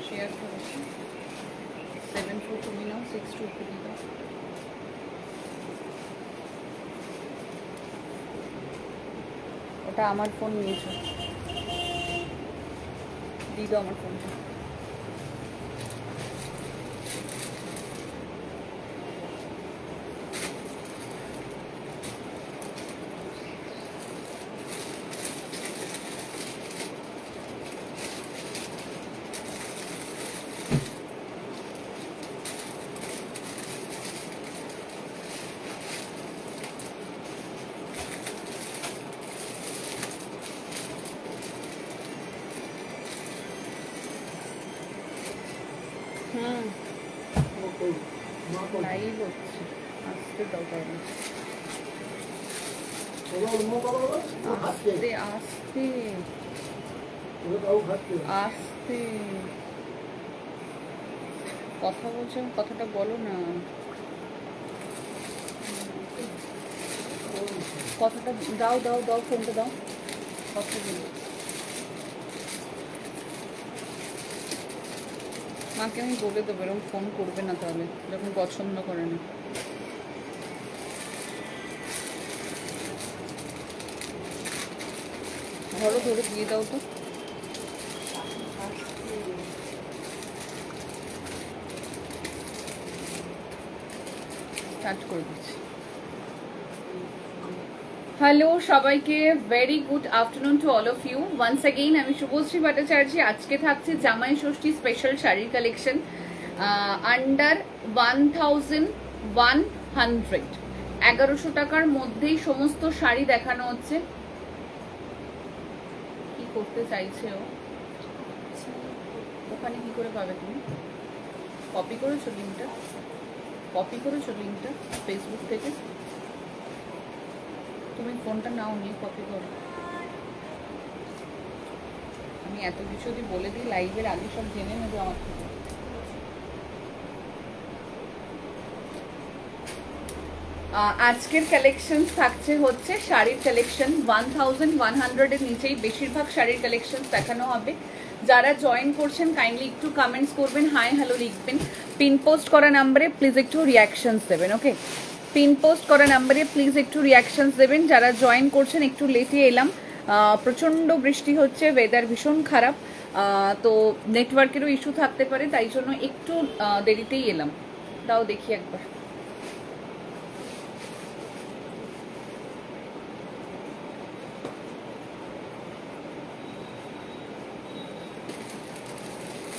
Share করো। 7 তুমি নাও, 6 তুমি দাও। ওটা আমার ফোন নিয়েছো, দিয়ে দাও আমার ফোনটা। লাইভ হচ্ছে, আসতে দাও তাহলে। আস্তে আস্তে আস্তে কথা বলছেন, কথাটা বলো না, কথাটা দাও দাও দাও, ফোনটা দাও, কথা বলো। মাকে আমি বলে দেবো এরকম ফোন করবে না তাহলে, যখন পছন্দ করে না। ধরো ধরে দিয়ে দাও তো। স্টার্ট করে দিচ্ছি। হ্যালো সবাইকে, very good afternoon to all of you once again. আমি শুভশ্রী ভট্টাচার্য। আজকে থাকছে জামাই ষষ্ঠী স্পেশাল শাড়ির কালেকশন আন্ডার 1100, 1100 টাকার মধ্যেই সমস্ত শাড়ি দেখানো হচ্ছে। কি করতে চাইছে ও? ওখানে কি করে পাবে তুমি? কপি করেছো লিঙ্কটা? কপি করেছো লিঙ্কটা ফেসবুক থেকে? তুমি ফোনটা নাও, নিয়ে কপি করো। আমি এত কিছু যদি বলে দিই লাইভের আগে সব জেনে নেবে আমার থেকে। আজকের কালেকশন থাকছে হচ্ছে শাড়ির কালেকশন 1100 এর নিচেই বেশিরভাগ শাড়ির কালেকশন দেখানো হবে। যারা জয়েন করছেন কাইন্ডলি একটু কমেন্টস করবেন, হাই হ্যালো লিখবেন। পিন পোস্ট করা নাম্বারে প্লিজ একটু রিয়াকশনস দেবেন। ওকে, পিন পোস্ট করা নাম্বারে প্লিজ একটু রিয়াকশনস দেবেন। যারা জয়েন করছেন একটু লেটে এলাম, প্রচণ্ড বৃষ্টি হচ্ছে, ওয়েদার ভীষণ খারাপ, তো নেটওয়ার্কেরও ইস্যু থাকতে পারে, তাই জন্য একটু দেরিতেই এলাম। তাও দেখি একবার।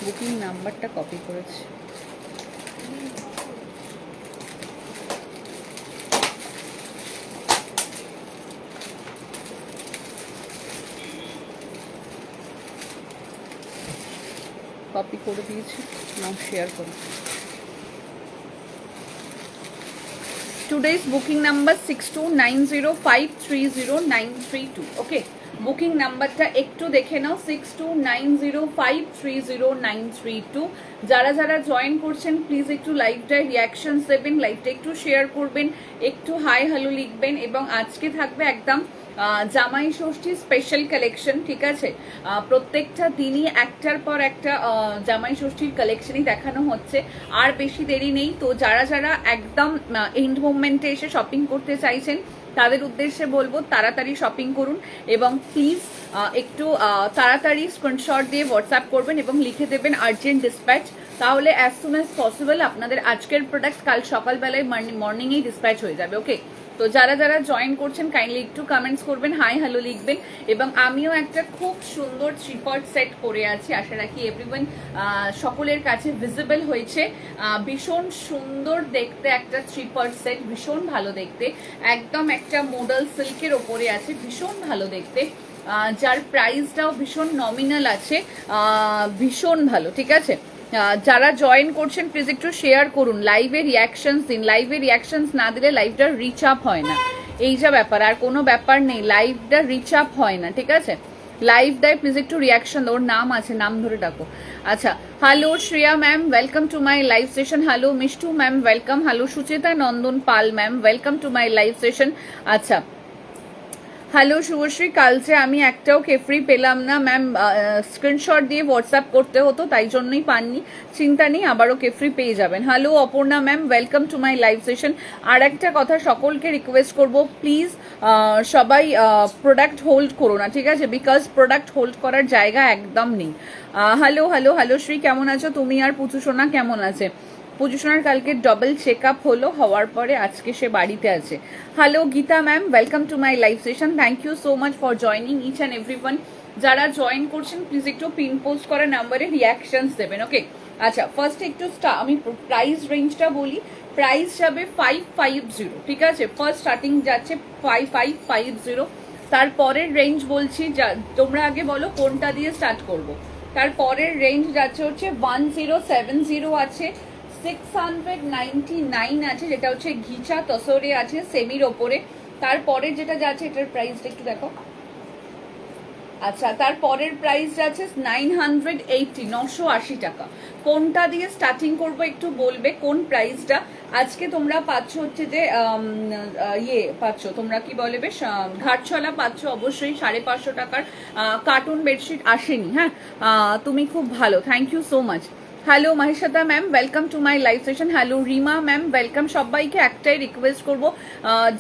বুকিং নাম্বারটা কপি করেছি। কপি করে দিয়েছি, নাও শেয়ার করো। Today's booking number 6290530932. ওকে, বুকিং নাম্বারটা একটু দেখে নাও, 6290530932। যারা যারা জয়েন করছেন প্লিজ একটু লাইভটায় রিয়াকশনস দেবেন, লাইভটা একটু শেয়ার করবেন, একটু হাই হ্যালো লিখবেন। এবং আজকে থাকবে একদম জামাই ষষ্ঠী স্পেশাল কালেকশন, ঠিক আছে? প্রত্যেকটা দিনই একটার পর একটা জামাই ষষ্ঠীর কালেকশনই দেখানো হচ্ছে। আর বেশি দেরি নেই, তো যারা যারা একদম এন্ড মোমেন্টে এসে শপিং করতে চাইছেন তাদের উদ্দেশ্যে বলবো তাড়াতাড়ি শপিং করুন এবং প্লিজ একটু তাড়াতাড়ি স্ক্রিনশট দিয়ে হোয়াটসঅ্যাপ করবেন এবং লিখে দেবেন আর্জেন্ট ডিসপ্যাচ। তাহলে অ্যাজ সুন অ্যাজ পসিবল আপনাদের আজকের প্রোডাক্ট কাল সকালবেলায় মর্নিংয়েই ডিসপ্যাচ হয়ে যাবে। ওকে, তো যারা যারা জয়েন করছেন কাইন্ডলি একটু কমেন্টস করবেন, হাই হ্যালো লিখবেন। এবং আমিও একটা খুব সুন্দর থ্রি-পার্ট সেট পরে আছি, আশা রাখি এভরিওয়ান সকলের কাছে ভিজিবল হয়েছে। ভীষণ সুন্দর দেখতে একটা থ্রি-পার্ট সেট, ভীষণ ভালো দেখতে, একদম একটা মডেল সিল্কের ওপরে আছে, ভীষণ ভালো দেখতে, যার প্রাইসটাও ভীষণ নমিনাল আছে, ভীষণ ভালো, ঠিক আছে? যারা জয়েন করছেন প্লিজ একটু শেয়ার করুন, লাইভে রিয়াকশনস দিন। লাইভে রিয়াকশনস না দিলে লাইভটা রিচ আপ হয় না, এই যা ব্যাপার, আর কোনো ব্যাপার নেই, লাইভটা রিচ আপ হয় না, ঠিক আছে? লাইভ দেয় প্লিজ একটু রিয়াকশন দাও। ওর নাম আছে, নাম ধরে ডাকো। আচ্ছা, hello Shreya ma'am, welcome to my live session. Hello Mishtu ma'am, welcome. Hello Sucheta Nandan Pal ma'am, welcome to my live session. আচ্ছা, হ্যালো শুভশ্রী, কালকে আমি একটাও কেফ্রি পেলাম না ম্যাম, স্ক্রিনশট দিয়ে হোয়াটসঅ্যাপ করতে হতো, তাই জন্যই পাননি। চিন্তা নেই, আবারও কেফ্রি পেয়ে যাবেন। Hello Aparna ma'am, welcome to my live session. আর একটা কথা সকলকে রিকোয়েস্ট করব, প্লিজ সবাই প্রোডাক্ট হোল্ড করো না, ঠিক আছে? বিকজ প্রোডাক্ট হোল্ড করার জায়গা একদম নেই। হ্যালো হ্যালো হ্যালো শ্রী, কেমন আছো তুমি? আর পুচু সোনা কেমন আছে? পুজোশোনার কালকে ডবল চেক আপ হলো, হওয়ার পরে আজকে সে বাড়িতে আছে। Hello Geeta ma'am, welcome to my live session. Thank you so much for joining each and everyone. যারা জয়েন করছেন প্লিজ একটু পিন পোস্ট করা নাম্বারে রিয়াকশনস দেবেন, ওকে? আচ্ছা, ফার্স্ট একটু আমি প্রাইস রেঞ্জটা বলি। প্রাইস যাবে 550, ঠিক আছে? ফার্স্ট স্টার্টিং যাচ্ছে 5550। তারপরের রেঞ্জ বলছি, তোমরা আগে বলো কোনটা দিয়ে স্টার্ট করব। তারপরের রেঞ্জ যাচ্ছে হচ্ছে 1070 আছে, 699 আছে, যেটা হচ্ছে ঘিচা তসরে আছে সেমির ওপরে। তারপরে যেটা যাচ্ছে, এটার প্রাইসটা একটু দেখো। আচ্ছা, তারপরের প্রাইস যাচ্ছে 980, 980 টাকা। কোনটা দিয়ে স্টার্টিং করব একটু বলবে কোন প্রাইসটা। আজকে তোমরা পাচ্ছ হচ্ছে যে ইয়ে পাচ্ছ, তোমরা কি বলে বেশ, ঘাটছলা পাচ্ছ অবশ্যই 550 টাকার। কার্টুন বেডশিট আসেনি, হ্যাঁ? তুমি খুব ভালো, thank you so much. Hello Mahishata ma'am, welcome to my live session. Hello Rima ma'am, welcome. সবাইকে একটাই রিকোয়েস্ট করব,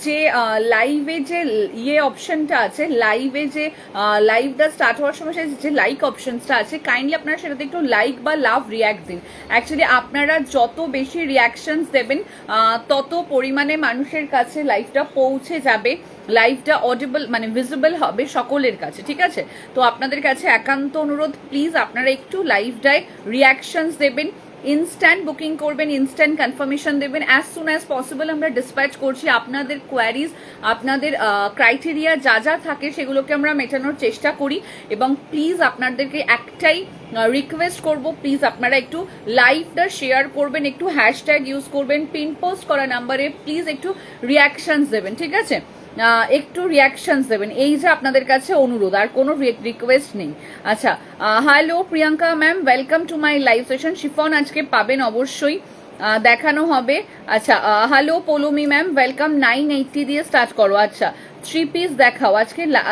যে লাইভে যে ইয়ে অপশনটা আছে, লাইভে যে লাইভটা স্টার্ট হওয়ার সময় যে লাইক অপশনসটা আছে, কাইন্ডলি আপনারা সেটাতে একটু লাইক বা লাভ রিয়াক্ট দিন। অ্যাকচুয়ালি আপনারা যত বেশি রিয়াকশনস দেবেন, তত পরিমাণে মানুষের কাছে লাইভটা পৌঁছে যাবে, লাইভটা অডিবল মানে ভিজিবল হবে সকলের কাছে, ঠিক আছে? তো আপনাদের কাছে একান্ত অনুরোধ, প্লিজ আপনারা একটু লাইভটায় রিয়াকশনস দেবেন, ইনস্ট্যান্ট বুকিং করবেন, ইনস্ট্যান্ট কনফার্মেশন দেবেন। অ্যাজ সুন অ্যাজ পসিবল আমরা ডিসপ্যাচ করছি। আপনাদের কোয়ারিজ, আপনাদের ক্রাইটেরিয়া যা যা থাকে সেগুলোকে আমরা মেটানোর চেষ্টা করি। এবং প্লিজ আপনাদেরকে একটাই রিকোয়েস্ট করব, প্লিজ আপনারা একটু লাইভটা শেয়ার করবেন, একটু হ্যাশট্যাগ ইউজ করবেন, পিন পোস্ট করা নাম্বারে প্লিজ একটু রিয়াকশনস দেবেন, ঠিক আছে? একটু রিয়াকশনস দেবেন, এই যে আপনাদের কাছে অনুরোধ, আর কোনো রিকোয়েস্ট নেই। আচ্ছা, hello Priyanka ma'am, welcome to my live session. Chiffon আজকে পাবেন অবশ্যই, দেখানো হবে। আচ্ছা, হ্যালো পৌলমি ম্যাম, ওয়েলকাম। 980 দিয়ে স্টার্ট করো। আচ্ছা, 3 পিস দেখাও।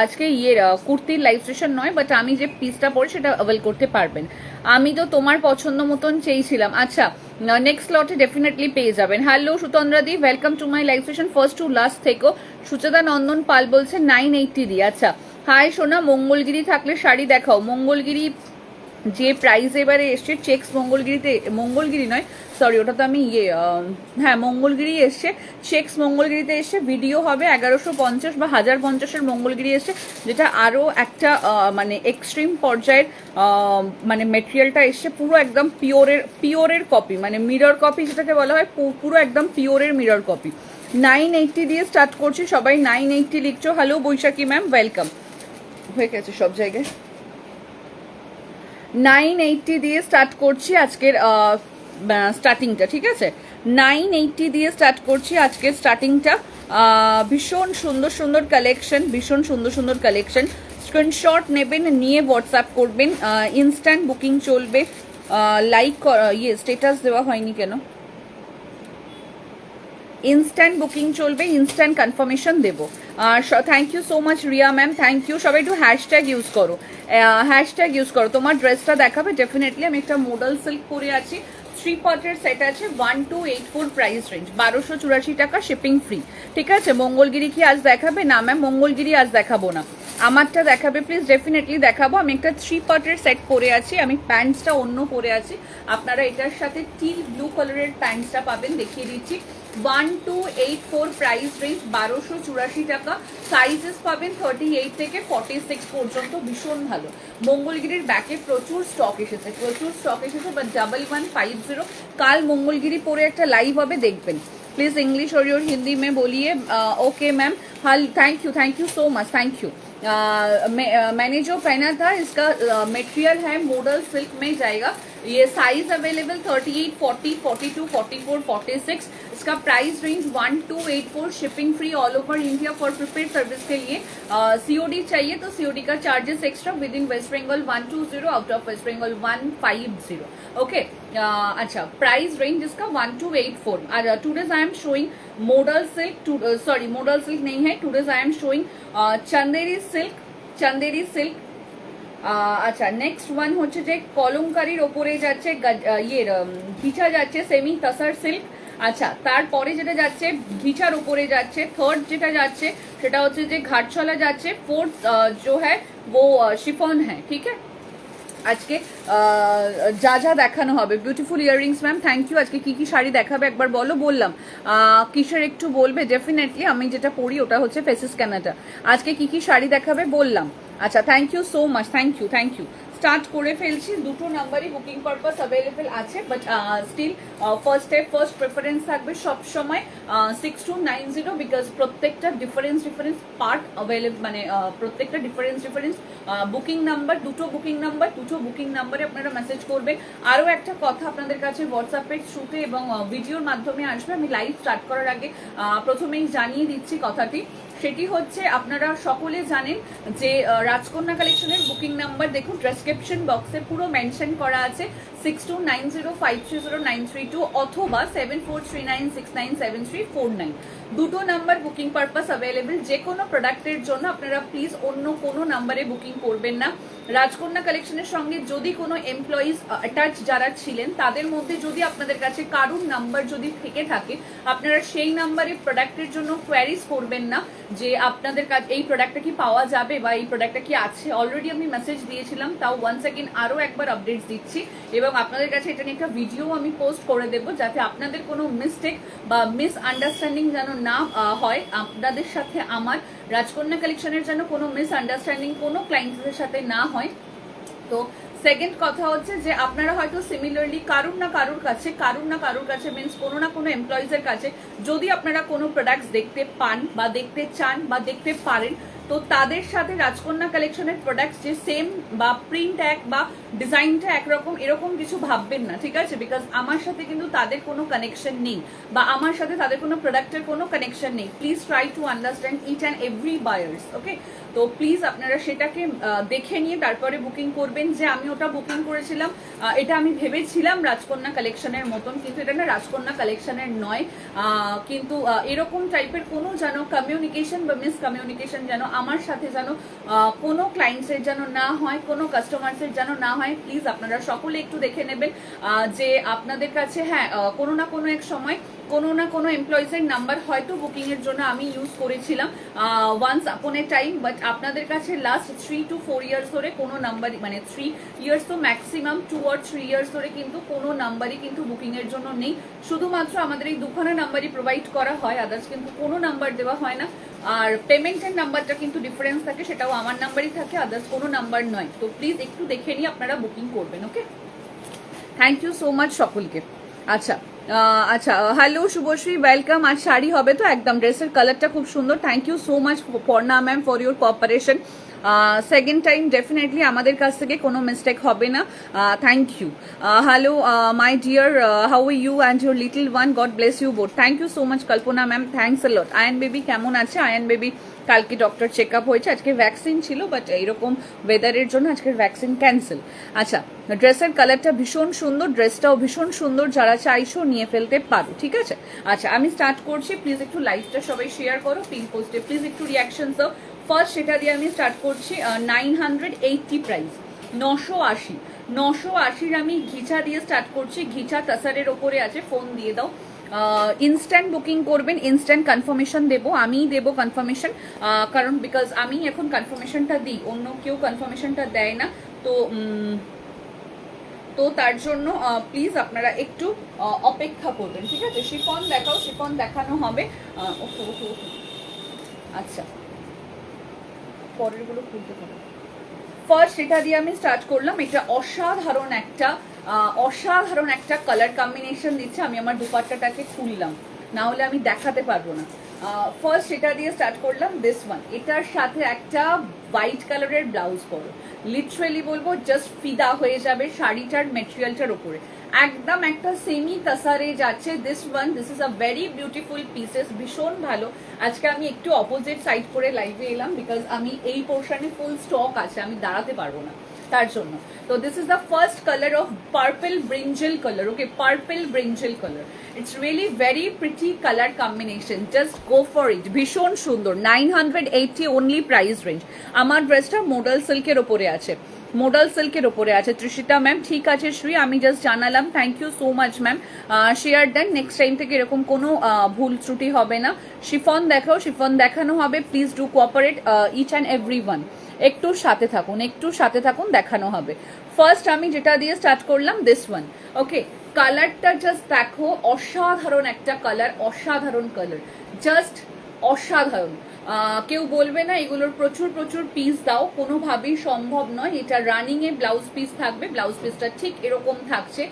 আজকে ইয়ের কুর্তির লাইভ সেশন নয়, বাট আমি যে পিসটা পড়ি সেটা অ্যাভেল করতে পারবেন। আমি তো তোমার পছন্দ মতন চেয়েছিলাম। আচ্ছা, নেক্সট লটে ডেফিনেটলি পেয়ে যাবেন। হ্যালো সুতন্দ্রা দি, welcome to my live session. First to last থেকো। সুচেতা নন্দন পাল বলছে 980 দিয়ে। আচ্ছা, হাই সোনা, মঙ্গলগিরি থাকলে শাড়ি দেখাও। মঙ্গলগিরি যে প্রাইস এবারে এসছে, চেক্স মঙ্গলগিরিতে, মঙ্গলগিরি নয় সরি, ওটা তো আমি হ্যাঁ মঙ্গলগিরি এসছে, চেক্স মঙ্গলগিরিতে এসছে। ভিডিও হবে 1150 বা 1050-এর মঙ্গলগিরি এসছে, যেটা আরও একটা মানে এক্সট্রিম পর্যায়ের মানে মেটেরিয়ালটা এসছে, পুরো একদম পিওরের কপি, মানে মিরর কপি যেটাকে বলা হয়, পুরো একদম পিওরের মিরর কপি। 980 দিয়ে স্টার্ট করছি, সবাই 980 লিখছো। হ্যালো বৈশাখী ম্যাম, ওয়েলকাম। হয়ে গেছে সব জায়গায়। 980 দিয়ে স্টার্ট করছি আজকের স্টার্টিংটা, ঠিক আছে? 980 দিয়ে স্টার্ট করছি আজকের স্টার্টিংটা। ভীষণ সুন্দর সুন্দর কালেকশন, ভীষণ সুন্দর সুন্দর কালেকশন। স্ক্রিনশট নেবেন, নিয়ে হোয়াটসঅ্যাপ করবেন, ইনস্ট্যান্ট বুকিং চলবে। লাইক স্টেটাস দেওয়া হয়নি কেন? ইনস্ট্যান্ট বুকিং চলবে, ইনস্ট্যান্ট কনফার্মেশন দেবো। Thank you so much Riya ma'am, thank you. সবাই একটু হ্যাশট্যাগ ইউজ করো, হ্যাশট্যাগ ইউজ করো। তোমার ড্রেসটা দেখাবে ডেফিনেটলি। আমি একটা মোডাল সিল্ক পরে আছি, 3 পার্টের সেট আছে, 1284 প্রাইস রেঞ্জ, 1284 টাকা, শিপিং ফ্রি, ঠিক আছে? মঙ্গলগিরি কি আজ দেখাবে? না ম্যাম, মঙ্গলগিরি আজ দেখাবো না, আমারটা দেখাবে প্লিজ, ডেফিনেটলি দেখাবো। আমি একটা 3 পার্টের সেট পরে আছি, আমি প্যান্টসটা অন্য পরে আছি। আপনারা এটার সাথে টিল ব্লু কালারের প্যান্টসটা পাবেন, দেখিয়ে দিচ্ছি। 1284 প্রাইস রেঞ্জ, 1284 টাকা। সাইজেস পাবেন 38 থেকে 46 পর্যন্ত, ভীষণ ভালো। মঙ্গলগিরির ব্যাকে প্রচুর স্টক এসেছে, বাট 1150। কাল মঙ্গলগিরি পরে একটা লাইভ হবে, দেখবেন। प्लीज इंग्लिश और हिंदी में बोलिए। Okay ma'am, hall thank you so much, thank you. मैंने जो पहना था इसका मटेरियल है मोडल सिल्क में जाएगा, ये साइज अवेलेबल 38, 40, 42, 44, 46। इसका price range 1284, shipping free all over India for prepaid service के लिए। सीओडी चाहिए तो सीओडी का charges extra, within West Bengal 120, out of West Bengal 150। Okay, अच्छा प्राइस रेंज इसका 1284। और today's I am showing modal silk, sorry modal silk नहीं है, today's I am showing Chanderi silk. আচ্ছা নেক্সট ওয়ান হচ্ছে যে কলমকারীর ওপরে যাচ্ছে ঘিচা যাচ্ছে সেমি টাসার সিল্ক। আচ্ছা তারপরে যেটা যাচ্ছে ঘিচার উপরে যাচ্ছে, থার্ড যেটা যাচ্ছে সেটা হচ্ছে যে ঘাটছলা যাচ্ছে, ফোর্থ जो है वो शिफॉन है। ठीक है, আজকে যা যা দেখানো হবে। Beautiful earrings ma'am, thank you. আজকে কি কি শাড়ি দেখাবে একবার বলো। বললাম কিসের একটু বলবে, ডেফিনেটলি আমি যেটা পরি ওটা হচ্ছে ফেসিস ক্যানাটা। আজকে কি কি শাড়ি দেখাবে বললাম। আচ্ছা thank you so much, thank you. Start করে ফেলছি, দুটো নাম্বারই বুকিং পারপাস অ্যাভেলেবেল আছে, বাট স্টিল ফার্স্ট প্রেফারেন্স থাকবে সব সময় 6290, বিকজ প্রত্যেকটা ডিফারেন্স পার্ট অ্যাভেলেবল, মানে প্রত্যেকটা ডিফারেন্স বুকিং নাম্বার, দুটো বুকিং নাম্বারে আপনারা মেসেজ করবেন। আরও একটা কথা আপনাদের কাছে হোয়াটসঅ্যাপের থ্রুতে এবং ভিডিওর মাধ্যমে আসবে, আমি লাইভ স্টার্ট করার আগে প্রথমেই জানিয়ে দিচ্ছি কথাটি। সেটি হচ্ছে আপনারা সকলে জানেন যে রাজকন্যা কালেকশনের বুকিং নাম্বার দেখুন ডেসক্রিপশন বক্সে পুরো মেনশন করা আছে 6290530932 অথবা 7439697349। দুটো নাম্বার বুকিং পারপাস অ্যাভেলেবেল। যে কোনো প্রোডাক্টের জন্য আপনারা প্লিজ অন্য কোনো নাম্বারে বুকিং করবেন না। রাজকন্যা কালেকশনের সঙ্গে যদি কোনো এমপ্লয়িজ অ্যাটাচ যারা ছিলেন তাদের মধ্যে যদি আপনাদের কাছে কারুর নাম্বার যদি থেকে থাকে, আপনারা সেই নাম্বারে প্রোডাক্টের জন্য কোয়ারিজ করবেন না যে আপনাদের কাছে এই প্রোডাক্টটা কি পাওয়া যাবে বা এই প্রোডাক্টটা কি আছে। অলরেডি আমি মেসেজ দিয়েছিলাম, তাও ওয়ান্স অ্যাগেন আরও একবার আপডেটস দিচ্ছি এবং আপনাদের কাছে এটা নিয়ে একটা ভিডিও আমি পোস্ট করে দেবো, যাতে আপনাদের কোনো মিস্টেক বা মিসআন্ডারস্ট্যান্ডিং যেন না হয় আপনাদের সাথে আমার। রাজকন্যা কালেকশনের যেন কোনো মিসআন্ডারস্ট্যান্ডিং কোনো ক্লায়েন্টদের সাথে না হয়। তো সেকেন্ড কথা হচ্ছে যে আপনারা হয়তো সিমিলারলি কারুর না কারুর কাছে মিনস কোনো না কোনো এমপ্লয়িজের কাছে যদি আপনারা কোনো প্রোডাক্টস দেখতে পান বা দেখতে চান বা দেখতে পারেন, তো তাদের সাথে রাজকন্যা কালেকশনের প্রোডাক্টস যে সেম বা প্রিন্ট এক বা ডিজাইনটা একরকম এরকম কিছু ভাববেন না, ঠিক আছে? বিকজ আমার সাথে কিন্তু তাদের কোনো কানেকশন নেই বা আমার সাথে তাদের কোনো প্রোডাক্টের কোনো কানেকশন নেই। Please try to understand each and every buyers. Okay, তো প্লিজ আপনারা সেটাকে দেখে নিয়ে তারপরে বুকিং করবেন। যে আমি ওটা বুকিং করেছিলাম, এটা আমি ভেবেছিলাম রাজকন্যা কালেকশনের মতন, কিন্তু এটা না রাজকন্যা কালেকশনের নয়। কিন্তু এরকম টাইপের কোনো যেন কমিউনিকেশন বা মিসকমিউনিকেশন যেন আমার সাথে যেন কোনো ক্লায়েন্টসের যেন না হয়, কোনো কাস্টমার্সের যেন না হয়। প্লিজ আপনারা সকলে একটু দেখে নেবেন যে আপনাদের কাছে হ্যাঁ কোনো না কোনো এক সময় কোনো না কোনো এমপ্লয়িজের নাম্বার হয়তো বুকিং এর জন্য আমি ইউজ করেছিলাম once upon A time, but আপনাদের কাছে লাস্ট 3 to 4 ইয়ার্স ধরে কোনো নাম্বার, মানে 3 ইয়ার্স তো ম্যাক্সিমাম 2 or 3 ইয়ার্স ধরে কিন্তু কোনো নাম্বারই কিন্তু বুকিং এর জন্য নেই। শুধুমাত্র আমাদের এই দুখানা নাম্বারই প্রোভাইড করা হয়, আদার্স কিন্তু কোনো নাম্বার দেওয়া হয় না। আর পেমেন্টের নাম্বারটা কিন্তু ডিফারেন্স থাকে, সেটাও আমার নাম্বারই থাকে, আদার্স কোনো নাম্বার নয়। তো প্লিজ একটু দেখে নিয়ে আপনারা বুকিং করবেন। Okay, thank you so much সকলকে। আচ্ছা আচ্ছা, হ্যালো শুভশ্রী, ওয়েলকাম। আর শাড়ি হবে তো একদম, ড্রেসের কালারটা খুব সুন্দর। Thank you so much Parna ma'am for your cooperation. Second time definitely আমাদের কাছ থেকে কোনো মিস্টেক হবে না। Thank you. Hello my dear, how are you and your little one, God bless you both. Thank you so much Kalpana ma'am, thanks a lot. Ayan baby কেমন আছে? Ion baby কালকে doctor check up হয়েছে, আজকে vaccine ছিল, but এইরকম ওয়েদারের জন্য আজকের ভ্যাকসিন ক্যান্সেল। আচ্ছা, ড্রেসের কালারটা ভীষণ সুন্দর, ড্রেসটাও ভীষণ সুন্দর, যারা চাইছো নিয়ে ফেলতে পারো, ঠিক আছে? আচ্ছা আমি স্টার্ট করছি, প্লিজ একটু লাইভটা সবাই শেয়ার করো, পিন পোস্টে প্লিজ একটু রিয়াকশন দাও। ফার্স্ট সেটা দিয়ে আমি স্টার্ট করছি, 980 প্রাইস, 980 আমি ঘিচা দিয়ে স্টার্ট করছি। ঘিচা টাসারের ওপরে আছে, ফোন দিয়ে দাও। ইনস্ট্যান্ট বুকিং করবেন, ইনস্ট্যান্ট কনফার্মেশন দেবো, আমিই দেবো কনফার্মেশন, কারণ বিকজ আমি এখন কনফার্মেশনটা দিই, অন্য কেউ কনফার্মেশনটা দেয় না। তো তার জন্য প্লিজ আপনারা একটু অপেক্ষা করবেন, ঠিক আছে? শিফন দেখাও, শিফন দেখানো হবে। আচ্ছা পরেরগুলো খুলতে হবে। ফার্স্ট এটা দিয়ে আমি স্টার্ট করলাম, এটা অসাধারণ একটা কালার কম্বিনেশন দিচ্ছে। আমি আমার দুপাট্টাটাকে খুললাম, না হলে আমি দেখাতে পারবো না। ফার্স্ট এটা দিয়ে স্টার্ট করলাম, দিস ওয়ান। এটার সাথে একটা হোয়াইট কালারের ব্লাউজ পরো, লিটারালি বলবো জাস্ট ফিদা হয়ে যাবে শাড়িটার মেটেরিয়ালটার উপরে। একদম একটা সেমি তাসারে যাচ্ছে this one. This is a very beautiful pieces, ভীষণ ভালো। আজকে আমি একটু অপোজিট সাইড করে লাইভে এলাম বিকজ আমি এই পোর্শনে ফুল স্টক আছে, আমি দাঁড়াতে পারবো না তার জন্য। তো this is the first colour of purple brinjal colour. Okay, purple brinjal colour, it's really very pretty colour combination, just go for it. ভীষণ সুন্দর, 980 অনলি প্রাইস রেঞ্জ। আমার ড্রেসটা মোডাল সিল্কের ওপরে আছে, মোডাল সিল্কের ওপরে আছে। তৃষিতা ম্যাম, ঠিক আছে শ্রী, আমি জাস্ট জানালাম, thank you so much ma'am, share দেন। নেক্সট টাইম থেকে এরকম কোনো ভুল ত্রুটি হবে না। শিফন দেখাও, শিফন দেখানো হবে, please do cooperate each and every one. একটু সাথে থাকুন, একটু সাথে থাকুন, দেখানো হবে। ফার্স্ট আমি যেটা দিয়ে স্টার্ট করলাম, দিস ওয়ান। ওকে, কালারটা জাস্ট দেখো, অসাধারণ একটা কালার, অসাধারণ কালার, জাস্ট অসাধারণ। কেউ বলবে না এগুলোর প্রচুর প্রচুর পিস দাও, কোনোভাবেই সম্ভব নয়। এটা রানিং এ ব্লাউজ পিস থাকবে, ব্লাউজ পিসটা ঠিক এরকম থাকছে।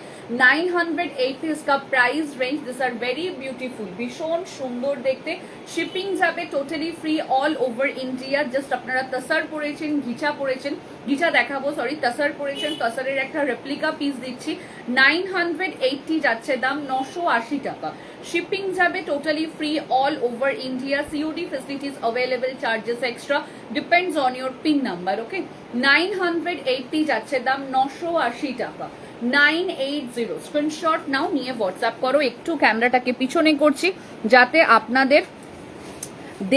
980 is the price range. This are very beautiful, ভীষণ সুন্দর দেখতে। শিপিং যাবে totally free all over India. Just আপনারা তাসার পরেছেন, ঘিচা পরেছেন, ঘিচা দেখাবো সরি, তাসার পরেছেন, তাসারের একটা রেপ্লিকা পিস দিচ্ছি। 980 যাচ্ছে দাম, 980 টাকা। শিপিং যাবে totally free all over India. COD facilities available, charges extra, depends on your pin number. Okay, 980 যাচ্ছে দাম, 980 টাকা, 980। স্ক্রিনশট নাও, নিয়ে হোয়াটসঅ্যাপ করো। একটু ক্যামেরাটাকে পিছনে করছি যাতে আপনাদের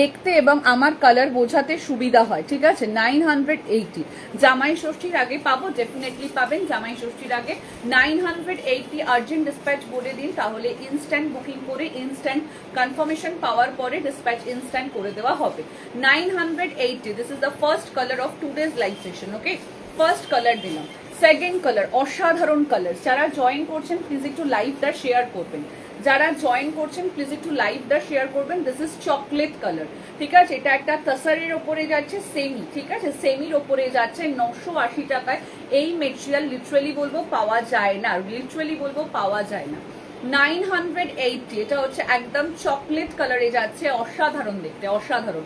দেখতে এবং আমার কালার বোঝাতে সুবিধা হয়, ঠিক আছে। 980 জামাই ষষ্ঠীর আগে পাবো, ডেফিনেটলি পাবেন জামাই ষষ্ঠীর আগে। 980 আর্জেন্ট ডিসপ্যাচ বলে দিন, তাহলে ইনস্ট্যান্ট বুকিং করে ইনস্ট্যান্ট কনফার্মেশন পাওয়ার পরে ডিসপ্যাচ ইনস্ট্যান্ট করে দেওয়া হবে। 980, this is the first colour of today's live session. Okay, first colour দিলাম। সেকেন্ড কালার, অসাধারণ কালার। যারা জয়েন করছেন প্লিজ একটু লাইভটা শেয়ার করবেন, যারা জয়েন করছেন প্লিজ একটু লাইভটা শেয়ার করবেন। দিস ইজ চকলেট কালার, ঠিক আছে। এটা একটা তাসারের ওপরে যাচ্ছে, সেমি, ঠিক আছে, সেমির ওপরে যাচ্ছে, 980 টাকায়। এই মেটেরিয়াল লিটারালি বলবো পাওয়া যায় না, লিটারালি বলবো পাওয়া যায় না। 980, এটা হচ্ছে একদম চকলেট কালারে যাচ্ছে, অসাধারণ দেখতে, অসাধারণ।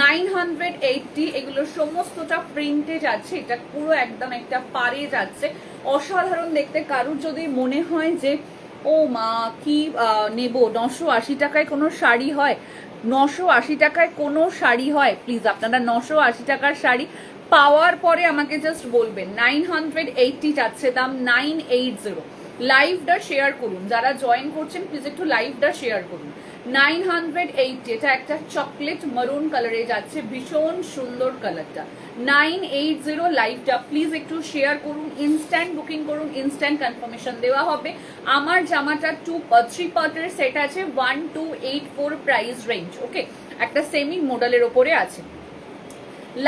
980, এগুলো সমস্তটা প্রিন্টে যাচ্ছে, এটা পুরো একদম একটা পারে যাচ্ছে, অসাধারণ দেখতে। কারুর যদি মনে হয় যে ও মা কি নেব, 980 টাকায় কোনো শাড়ি হয়, 980 টাকায় কোনো শাড়ি হয়, প্লিজ আপনারা 980 টাকার শাড়ি পাওয়ার পরে আমাকে জাস্ট বলবেন। 980 যাচ্ছে দাম, 980। লাইভটা শেয়ার করুন, যারা জয়েন করছেন প্লিজ একটু লাইভটা শেয়ার করুন। 980, এটা একটা চকলেট মারুন কালারে যাচ্ছে, ভীষণ সুন্দর কালারটা। 980 লাইভটা প্লিজ একটু শেয়ার করুন, ইনস্ট্যান্ট বুকিং করুন, ইনস্ট্যান্ট কনফার্মেশন দেওয়া হবে। আমার জামাটা 3 পার্টের সেট আছে, 1284 প্রাইস রেঞ্জ। ওকে, একটা সেমি মডেলের ওপরে আছে।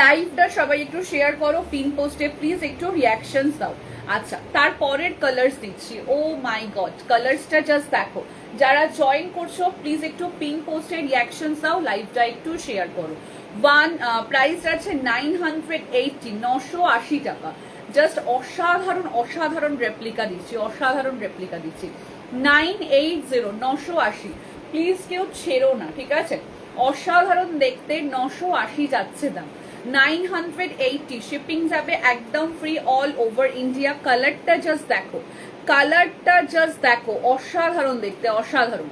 লাইভটা সবাই একটু শেয়ার করো, পিন পোস্টে প্লিজ একটু রিয়াকশনস দাও। আচ্ছা, তারপরের কালার্স দিচ্ছি। ও মাই গড, কালার্সটা জাস্ট দেখো। যারা জয়েন করছো প্লিজ একটু পিন পোস্টে রিয়াকশনস দাও, লাইভটা একটু শেয়ার করো। প্রাইস আছে 980, 980 টাকা। জাস্ট অসাধারণ অসাধারণ রেপ্লিকা দিচ্ছি, অসাধারণ রেপ্লিকা দিচ্ছি। 980, 980, প্লিজ কেউ ছেড়ো না, ঠিক আছে। অসাধারণ দেখতে, 980 যাচ্ছে দাম। 980, শিপিং যাবে একদম ফ্রি অল ওভার ইন্ডিয়া। কালারটা জাস্ট দেখো, কালারটা জাস্ট দেখো, অসাধারণ দেখতে, অসাধারণ।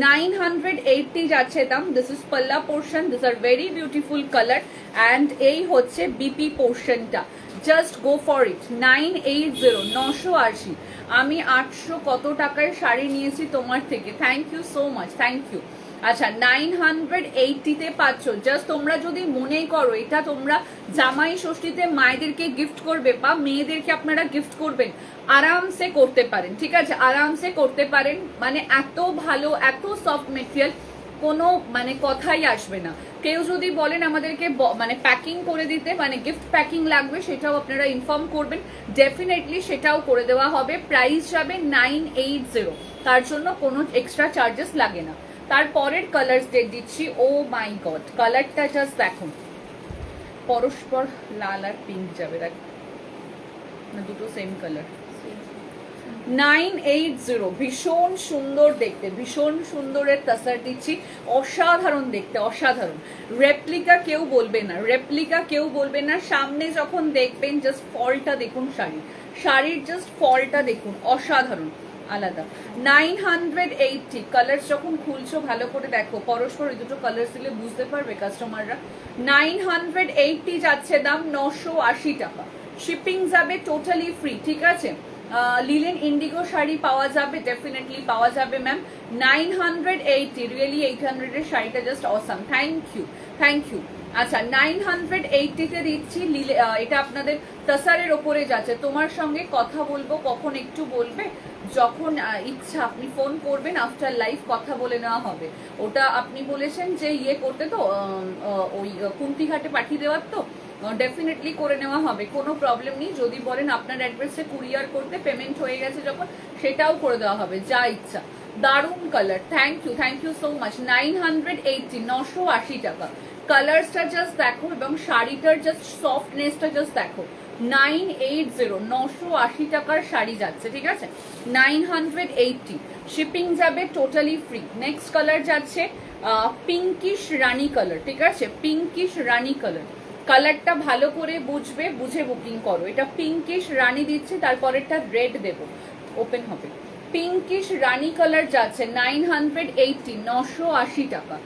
980 যাচ্ছে দাম। দিস ইজ পাল্লা portion, this are very beautiful colour and এই হচ্ছে বিপি পোর্শনটা। Just go for it. 980, 980। আমি 800 কত টাকায় শাড়ি নিয়েছি তোমার থেকে, thank you so much, thank you. আচ্ছা, 980-তে পাচ্ছ। জাস্ট তোমরা যদি মনেই করো এটা তোমরা জামাই ষষ্ঠীতে মায়েদেরকে গিফট করবে বা মেয়েদেরকে আপনারা গিফট করবেন, আরামসে করতে পারেন, ঠিক আছে, আরামসে করতে পারেন। মানে এত ভালো, এত সফট মেটেরিয়াল, কোনো মানে কথাই আসবে না। কেউ যদি বলেন আমাদেরকে মানে প্যাকিং করে দিতে, মানে গিফট প্যাকিং লাগবে, সেটাও আপনারা ইনফর্ম করবেন, ডেফিনেটলি সেটাও করে দেওয়া হবে। প্রাইস যাবে 980, তার জন্য কোনো এক্সট্রা চার্জেস লাগে না। তারপরের কালার দিচ্ছি। ও মাই গড, কালারটা জাস্ট দেখুন, পরস্পর লাল আর পিঙ্ক যাবে, দেখ না, দুটো সেম কালার। 980, ভীষণ সুন্দর দেখতে, ভীষণ সুন্দরের তাসার দিচ্ছি, অসাধারণ দেখতে, অসাধারণ। রেপ্লিকা কেউ বলবে না, রেপ্লিকা কেউ বলবে না। সামনে যখন দেখবেন জাস্ট ফলটা দেখুন, শাড়ির জাস্ট ফলটা দেখুন, অসাধারণ, আলাদা। 980 কালার যখন খুলছো ভালো করে দেখো, পরস্পর এই দুটো কালার দিলে বুঝতে পারবে কাস্টমাররা। 980 যাচ্ছে দাম, 980 টাকা। শিপিং যাবে টোটালি ফ্রি, ঠিক আছে। লিলেন ইন্ডিগো শাড়ি পাওয়া যাবে, ডেফিনেটলি পাওয়া যাবে ম্যাম। 980, রিয়েলি 800 এর শাড়িটা just awesome. Thank you, thank you. আচ্ছা, 980-তে দিচ্ছি। এটা আপনাদের তাসারের ওপরে যাচ্ছে। তোমার সঙ্গে কথা বলবো কখন একটু বলবে, যখন ইচ্ছা আপনি ফোন করবেন, আফটার লাইভ কথা বলে নেওয়া হবে। ওটা আপনি বলেছেন যে ইয়ে করতে, তো ওই কুন্তিঘাটে পাঠিয়ে দেওয়ার, তো ডেফিনেটলি করে নেওয়া হবে, কোনো প্রবলেম নেই। যদি বলেন আপনার অ্যাড্রেসে কুরিয়ার করতে, পেমেন্ট হয়ে গেছে যখন, সেটাও করে দেওয়া হবে, যা ইচ্ছা। দারুণ colour, thank you so much. 980, 980 টাকা। কালারসটা জাস্ট দেখো এবং শাড়িটার জাস্ট সফটনেসটা জাস্ট দেখো। 980, 980 টাকার শাড়ি যাচ্ছে, ঠিক আছে। 980, শিপিং যাবে টোটালি ফ্রি। নেক্সট কালার যাচ্ছে পিঙ্কিশ রানী কালার, ঠিক আছে, পিঙ্কিশ রানী কালার। কালারটা ভালো করে বুঝবে, বুঝে বুকিং করো। এটা পিঙ্কিশ রানী দিচ্ছে, তারপরেরটা রেড দেবো, ওপেন হবে। পিঙ্কিশ রানী কালার যাচ্ছে 980, 980 টাকা।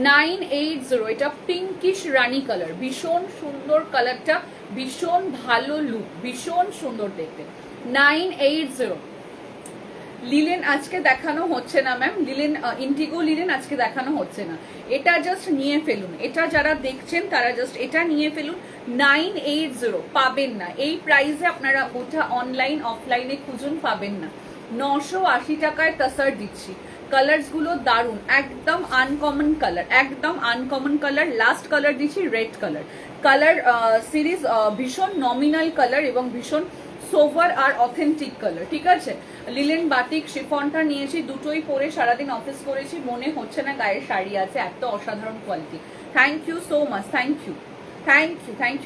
980, এটা পিঙ্কিশ রানী কালার, ভীষণ সুন্দর কালারটা, ভীষণ ভালো লুক, ভীষণ সুন্দর দেখতে। 980। লিলেন আজকে দেখানো হচ্ছে না ম্যাম, লিলেন ইন্ডিগো লিলেন আজকে দেখানো হচ্ছে না। এটা জাস্ট নিয়ে ফেলুন, এটা যারা দেখছেন তারা জাস্ট এটা নিয়ে ফেলুন। 980 পাবেন না এই প্রাইসে, আপনারা ওটা অনলাইন অফলাইনে খুঁজুন, পাবেন না। 980 টাকায় তাসার দিচ্ছি। কালার্স গুলো দারুন, একদম আনকমন কালার, একদম আনকমন কালার। লাস্ট কালার দিচ্ছি রেড কালার। কালার সিরিজ ভীষণ নমিনাল কালার এবং ভীষণ সোভার আর অথেন্টিক কালার, ঠিক আছে। লিলেন বাটিক শিফনটা নিয়েছি, দুটোই পরে সারাদিন অফিস করেছি, মনে হচ্ছে না গায়ের শাড়ি আছে, এত অসাধারণ quality. Thank you so much, thank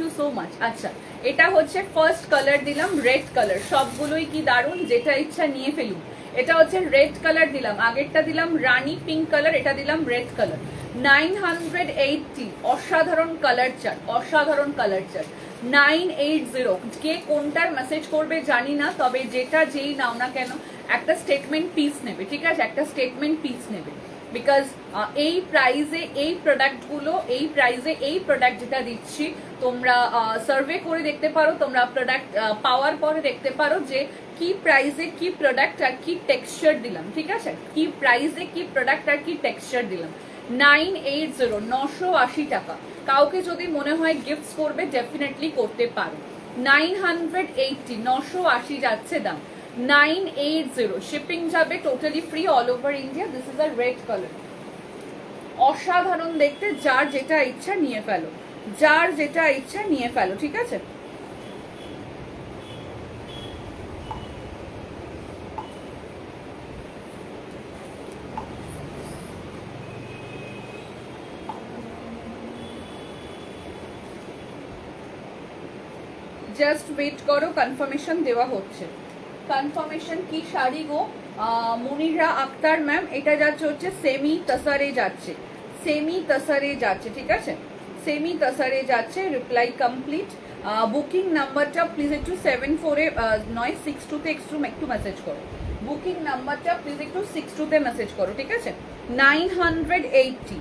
you so much. আচ্ছা, এটা হচ্ছে ফার্স্ট কালার দিলাম, রেড কালার। সবগুলোই কি দারুন, যেটা ইচ্ছা নিয়ে ফেলুন। এটা হচ্ছে রেড কালার দিলাম, আগেরটা দিলাম রানী পিঙ্ক কালার, এটা দিলাম রেড কালার। 980, অসাধারণ কালার চার্ট, অসাধারণ কালার চার্ট। 980, কে কোনটার মেসেজ করবে জানি না, তবে যেটা যেই নাও না কেন একটা স্টেটমেন্ট পিস নেবে, ঠিক আছে, একটা স্টেটমেন্ট পিস নেবে। বিকজ এই প্রাইজে এই প্রোডাক্টগুলো, এই প্রাইজে এই প্রোডাক্ট যেটা দিচ্ছি, তোমরা সার্ভে করে দেখতে পারো, তোমরা প্রোডাক্ট পাওয়ার পরে দেখতে পারো যে কি প্রাইজে কি প্রোডাক্ট আর কি টেক্সচার দিলাম, ঠিক আছে, কি প্রাইজে কি প্রোডাক্ট আর কি টেক্সচার দিলাম। 980, 980 টাকা। কাউকে যদি মনে হয় গিফটস করবে, ডেফিনেটলি করতে পারো। 980, 980 যাচ্ছে দাম। 980, শিপিং যাবে totally free all over India. This is a red colour, অসাধারণ দেখতে। যার যেটা ইচ্ছা নিয়ে ফেলো, যার যেটা ইচ্ছা নিয়ে ফেলো, ঠিক আছে। জাস্ট ওয়েট করো, কনফার্মেশন দেওয়া হচ্ছে। কনফার্মেশন কি শাড়ি গো? মুনিরা আক্তার ম্যাম, এটা যাচ্ছে হচ্ছে সেমি তাসারে যাচ্ছে, সেমি তাসারে যাচ্ছে, ঠিক আছে, সেমি তাসারে যাচ্ছে। Reply complete. বুকিং নাম্বারটা প্লিজ একটু 74 নয় 62-তে একটু মেসেজ করো। বুকিং নাম্বারটা প্লিজ একটু 62-তে মেসেজ করো, ঠিক আছে। 980,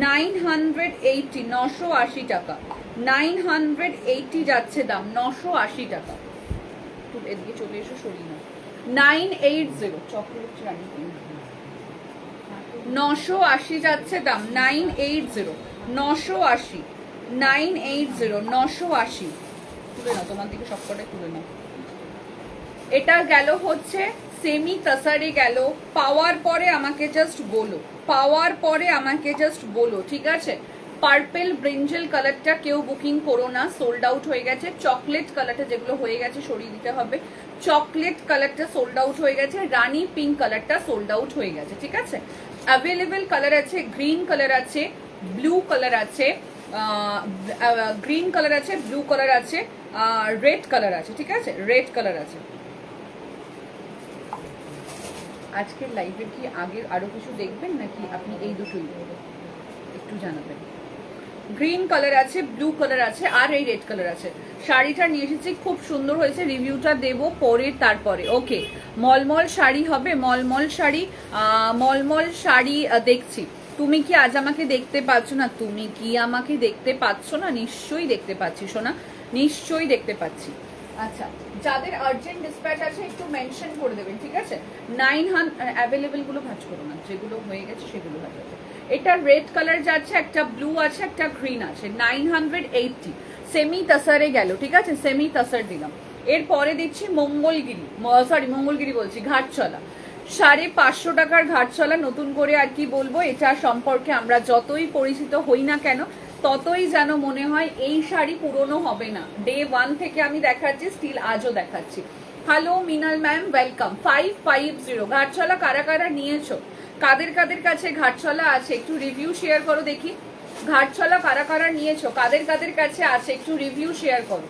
980, 980 টাকা। 980 যাচ্ছে দাম, 980 টাকা। একটু এদিকে চলে এসো, সরি না। 980, চকলেট রানী 980 যাচ্ছে দাম। 980, 980, 980, 980। তুলে নাও, তোমার দিকে সবকটাই তুলে নাও। এটা গেল হচ্ছে সেমি তাসারে গেল। পাওয়ার পরে আমাকে জাস্ট বলো, পাওয়ার পরে আমাকে জাস্ট বলো, ঠিক আছে। পার্পেল ব্রিঞ্জেল কালারটা কেউ বুকিং করো না, সোল্ড আউট হয়ে গেছে। চকলেট কালারটা যেগুলো হয়ে গেছে সরিয়ে দিতে হবে। চকলেট কালারটা সোল্ড আউট হয়ে গেছে, রানী পিঙ্ক কালারটা সোল্ড আউট হয়ে গেছে, ঠিক আছে। অ্যাভেলেবেল কালার আছে, গ্রিন কালার আছে, ব্লু কালার আছে, গ্রিন কালার আছে, ব্লু কালার আছে, রেড কালার আছে, ঠিক আছে, রেড কালার আছে। আজকের লাইভে কি আগের আরো কিছু দেখবেন নাকি আপনি এই দুটোই একটু জানাবেন। গ্রিন কালার আছে, ব্লু কালার আছে, আর এই রেড কালার আছে। শাড়িটা নিয়ে এসেছি, খুব সুন্দর হয়েছে, রিভিউটা দেব পরে তারপরে। ওকে, মলমল শাড়ি হবে, মলমল শাড়ি, মলমল শাড়ি দেখছি। তুমি কি আজ আমাকে দেখতে পাচ্ছ না? তুমি কি আমাকে দেখতে পাচ্ছ না? নিশ্চয়ই দেখতে পাচ্ছি সোনা, নিশ্চয়ই দেখতে পাচ্ছি। আচ্ছা, যাদের আর্জেন্ট ডিসপ্যাচ আছে একটু মেনশন করে দেবেন, ঠিক আছে? 900 অ্যাভেলেবেল গুলো ভাঁজ করো না, যেগুলো হয়ে গেছে সেগুলো ভাঁজ আছে। এটা রেড কালার যাচ্ছে, একটা ব্লু আছে, একটা গ্রিন আছে, 980 সেমি তাসারে গেল, ঠিক আছে? সেমি তাসার দিলাম। এরপরে দিচ্ছি মঙ্গলগিরি, সরি মঙ্গলগিরি বলছি, ঘাটচলা। 550 টাকার ঘাটচলা। নতুন করে আর কি বলবো, এটা সম্পর্কে আমরা যতই পরিচিত হই না কেন ততই যেন মনে হয় এই শাড়ি পুরনো হবে না। ডে 1 থেকে আমি দেখাচ্ছি, স্টিল আজও দেখাচ্ছি। হ্যালো মিনাল ম্যাম, ওয়েলকাম। 550 ঘাটচলা কারা কারা নিয়েছো? কাদের কাদের কাছে ঘাটচলা আছে একটু রিভিউ শেয়ার করো দেখি। ঘাটচলা কারা কারা নিয়েছো, কাদের কাদের কাছে আছে একটু রিভিউ শেয়ার করো।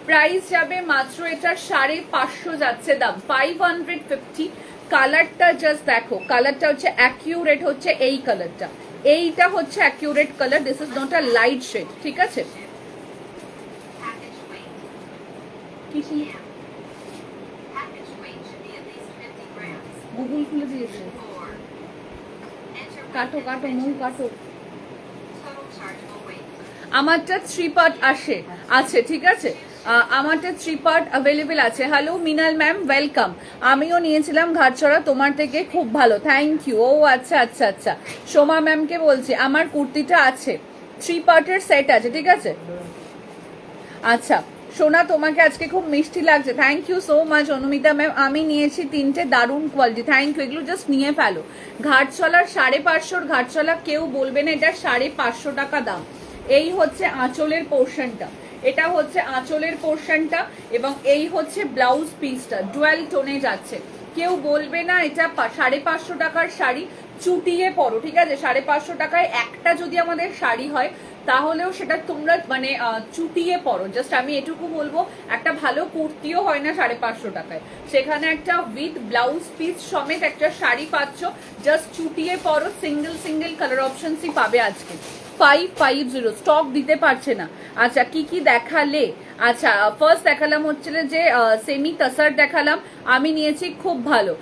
প্রাইস যাবে মাত্র এটা 550 যাচ্ছে দাম, 550। কালারটা জাস্ট দেখো, কালারটা হচ্ছে অ্যাকিউরেট, হচ্ছে এই কালারটা, এইটা হচ্ছে accurate colour, this is not a light shade, ঠিক আছে? গুগল খুলে দিয়েছে, কাটো কাটো মুখ কাটো। আমারটা 3 পার্ট আছে, ঠিক আছে? আমারটা 3 পার্ট অ্যাভেলেবেল আছে। হ্যালো মিনাল ম্যাম, ওয়েলকাম। আমিও নিয়েছিলাম ঘাটছড়া তোমার থেকে, খুব ভালো, থ্যাংক ইউ। ও আচ্ছা আচ্ছা আচ্ছা, সোমা ম্যামকে বলছি, আমার কুর্তিটা আছে, 3 পার্টের সেট আছে, ঠিক আছে? আচ্ছা সোনা, তোমাকে আজকে খুব মিষ্টি লাগছে, thank you so much. Anumita ma'am, আমি নিয়েছি 3টে, দারুণ কোয়ালিটি, থ্যাংক ইউ। এগুলো জাস্ট নিয়ে ফেলো। ঘাটচলার 550, ঘাটচলা কেউ বলবে না এটা 550 টাকা দাম। এই হচ্ছে আঁচলের পোর্শনটা, এটা হচ্ছে আঁচলের পোর্শনটা, এবং এই হচ্ছে ব্লাউজ পিসটা, ডুয়াল টোনে যাচ্ছে। কেউ বলবে না এটা 550 টাকার শাড়ি, চুটিয়ে পরো, ঠিক আছে? 550 টাকায় একটা যদি আমাদের শাড়ি হয় তাহলেও সেটা তোমরা মানে চুটিয়ে পরো। জাস্ট আমি এটুকু বলবো, একটা ভালো কুর্তিও হয় না 550 টাকায়, সেখানে একটা উইথ ব্লাউজ পিস সমেত একটা শাড়ি পাচ্ছ, জাস্ট চুটিয়ে পরো। সিঙ্গেল সিঙ্গেল কালার অপশনসই পাবে আজকে। 550 স্টক দিতে পারছে না। আচ্ছা কি কি দেখালে? আচ্ছা ফার্স্ট দেখালাম হচ্ছে যে সেমি তাসার দেখালাম, আমি নিয়েছি, খুব ভালো,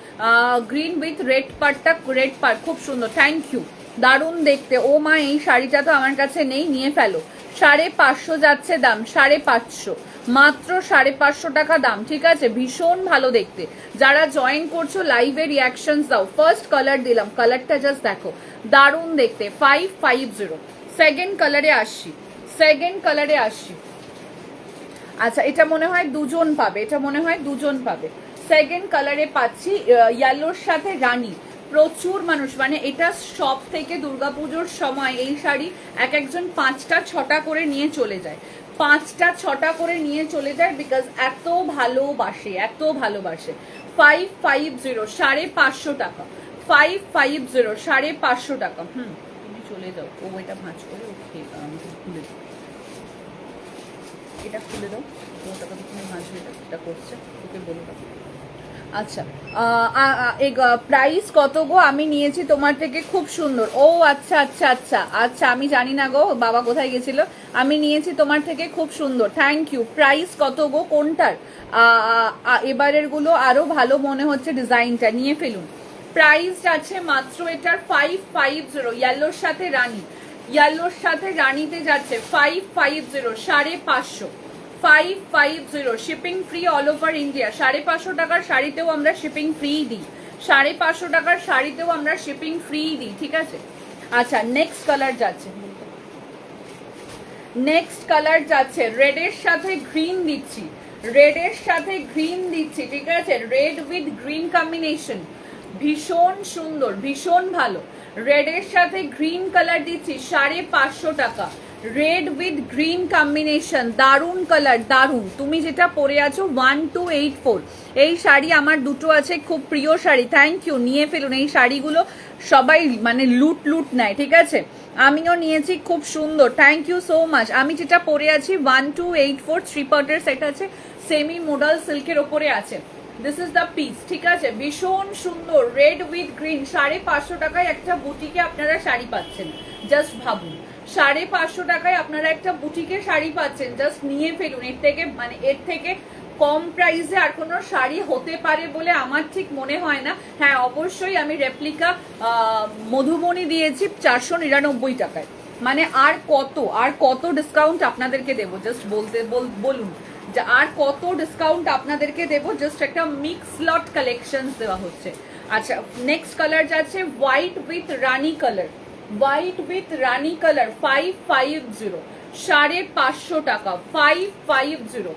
গ্রিন উইথ রেড পার্টটা, রেড পার্ট খুব সুন্দর, থ্যাংক ইউ, দারুণ দেখতে। ও মা, এই শাড়িটা তো আমার কাছে নেই, নিয়ে ফেলো। 550 যাচ্ছে দাম, 550, মাত্র 550 টাকা দাম, ঠিক আছে? ভীষণ ভালো দেখতে। যারা জয়েন করছো লাইভে রিয়াকশন দাও। ফার্স্ট কালার দিলাম, কালারটা জাস্ট দেখো, দারুণ দেখতে। 550। সেকেন্ড কালারে আসছি, সেকেন্ড কালারে আসছি। আচ্ছা এটা মনে হয় দুজন পাবে, এটা মনে হয় দুজন পাবে। সেকেন্ড কালারে পাচ্ছি ইয়েলোর সাথে রানী। প্রচুর মানুষ, মানে এটা সব থেকে দুর্গাপুজোর সময় এই শাড়ি এক একজন 5টা 6টা করে নিয়ে চলে যায়, 5টা 6টা করে নিয়ে চলে যায়, বিকজ এত ভালোবাসে, এত ভালোবাসে। 550, 550 টাকা, 550, 550 টাকা। তুমি চলে যাও, ও এটা ভাঁজ করে ওকে খুলে দাও, এটা খুলে দাও, ওটাকে তুমি ভাঁজ হয়ে এটা করছে, ওকে বলে দাও। আচ্ছা প্রাইস কত গো? আমি নিয়েছি তোমার থেকে, খুব সুন্দর। ও আচ্ছা আচ্ছা আচ্ছা আচ্ছা, আমি জানি না গো, বাবা কোথায় গেছিল। আমি নিয়েছি তোমার থেকে, খুব সুন্দর, থ্যাংক ইউ। প্রাইস কত গো কোনটার? এবারের গুলো আরো ভালো মনে হচ্ছে, ডিজাইনটা নিয়ে ফেলুন। প্রাইস আছে মাত্র এটার 550, ইয়েলোর সাথে রানী, ইয়েলোর সাথে রানীতে যাচ্ছে 550, 550, 550, shipping free all over India. 550 টাকার শাড়িতেও আমরা শিপিং ফ্রি দিই, 550 টাকার শাড়িতেও আমরা শিপিং ফ্রি দিই, ঠিক আছে? আচ্ছা নেক্সট কালার যাচ্ছে, নেক্সট কালার যাচ্ছে রেডের সাথে গ্রিন দিচ্ছি, রেডের সাথে গ্রিন দিচ্ছি, ঠিক আছে? রেড উইথ গ্রিন কম্বিনেশন, ভীষণ সুন্দর, ভীষণ ভালো। রেডের সাথে গ্রিন কালার দিচ্ছি, 550 টাকা, রেড উইথ গ্রিন কম্বিনেশন, দারুণ কালার, দারুণ। তুমি যেটা পরে আছো 1284, এই শাড়ি আমার দুটো আছে, খুব প্রিয় শাড়ি, থ্যাংক ইউ, নিয়ে ফেলুন। এই শাড়িগুলো সবাই মানে লুট লুট নেয়, ঠিক আছে? আমিও নিয়েছি, খুব সুন্দর, থ্যাংক ইউ সো মাচ। আমি যেটা পরে আছি 1284, 3 পার্টের সেট আছে, সেমি মোডাল সিল্কের ওপরে আছে। দিস ইজ দ্য পিস, ঠিক আছে? ভীষণ সুন্দর রেড উইথ গ্রিন। 550 টাকায় একটা বুটিকে আপনারা শাড়ি পাচ্ছেন, জাস্ট ভাবুন। 550 টাকায় আপনারা একটা বুটিকে শাড়ি পাচ্ছেন, জাস্ট নিয়ে ফেলুন। এর থেকে মানে এর থেকে কম প্রাইসে আর কোনো শাড়ি হতে পারে বলে আমার ঠিক মনে হয় না। হ্যাঁ, অবশ্যই আমি রেপ্লিকা মধুবনী দিয়েছি 499 টাকায়। মানে আর কত ডিসকাউন্ট আপনাদেরকে দেবো, জাস্ট বলুন যে আর কত ডিসকাউন্ট আপনাদেরকে দেবো। জাস্ট একটা মিক্স লট কালেকশন দেওয়া হচ্ছে। আচ্ছা, নেক্সট কালার যাচ্ছে white with Rani colour. White with Rani colour 550, 550 টাকা, 550।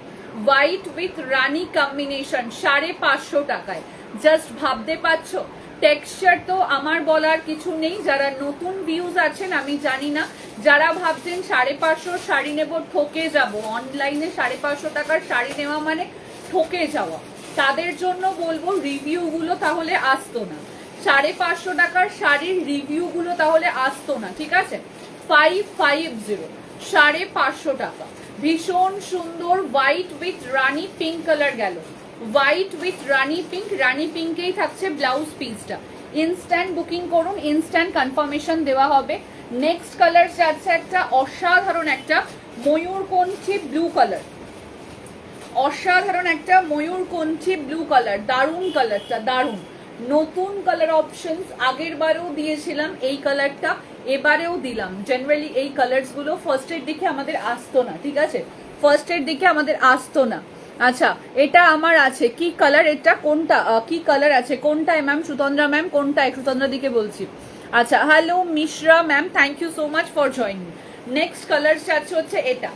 হোয়াইট উইথ রানি কম্বিনেশন 550 টাকায়। জাস্ট ভাবতে পারছো? টেক্সচার তো আমার বলার কিছু নেই। যারা নতুন ভিউজ আছেন আমি জানি না, যারা ভাবছেন 550 শাড়ি নেব ঠকে যাব, অনলাইনে 550 টাকার শাড়ি নেওয়া মানে ঠকে যাওয়া, তাদের জন্য বলবো রিভিউগুলো তাহলে আসতো না। 550 টাকার শাড়ির রিভিউগুলো তাহলে আসতো না, ঠিক আছে? 550, 550 টাকা। ভীষণ সুন্দর white with Rani pink colour গেল। হোয়াইট উইথ রানি পিঙ্ক, রানি পিঙ্কেই থাকছে ব্লাউজ পিসটা। ইনস্ট্যান্ট বুকিং করুন, ইনস্ট্যান্ট কনফার্মেশন দেওয়া হবে। নেক্সট কালার যাচ্ছে একটা অসাধারণ একটা ময়ূরকণ্ঠী ব্লু কালার। অসাধারণ একটা ময়ূরকণ্ঠী ব্লু কালার, দারুণ কালারটা, দারুণ। নতুন কালার অপশনস, আগের বারেও দিয়েছিলাম এই কালারটা, এবারেও দিলাম। জেনারেলি এই কালার্স গুলো ফার্স্টের দিকে আমাদের আসতো না, ঠিক আছে? ফার্স্টের দিকে আমাদের আসতো না। আচ্ছা, এটা আমার আছে কি কালার, এটা কোনটা কি কালার আছে কোনটায় ম্যাম? সুতন্দ্রা ম্যাম কোনটায়? সুতন্দ্রা দিকে বলছি। আচ্ছা, hello Mishra ma'am, thank you so much for joining. Next colour হচ্ছে এটা,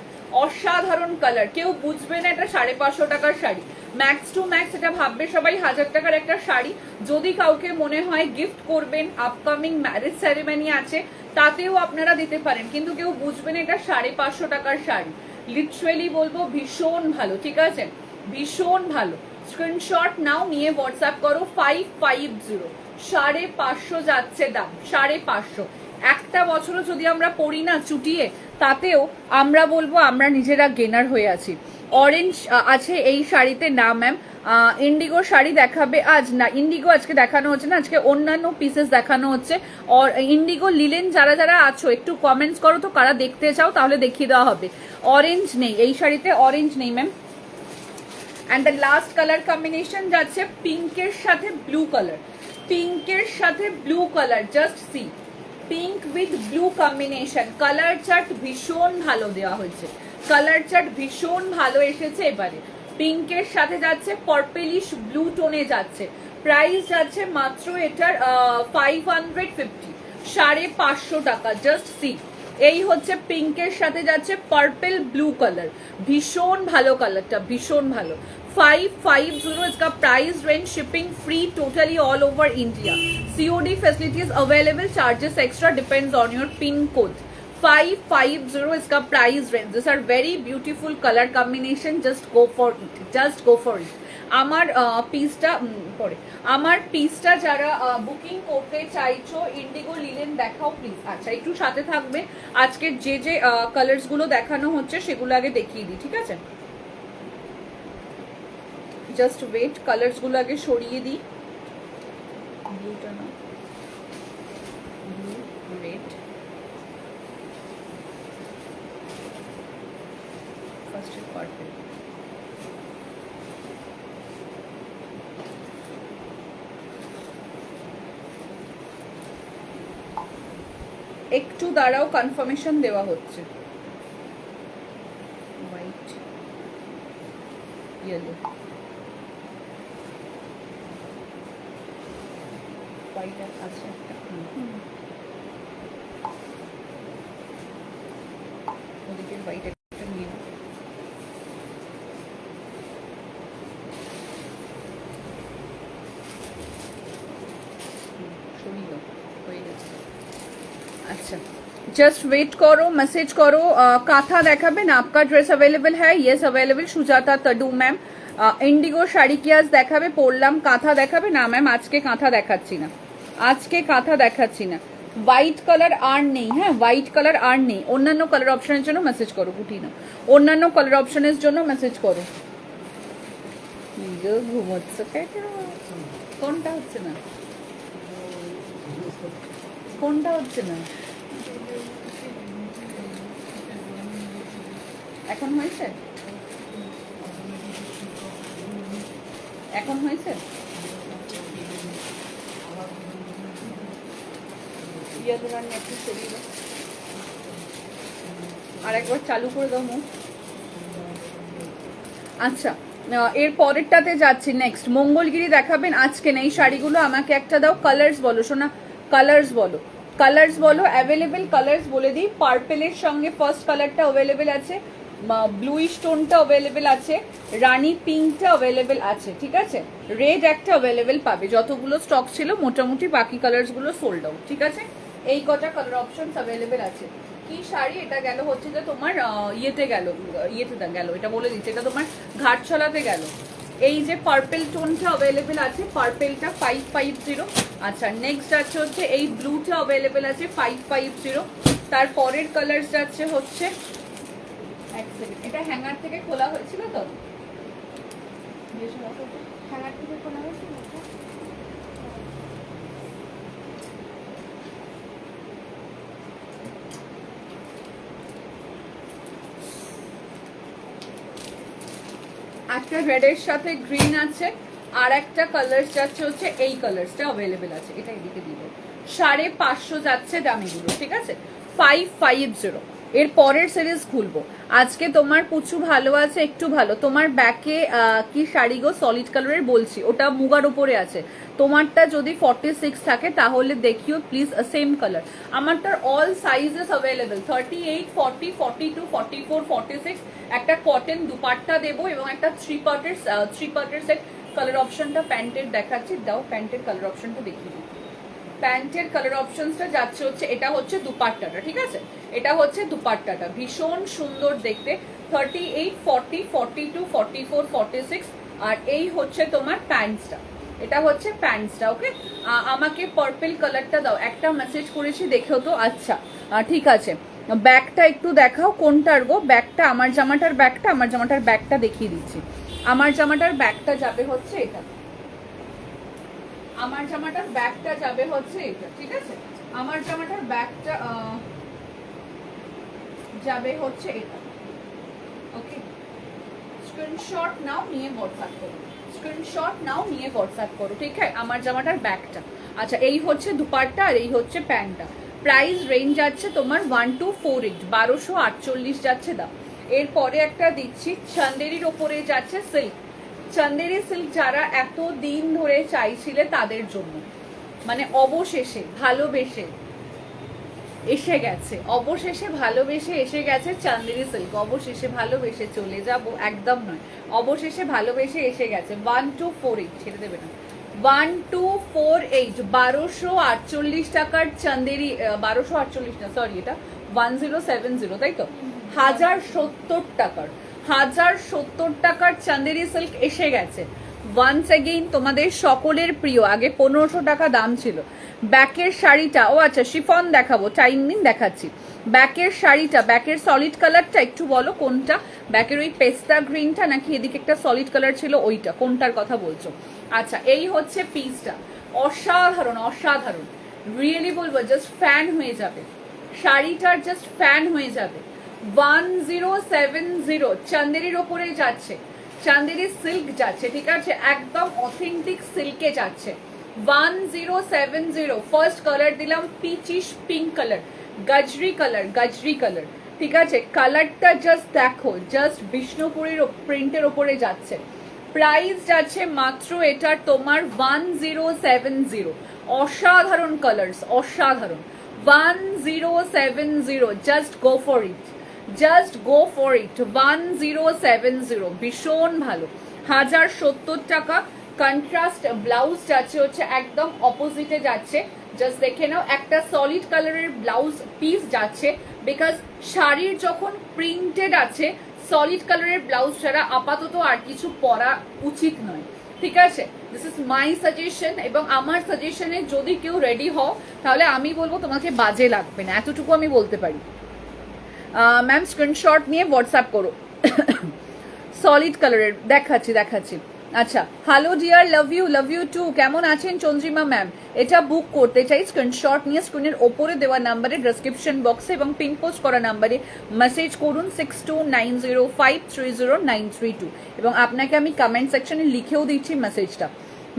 অসাধারণ কালার। কেউ বুঝবে না এটা 550 টাকার শাড়ি। ম্যাক্স টু ম্যাক্স এটা ভাববে সবাই 1000 টাকার একটা শাড়ি। যদি কাউকে মনে হয় গিফট করবেন, আপকামিং ম্যারেজ সেরেমনি আছে, তাতেও আপনারা দিতে পারেন, কিন্তু কেউ বুঝবে না এটা 550 টাকার শাড়ি। লিটারালি বলবো ভীষণ ভালো, ঠিক আছে? ভীষণ ভালো। স্ক্রিনশট নাও, নিয়ে হোয়াটসঅ্যাপ করো। 550, 550 যাচ্ছে দাম, 550। একটা বছরও যদি আমরা পড়ি না চুটিয়ে, তাতেও আমরা বলবো আমরা নিজেরা গেনার হয়ে আছি। অরেঞ্জ আছে এই শাড়িতে না ম্যাম? ইন্ডিগো শাড়ি দেখাবে আজ? না, ইন্ডিগো আজকে দেখানো হচ্ছে না, আজকে অন্যান্য পিসেস দেখানো হচ্ছে। আর ইন্ডিগো লিলেন যারা যারা আছো একটু কমেন্টস করো তো কারা দেখতে চাও, তাহলে দেখিয়ে দেওয়া হবে। অরেঞ্জ নেই এই শাড়িতে, অরেঞ্জ নেই ma'am. And the last colour combination যাচ্ছে পিঙ্কের সাথে ব্লু কালার। পিঙ্কের সাথে blue colour, just see, pink with blue combination. Colour chart ভীষণ ভালো দেওয়া হয়েছে, কালার চার্ট ভীষণ ভালো এসেছে এবারে। পিঙ্কের সাথে যাচ্ছে পার্পেলিশ ব্লু টোনে যাচ্ছে। প্রাইস যাচ্ছে মাত্র এটার 550, 550 টাকা, জাস্ট সি। এই হচ্ছে পিঙ্কের সাথে যাচ্ছে পার্পল ব্লু কালার, ভীষণ ভালো কালারটা, ভীষণ ভালো। 550 इसका price range, shipping free totally all over India, COD facilities available, charges extra depends on your pin code. 550 इसका price range. This are very beautiful colour combination, just go for it, just go for it. আমার পিসটা পরে, আমার পিসটা যারা booking করতে চাইছো Indigo linen দেখাও প্লিজ। আচ্ছা, একটু সাথে থাকবে, আজকে যে যে কালার্স গুলো দেখানো হচ্ছে সেগুলো আগে দেখিয়ে দিই, ঠিক আছে? জাস্ট ওয়েট, কালার্স গুলো আগে সরিয়ে দিই। ব্লুটা না, ব্লু, রেড, ফার্স্ট পার্পল। একটু দাঁড়াও, কনফার্মেশন দেওয়া হচ্ছে। হোয়াইট, ইয়েলো, হোয়াইট আছে একটা, ওদিকে হোয়াইট একটা নিয়ে সরিয়ে হয়ে গেছে। अच्छा, जस्ट वेट करो, मैसेज करो। काथा देखाबेन? आपका ड्रेस अवेलेबल है? Yes available. सुजाता तडू मैम, इंडिगो शाड़ी की आज देखाबे, पड़लाम। काथा देखाबे ना मैम? आज के काथा देखाচ্ছি না, আজকে কাঁথা দেখাচ্ছি না। হোয়াইট কালার আর নেই, হ্যাঁ হোয়াইট কালার আর নেই। অন্যান্য কালার অপশনের জন্য মেসেজ করো, গুটি না, অন্যান্য কালার অপশনের জন্য মেসেজ করো। নিজেও ঘুমোচ্ছ কেন? কোনটা হচ্ছে না? কোনটা হচ্ছে না? এখন হয়েছে? এখন হয়েছে? একটু সরিয়ে দাও, আর একবার চালু করে দাও মুখ। আচ্ছা, এর পরেরটাতে যাচ্ছি। নেক্সট মঙ্গলগিরি দেখাবেন আজকে না। এই শাড়িগুলো আমাকে একটা দাও। কালার্স বলো সোনা, কালার্স বলো, কালার্স বলো। অ্যাভেলেবেল কালার্স বলে দিই। পার্পেলের সঙ্গে ফার্স্ট কালারটা অ্যাভেলেবেল আছে, ব্লুইশ টোনটা অ্যাভেলেবেল আছে, রানি পিঙ্কটা অ্যাভেলেবেল আছে, ঠিক আছে। রেড একটা অ্যাভেলেবেল পাবে। যতগুলো স্টক ছিল মোটামুটি বাকি কালার্সগুলো সোল্ড আউট, ঠিক আছে। এই কটা কালার অপশনস অ্যাভেলেবেল আছে। কি শাড়ি এটা গেল হচ্ছে যে তোমার ইয়েতে গেল, এটা বলে দিচ্ছে, এটা তোমার ঘাটছলাতে গেল। এই যে পার্পেল টোনটা অ্যাভেলেবেল আছে, পার্পেলটা 550। আচ্ছা, নেক্সট আছে হচ্ছে এই ব্লুটা অ্যাভেলেবেল আছে 550। তারপরের কালার যাচ্ছে হচ্ছে, এক সেকেন্ড, এটা হ্যাঙ্গার থেকে খোলা হয়েছিল তো, হ্যাঙ্গার থেকে খোলা হয়েছিল। একটা রেডের সাথে গ্রিন আছে, আর একটা কালার যাচ্ছে হচ্ছে এই কালারটা অ্যাভেলেবেল আছে। এটা এদিকে দিব, 550 যাচ্ছে দামিগুলো, ঠিক আছে। 550। এর পরের সিরিজ খুলবো আজকে। তোমার পুচু ভালো আছে, একটু ভালো। তোমার ব্যাকে কি শাড়ি গো? সলিড কালারের বলছি, ওটা মুগার উপরে আছে। তোমারটা যদি 46 থাকে তাহলে দেখিও প্লিজ। সেম কালার আমারটার, অল সাইজেস অ্যাভেলেবেল, 38, 40, 42, 44, 46। একটা কটন দুপাট্টা দেবো এবং একটা থ্রি পার্টের সেট। কালার অপশনটা প্যান্টের দেখাচ্ছি, দাও প্যান্টের কালার অপশনটা দেখিয়ে দিই। প্যান্টের কালার অপশনসটা যাচ্ছে হচ্ছে, এটা হচ্ছে দুপাট্টাটা, ঠিক আছে। এটা হচ্ছে দুপাট্টাটা, ভীষণ সুন্দর দেখতে। 38, 40, 42, 44, 46। আর এই হচ্ছে তোমার প্যান্টসটা, এটা হচ্ছে প্যান্টসটা। ওকে, আমাকে পার্পল কালারটা দাও। একটা মেসেজ করেছি, দেখেও তো। আচ্ছা, ঠিক আছে। ব্যাগটা একটু দেখাও, কোনটার গো ব্যাগটা? আমার জামাটার ব্যাগটা, আমার জামাটার ব্যাগটা দেখিয়ে দিচ্ছি। আমার জামাটার ব্যাগটা যাবে হচ্ছে এটা, আমার জামাটার ব্যাগটা যাবে হচ্ছে এটা, ঠিক আছে। আমার জামাটার ব্যাগটা যাবে হচ্ছে এটা। ওকে, স্ক্রিনশট নাও, নিয়ে হোয়াটসঅ্যাপ করো। স্ক্রিনশট নাও, নিয়ে হোয়াটসঅ্যাপ করো, ঠিক আছে। আমার জামাটার ব্যাগটা। আচ্ছা, এই হচ্ছে দুপাট্টা আর এই হচ্ছে প্যান্টটা। প্রাইস রেঞ্জ যাচ্ছে তোমার 1248, 1248 যাচ্ছে দাম। এরপরে একটা দিচ্ছি, চান্দেরির ওপরে যাচ্ছে সিল্ক। চান্দেরি সিল্ক যারা এত দিন ধরে চাইছিলে তাদের জন্য, মানে অবশেষে ভালোবেসে এসে গেছে, অবশেষে ভালোবেসে এসে গেছে চান্দেরি সিল্ক। অবশেষে ভালোবেসে চলে যাব, একদম নয়, অবশেষে ভালোবেসে এসে গেছে। 1248, ছেড়ে দেবে না। 1248, 1248 টাকার চান্দেরি, 1248 না সরি, এটা 1070, তাই তো। 1070 টাকার, 1070 টাকার চান্দেরি সিল্ক এসে গেছে। ওয়ান্স এগেইন তোমাদের সকলের প্রিয়, আগে 1500 টাকা দাম ছিল। ব্যাকের শাড়িটা, ও আচ্ছা শিফন দেখাবো, টাইম দিন দেখাচ্ছি। ব্যাকের শাড়িটা, ব্যাকের সলিড কালারটা একটু বলো কোনটা? ব্যাকের ওই পেস্তা গ্রিনটা নাকি এদিকে একটা সলিড কালার ছিল ওইটা, কোনটার কথা বলছো? আচ্ছা, এই হচ্ছে পিসটা, অসাধারণ অসাধারণ, রিয়েলি বলবো জাস্ট ফ্যান হয়ে যাবে শাড়িটার, জাস্ট ফ্যান হয়ে যাবে। 1070 চান্দেরির ওপরে যাচ্ছে, চান্দেরি সিল্ক যাচ্ছে, ঠিক আছে, একদম অথেন্টিক সিল্কে যাচ্ছে। 1070। ফার্স্ট কালার দিলাম পিচিশ পিঙ্ক কালার, গাজরি কালার, গাজরি কালার, ঠিক আছে। কালারটা জাস্ট দেখো, জাস্ট বিষ্ণুপুরের প্রিন্টের ওপরে যাচ্ছে। প্রাইস যাচ্ছে মাত্র এটা তোমার 1070। অসাধারণ কালার্স, অসাধারণ। 1070, just go for it, just go for it. 1070, ভীষণ ভালো। 1070 টাকা। কন্ট্রাস্ট ব্লাউজ যাচ্ছে হচ্ছে একদম অপোজিটে যাচ্ছে, জাস্ট দেখে নাও। একটা সলিড কালারের ব্লাউজ পিস যাচ্ছে, বিকজ শাড়ির যখন প্রিন্টেড আছে সলিড কালারের ব্লাউজ ছাড়া আপাতত আর কিছু পরা উচিত নয়, ঠিক আছে। দিস ইজ মাই সাজেশন, এবং আমার সাজেশনে যদি কেউ রেডি হও তাহলে আমি বলবো তোমাকে বাজে লাগবে না, এতটুকু আমি বলতে পারি। ম্যাম স্ক্রিনশট নিয়ে হোয়াটসঅ্যাপ করো। সলিড কালারের দেখাচ্ছি, দেখাচ্ছি। আচ্ছা, hello dear, love you too. কেমন আছেন চন্দ্রিমা ম্যাম? এটা বুক করতে চাই, স্ক্রিনশট নিয়ে স্ক্রিনের ওপরে দেওয়া নাম্বারে, ডেসক্রিপশন বক্সে এবং পিন পোস্ট করা নাম্বারে মেসেজ করুন 6290530932 এবং আপনাকে আমি কমেন্ট সেকশনে লিখেও দিচ্ছি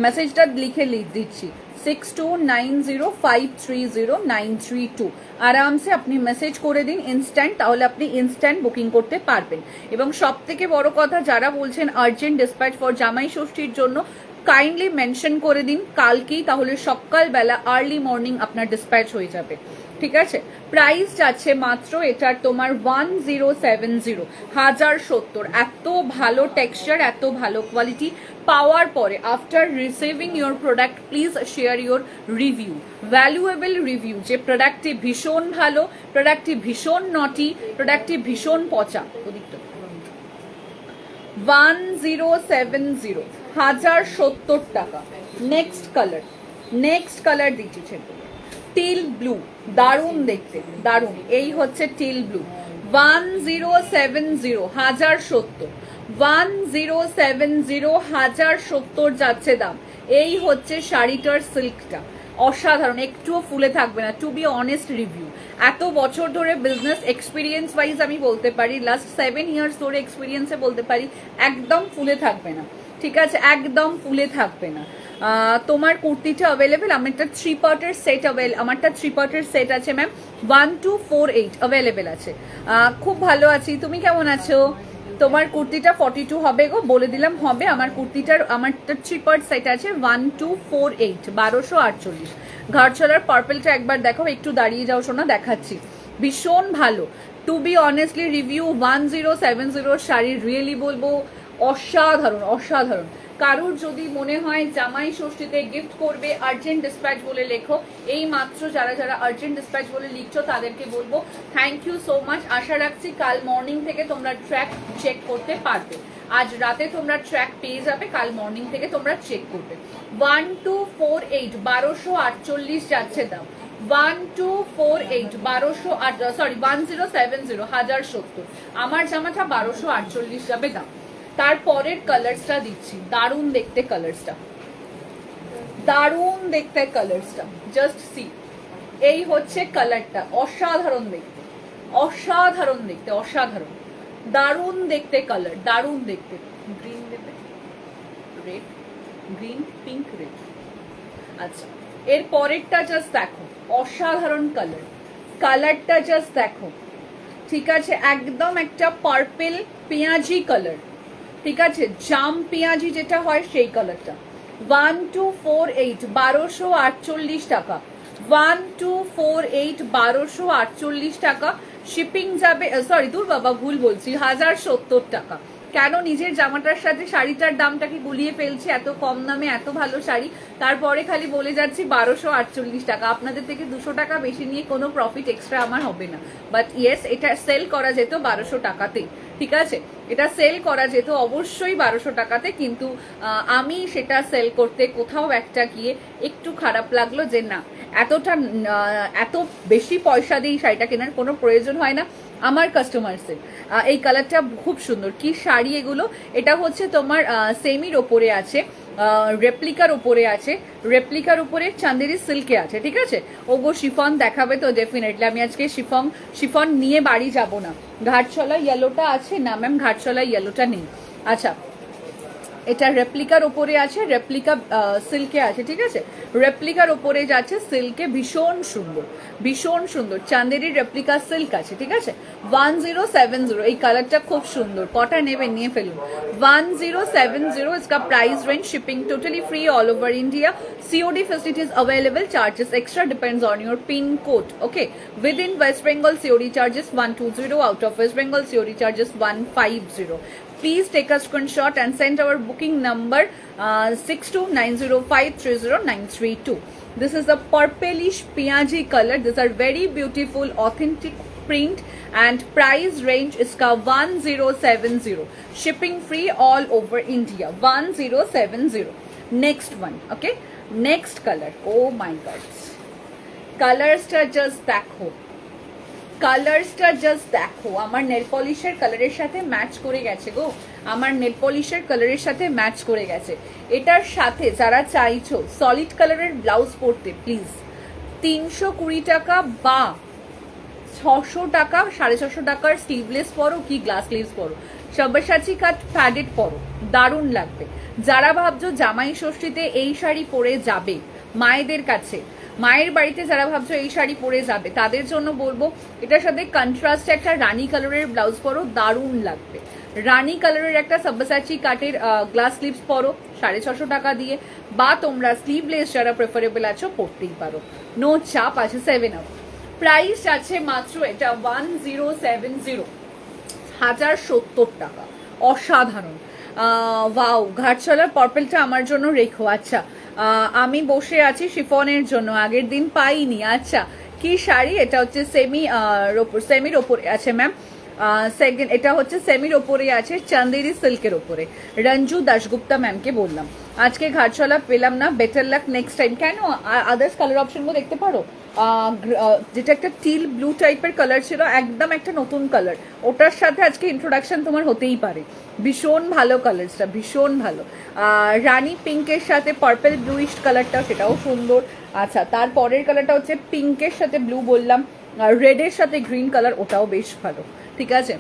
মেসেজটা লিখে দিচ্ছি 6290530932। আরামসে আপনি মেসেজ করে দিন ইনস্ট্যান্ট, তাহলে আপনি ইনস্ট্যান্ট বুকিং করতে পারবেন। এবং সব থেকে বড় কথা, যারা বলছেন আর্জেন্ট ডিসপ্যাচ ফর জামাই ষষ্ঠীর জন্য, কাইন্ডলি মেনশন করে দিন কালকেই, তাহলে সকালবেলা আর্লি মর্নিং আপনার ডিসপ্যাচ হয়ে যাবে। ঠিক আছে, প্রাইস যাচ্ছে মাত্র এটার তোমার 1070, 1070। এত ভালো টেক্সচার, এত ভালো কোয়ালিটি পাওয়ার পরে, after receiving your product please share your review, valuable review, যে প্রোডাক্টটি ভীষণ ভালো, প্রোডাক্টটি ভীষণ নটি, প্রোডাক্টটি ভীষণ পচা। 1070, 1070 টাকা। নেক্সট কালার দিচ্ছি টিল ব্লু, দারুণ দেখতে, দারুণ। এই হচ্ছে টিল ব্লু, 1070, 1070, 1070, 1070 যাচ্ছে দাম। এই হচ্ছে শাড়িটার সিল্কটা, অসাধারণ, একটুও ফুলে থাকবে না। টু বি অনেস্ট রিভিউ, এত বছর ধরে বিজনেস এক্সপিরিয়েন্স ওয়াইজ আমি বলতে পারি, লাস্ট 7 ইয়ার্স ধরে এক্সপিরিয়েন্সে বলতে পারি, একদম ফুলে থাকবে না। ঠিক আছে, একদম ফুলে থাকবে না। তোমার কুর্তিটা অ্যাভেলেবেল, আমারটা 3 পার্টের সেট আছে ম্যাম, 1248 অ্যাভেলেবেল আছে। খুব ভালো আছি, তুমি কেমন আছো? তোমার কুর্তিটা 42 হবে গো, বলে দিলাম হবে। আমারটা 3 পার্ট সেট আছে, 1248, 1248। ঘাটছলার পার্পলটা একবার দেখো, একটু দাঁড়িয়ে যাও শোনা, দেখাচ্ছি, ভীষণ ভালো। টু বি অনেস্টলি রিভিউ 1070 শাড়ি রিয়েলি বলবো অসাধারণ। কারুর যদি মনে হয় জামাই ষষ্ঠীতে গিফট করবে, আর্জেন্ট ডিসপ্যাচ বলে লেখো। এই মাত্র যারা আর্জেন্ট ডিসপ্যাচ বলে লিখছো তাদেরকে বলবো থ্যাংক ইউ সো মাচ। আশা রাখছি কাল মর্নিং থেকে তোমরা ট্র্যাক চেক করতে পারবে। আজ রাতে তোমরা ট্র্যাক পেয়ে যাবে, কাল মর্নিং থেকে তোমরা চেক করবে। 1248, 1248 যাচ্ছে দাম। 1248, 1070, 1070। আমার জামাটা 1248 যাবে দাম। তারপরের কালারসটা দিচ্ছি, দারুণ দেখতে কালারসটা, জাস্ট সি। এই হচ্ছে কালারটা, অসাধারণ দেখতে, দারুণ দেখতে কালার, দারুণ দেখতে। গ্রিন দেবে, রেড, গ্রিন, পিঙ্ক, রেড। আচ্ছা, এর পরেরটা জাস্ট দেখো, অসাধারণ কালারটা জাস্ট দেখো। ঠিক আছে, একদম একটা পার্পেল পেঁয়াজি কালার। ঠিক আছে, জাম পেঁয়াজি যেটা হয় সেই কালারটা। 1248, 1248 টাকা। 1248, 1248 টাকা। শিপিং যাবে, সরি দূর বাবা, ভুল বলছি, 1070 টাকা। কেন নিজের জামাটার সাথে শাড়িটার দামটাকে গুলিয়ে ফেলছি, এত কম দামে এত ভালো শাড়ি, তারপরে খালি বলে যাচ্ছি 1248 টাকা। আপনাদের থেকে 200 টাকা বেশি নিয়ে কোনো প্রফিট এক্সট্রা আমার হবে না। বাট ইয়েস, এটা সেল করা যেত 1200 টাকাতে। ঠিক আছে, এটা সেল করা যেত অবশ্যই 1200 টাকাতে, কিন্তু আমি সেটা সেল করতে কোথাও একটা গিয়ে একটু খারাপ লাগলো যে না, এত বেশি পয়সা দিয়ে শাড়িটা কেনার কোনো প্রয়োজন হয় না আমার কাস্টমার্সের। এই কালারটা খুব সুন্দর। কি শাড়ি এগুলো? এটা হচ্ছে তোমার সেমির ওপরে আছে, রেপ্লিকার উপরে চান্দেরি সিল্কে আছে। ঠিক আছে, ওগো শিফন দেখাবে তো ডেফিনেটলি। আমি আজকে শিফন নিয়ে বাড়ি যাব না। ঘাটছলা ইয়েলোটা আছে না ম্যাম? ঘাটছলা ইয়েলোটা নেই। আচ্ছা, এটা রেপ্লিকার ওপরে আছে, রেপ্লিকা সিল্কে আছে। ঠিক আছে, রেপ্লিকার ওপরে যাচ্ছে সিল্কে, ভীষণ সুন্দর চান্দেরির রেপ্লিকা সিল্ক আছে। ঠিক আছে, 1070। এই কালারটা খুব সুন্দর, কটা নেবে নিয়ে ফেলুন। 1070 इसका price range, shipping totally free all over India, COD facilities available, charges extra depends on your pin code. Okay, within West Bengal COD charges 120, out of West Bengal COD charges 150. Please take a screenshot and send our booking number 6290530932. This is a purplish piyaji color. These are very beautiful, authentic print, and price range is 1070. Shipping free all over India. 1070. Next one. Okay, next color. Oh my God, colors just দেখো, কালার্সটা just দেখো, আমার nail পলিশের কালারের সাথে match করে গেছে গো, আমার nail পলিশের কালারের সাথে ম্যাচ করে গেছে। এটার সাথে যারা চাইছো সলিড কালারের ব্লাউজ পরতে, প্লিজ 320 টাকা বা 600 টাকা, 650 টাকার স্লিভলেস পরো কি গ্লাস স্লিভস পরো, সব্যসাচী কাট প্যাডেড পরো, দারুণ লাগবে। যারা ভাবছো জামাই ষষ্ঠীতে এই শাড়ি পরে যাবে মায়েদের কাছে, মায়ের বাড়িতে যারা ভাবছো এই শাড়ি পরে যাবে, তাদের জন্য বলবো এটার সাথে কন্ট্রাস্ট একটা রানী কালারের ব্লাউজ পরো, দারুণ লাগবে। রানী কালারের একটা সব্যসাচী কাটের গ্লাস স্লিভস পরো 650 টাকা দিয়ে, বা তোমরা স্লিভলেস যারা প্রেফারেবল আছো পরতেই পারো, নো চাপ আছে। 7 আপ প্রাইস আছে মাত্র এটা 1070, 1070 টাকা, অসাধারণ। ওয়াও, ঘাটশালার পার্পলটা আমার জন্য রেখো। আচ্ছা, আমি বসে আছি শিফনের জন্য, আগের দিন পাইনি। আচ্ছা, কি শাড়ি এটা? হচ্ছে সেমির ওপরে আছে ম্যাম। সেকেন্ড এটা হচ্ছে সেমির ওপরে আছে, চান্দেরি সিল্কের ওপরে। রঞ্জু দাশগুপ্তা ম্যামকে বললাম আজকে ঘাটশালা পেলাম না, বেটার লাক নেক্সট টাইম। কেন, আদার্স কালার অপশনগুলো দেখতে পারো। যেটা একটা টিল ব্লু টাইপের কালার ছিল, একদম একটা নতুন কালার, ওটার সাথে আজকে ইন্ট্রোডাকশন তোমার হতেই পারে। ভীষণ ভালো কালারসটা, ভীষণ ভালো। রানী পিঙ্কের সাথে পার্পল ব্লুইশ কালারটা, সেটাও সুন্দর। আচ্ছা, তার পরের কালারটা হচ্ছে পিঙ্কের সাথে ব্লু বললাম, রেডের সাথে গ্রিন কালার, ওটাও বেশ ভালো। ঠিক আছে,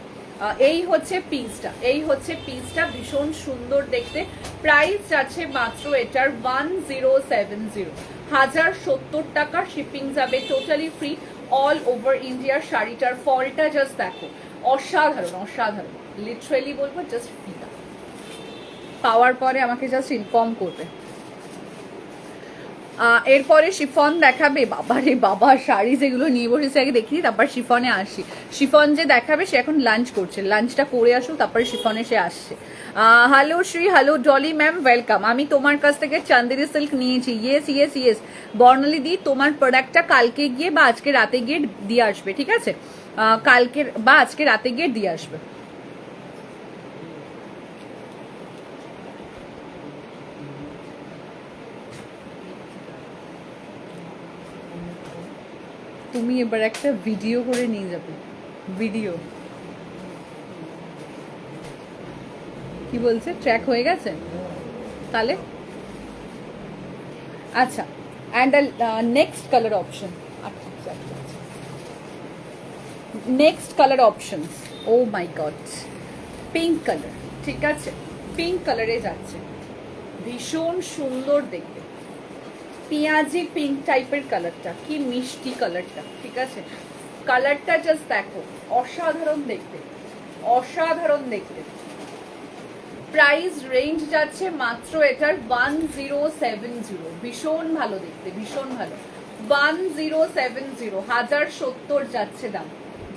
এই হচ্ছে পিসটা, এই হচ্ছে পিসটা, ভীষণ সুন্দর দেখতে। প্রাইস আছে মাত্র এটার 1070, 1070 টাকা। শিপিং যাবে টোটালি ফ্রি অল ওভার ইন্ডিয়ার। শাড়িটার ফলটা জাস্ট দেখো, অসাধারণ অসাধারণ, লিটারেলি বলবো জাস্ট ফিদা। পাওয়ার পরে আমাকে জাস্ট ইনফর্ম করবে। এরপরে শিফন দেখাবে। বাবা রে বাবা, শাড়ি যেগুলো নিয়ে বসেছে আগে দেখি, তারপর শিফনে আসি। শিফন যে দেখাবে সে এখন লাঞ্চ করছে, লাঞ্চটা করে আসুক তারপরে শিফনে সে আসছে। Hello Shri, hello Dolly ma'am, welcome. আমি তোমার কাছ থেকে চান্দেরি সিল্ক নিয়েছি। ইয়েস ইয়েস ইয়েস বর্ণালী দি, তোমার প্রোডাক্টটা কালকে গিয়ে বা আজকে রাতে গিয়ে দিয়ে আসবে, ঠিক আছে? কালকে বা আজকে রাতে গিয়ে দিয়ে আসবে। তুমি এবার একটা ভিডিও করে নিয়ে যাবে। ভিডিও কি বলছে, ট্র্যাক হয়ে গেছে তাহলে? আচ্ছা, and next colour option, next colour options, oh my God, pink colour. ঠিক আছে, পিঙ্ক কালারে যাচ্ছে, ভীষণ সুন্দর দেখতে, পেঁয়াজি পিঙ্ক টাইপের কালারটা, কি মিষ্টি কালারটা। ঠিক আছে, কালারটা জাস্ট দেখো, অসাধারণ দেখতে, অসাধারণ দেখতে। প্রাইস রেঞ্জ যাচ্ছে মাত্র এটার 1070, ভীষণ ভালো দেখতে, ভীষণ ভালো। 1070, 1070 যাচ্ছে দাম,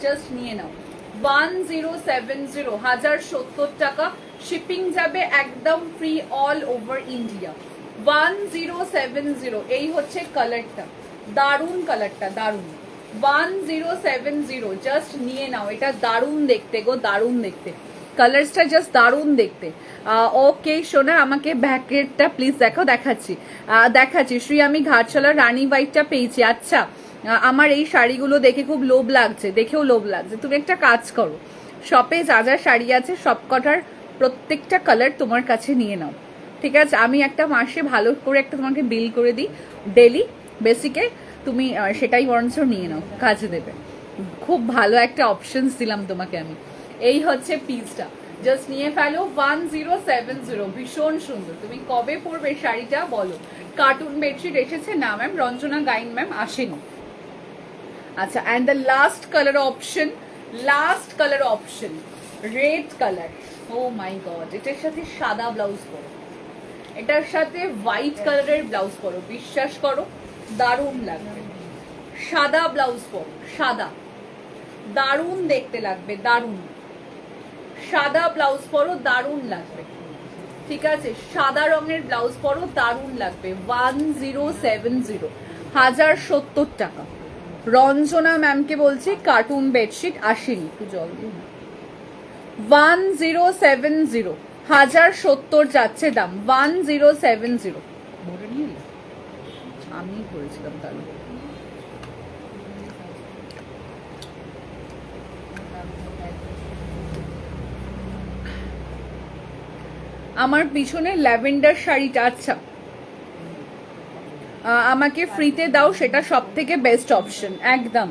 জাস্ট নিয়ে নাও। 1070, 1070 টাকা। শিপিং যাবে একদম ফ্রি অল ওভার ইন্ডিয়া। 1070, এই হচ্ছে কালারটা, দারুণ কালারটা, দারুণ। 1070, জাস্ট নিয়ে নাও, এটা দারুণ দেখতে গো, দারুণ দেখতে, কালার্সটা জাস্ট দারুণ দেখতে। ওকে সোনা, আমাকে ব্যাকেটটা প্লিজ দেখো। দেখাচ্ছি দেখাচ্ছি শ্রী, আমি ঘাটশালার রানী হোয়াইটটা পেয়েছি। আচ্ছা, আমার এই শাড়িগুলো দেখে খুব লোভ লাগছে, দেখেও লোভ লাগছে। তুমি একটা কাজ করো, শপে যা যা শাড়ি আছে সব কটার প্রত্যেকটা কালার তোমার কাছে নিয়ে নাও, ঠিক আছে? আমি একটা মাসে ভালো করে একটা তোমাকে বিল করে দিই ডেলি বেসিকে, তুমি সেটাই বরঞ্চ নিয়ে নাও, কাজে দেবে। খুব ভালো একটা অপশনস দিলাম তোমাকে আমি। এই হচ্ছে পিসটা, জাস্ট নিয়ে ফেলো। 1070, ভীষণ সুন্দর। তুমি কবে পরবে শাড়িটা বলো? কার্টুন বেডশিট এসেছে না ম্যাম? রঞ্জনা গাইন ম্যাম আসেনি। আচ্ছা, and the last colour option, last colour option red colour. Oh my God, এটার সাথে সাদা ব্লাউজ পরো, এটার সাথে হোয়াইট কালারের ব্লাউজ পরো, বিশ্বাস করো দারুণ লাগবে। সাদা ব্লাউজ পরো, সাদা, দারুণ দেখতে লাগবে, দারুণ। সাদা ব্লাউজ পরো, দারুণ লাগবে। ঠিক আছে, সাদা রঙের ব্লাউজ পরো, দারুণ লাগবে। 1070, 1070 টাকা। রঞ্জনা ম্যামকে বলছি কার্টুন বেডশিট আসেনি, একটু জল দিন। 1070, 1070 যাচ্ছে দাম। 1070 ভরে নিয়ে আমি করেছিলাম তাহলে। আমার পিছনে ল্যাভেন্ডার শাড়িটা, আচ্ছা আমাকে ফ্রিতে দাও, সেটা সব থেকে বেস্ট অপশন। একদম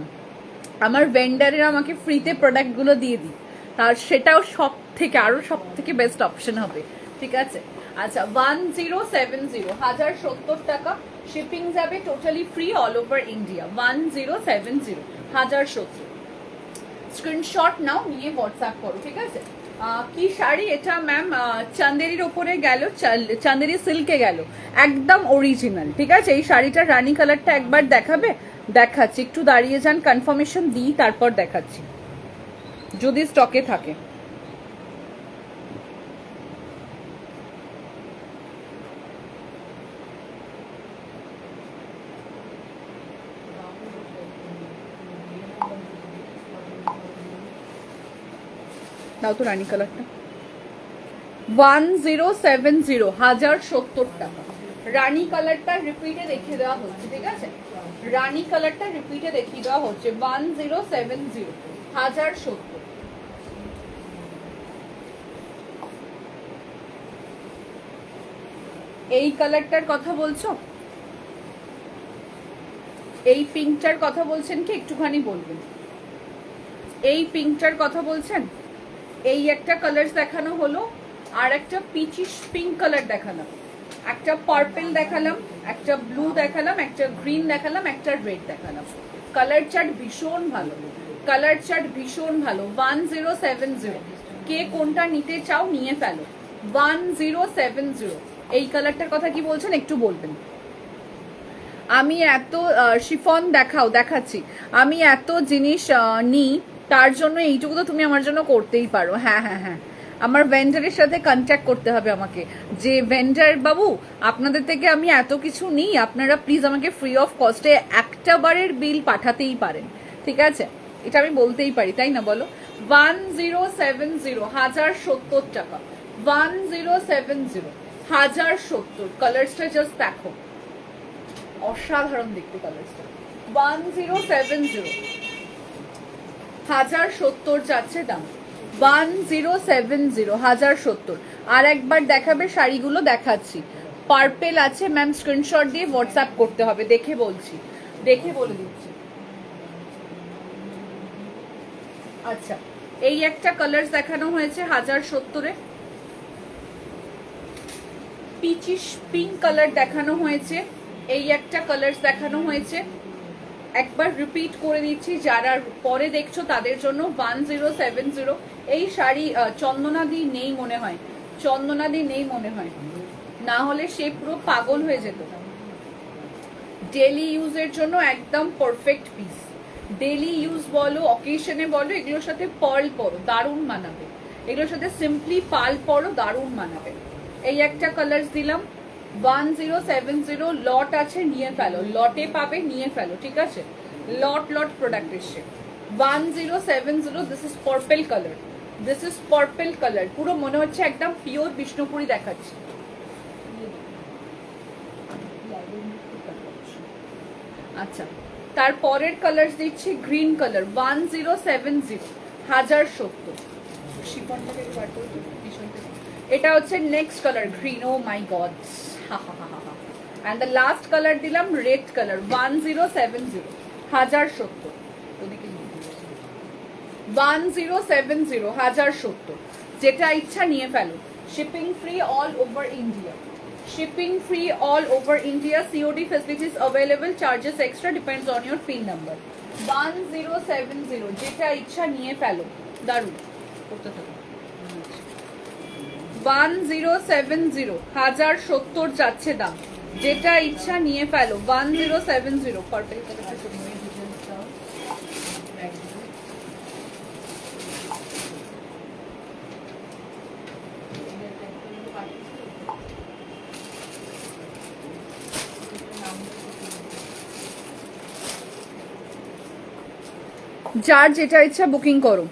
আমার ভেন্ডারের আমাকে ফ্রিতে প্রোডাক্টগুলো দিয়ে দিই, তার সেটাও সব থেকে বেস্ট অপশন হবে। ঠিক আছে, আচ্ছা 1070, 1070 টাকা, শিপিং যাবে totally free all over India. 1070, 1070। Screenshot নাও, নিয়ে হোয়াটসঅ্যাপ করো। ঠিক আছে, কি শাড়ি এটা ম্যাম? চান্দেরির ওপরে গেল, চান্দেরি সিল্কে গেল, একদম অরিজিনাল। ঠিক আছে, এই শাড়িটার রানী কালারটা একবার দেখাবে? দেখাচ্ছি, একটু দাঁড়িয়ে যান, কনফার্মেশন দিই তারপর দেখাচ্ছি যদি স্টকে থাকে। দাও তো রানী কালারটা। 1070, 1070 টাকা। রানী কালারটা রিপিটে দেখিয়ে দেওয়া হচ্ছে। ঠিক আছে, রানী কালারটা রিপিটে দেখিয়ে দেওয়া হচ্ছে। 1070, 1070। এই কালারটার কথা বলছো? এই পিঙ্কটার কথা বলছেন কি? একটুখানি বলবেন। এই পিঙ্কটার কথা বলছেন? এই একটা কালার দেখানো হলো, আর একটা পিচিশ পিঙ্ক কালার দেখালাম, একটা পার্পল দেখালাম, একটা ব্লু দেখালাম, একটা গ্রিন দেখালাম, একটা রেড দেখালাম। কালার চার্ট ভীষণ ভালো, কালার চার্ট ভীষণ ভালো। 1070, কে কোনটা নিতে চাও নিয়ে ফেলো। 1070। এই কালারটার কথা কি বলছেন একটু বলবেন। আমি এত শিফন দেখাচ্ছি, আমি এত জিনিস নিই, তার জন্য এইটুকু তো তুমি আমার জন্য করতেই পারো। হ্যাঁ হ্যাঁ হ্যাঁ, আমার ভেন্ডারের সাথে কন্ট্যাক্ট করতে হবে আমাকে, যে ভেন্ডার বাবু আপনাদের থেকে আমি এত কিছু নিই, আপনারা প্লিজ আমাকে ফ্রি অফ কস্টে একটা বারের বিল পাঠাতেই পারেন। ঠিক আছে, এটা আমি বলতেই পারি, তাই না বলো? 1070, 1070 টাকা। 1070, 1070। কালার্সটা জাস্ট দেখো, অসাধারণ দেখতে কালারটা। 1070, 1070 যাচ্ছে দাম। 1070, 1070। আর একবার দেখাবে শাড়িগুলো? দেখাচ্ছি। পার্পেল আছে ম্যাম, স্ক্রিনশট দিয়ে হোয়াটসঅ্যাপ করতে হবে, দেখে বলছি, দেখে বলে দিচ্ছি। আচ্ছা, এই একটা কালার দেখানো হয়েছে 1070-এ, পিচিশ পিঙ্ক কালার দেখানো হয়েছে, এই একটা কালার দেখানো হয়েছে। একবার রিপিট করে দিচ্ছি, যারা পরে দেখছো তাদের জন্য। 1070। এই শাড়ি চন্দনাদি নেই মনে হয়, চন্দনাদি নেই মনে হয়, না হলে সে পুরো পাগল হয়ে যেত। ডেলি ইউজের জন্য একদম পারফেক্ট পিস। ডেলি ইউজ বলো, অকেশনে বলো, এগুলোর সাথে পার্ল পরো, দারুণ মানাবে। এগুলোর সাথে সিম্পলি পার্ল পরো, দারুণ মানাবে। এই একটা কালার দিলাম। 1070, লট আছে, নিয়ে ফেলো, লটে পাবে, নিয়ে ফেলো। ঠিক আছে, লট প্রোডাক্ট এসছে। 1070, this is purple colour, this is purple colour, পুরো মনে হচ্ছে একদম পিওর বিষ্ণুপুরি দেখাচ্ছে। আচ্ছা, তারপরের কালার দিচ্ছি গ্রিন কালার। 1070, 1070। এটা হচ্ছে next colour green. Oh my God, and the last colour দিলাম রেড কালার। 1070, 1070। ওদিকে 1070, 1070। যেটা ইচ্ছা নিয়ে ফেলো। Shipping free all over India, shipping free all over India. COD facilities available, charges extra, depends on your PIN number। 1070, যেটা ইচ্ছা নিয়ে ফেলো, দারুণ। 1070, 1070 যাচ্ছে দাম, যেটা ইচ্ছা নিয়ে ফেলো। 1070। পার্পল কালারটা যার যেটা ইচ্ছা বুকিং করো।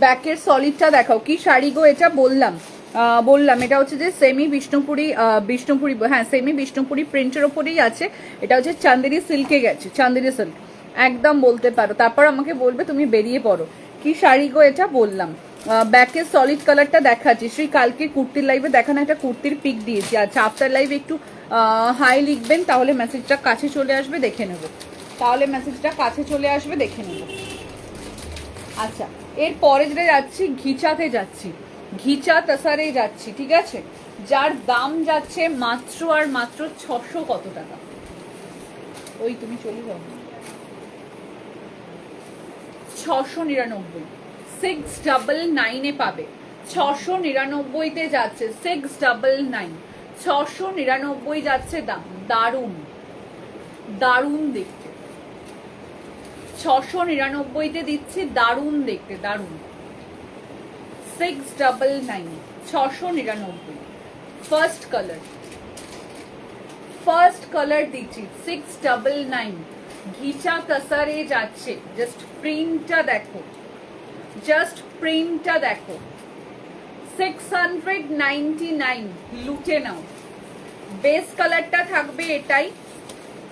ব্যাকের সলিডটা দেখাও, কি শাড়ি গো এটা? বললাম এটা হচ্ছে যে সেমি বিষ্ণুপুরি, হ্যাঁ সেমি বিষ্ণুপুরি প্রিন্টের ওপরেই আছে। এটা হচ্ছে চান্দেরি সিল্কে গেছে, চান্দেরি সিল্ক একদম বলতে পারো। তারপর আমাকে বলবে তুমি বেরিয়ে পড়ো। কি শাড়ি গো এটা? বললাম ব্যাকের সলিড কালারটা দেখাচ্ছি। সেই কালকে কুর্তির লাইভে দেখানো একটা কুর্তির পিক দিয়েছি। আচ্ছা, আফটার লাইভ একটু হাই লিখবেন, তাহলে মেসেজটা কাছে চলে আসবে, দেখে নেব। তাহলে মেসেজটা কাছে চলে আসবে, দেখে নেব। আচ্ছা, এর পরে যেটা যাচ্ছি, ঘিচাতে যাচ্ছি, ঘিচা তাসারে যাচ্ছি, ঠিক আছে, যার দাম যাচ্ছে মাত্র আর মাত্র 600 কত টাকা। ওই তুমি চলে যাও, 699, 699 পাবে। 699 যাচ্ছে, 699, 699 যাচ্ছে দাম। দারুণ দারুণ দেখতে, 699 দিচ্ছি, দারুণ দেখতে, দারুণ। 699, 699। ফার্স্ট কালার, ফার্স্ট কালার দিচ্ছি 699। ঘিচা কাসারে যাচ্ছে, জাস্ট প্রিন্টটা দেখো, জাস্ট প্রিন্টটা দেখো। 699, লুটে নাও। বেস কালারটা থাকবে এটাই,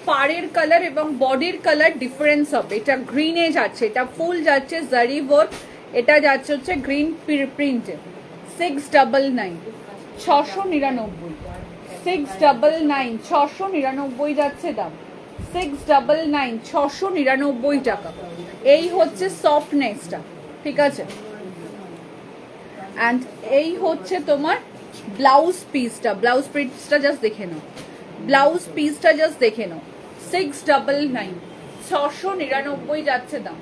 পাড়ের কালার এবং বডির কালার ডিফারেন্স হবে। এটা গ্রিনে যাচ্ছে, এটা ফুল যাচ্ছে জারি ওয়ার্ক, এটা যাচ্ছে হচ্ছে গ্রিন প্রিন্টে। 699, 699, 699, 699 যাচ্ছে দাম। 699, 699 টাকা। এই হচ্ছে সফটনেসটা, ঠিক আছে। অ্যান্ড এই হচ্ছে তোমার ব্লাউজ পিসটা, ব্লাউজ পিসটা জাস্ট দেখে নাও, ব্লাউজ পিসটা জাস্ট দেখে নাও। 699, 699 যাচ্ছে দাম।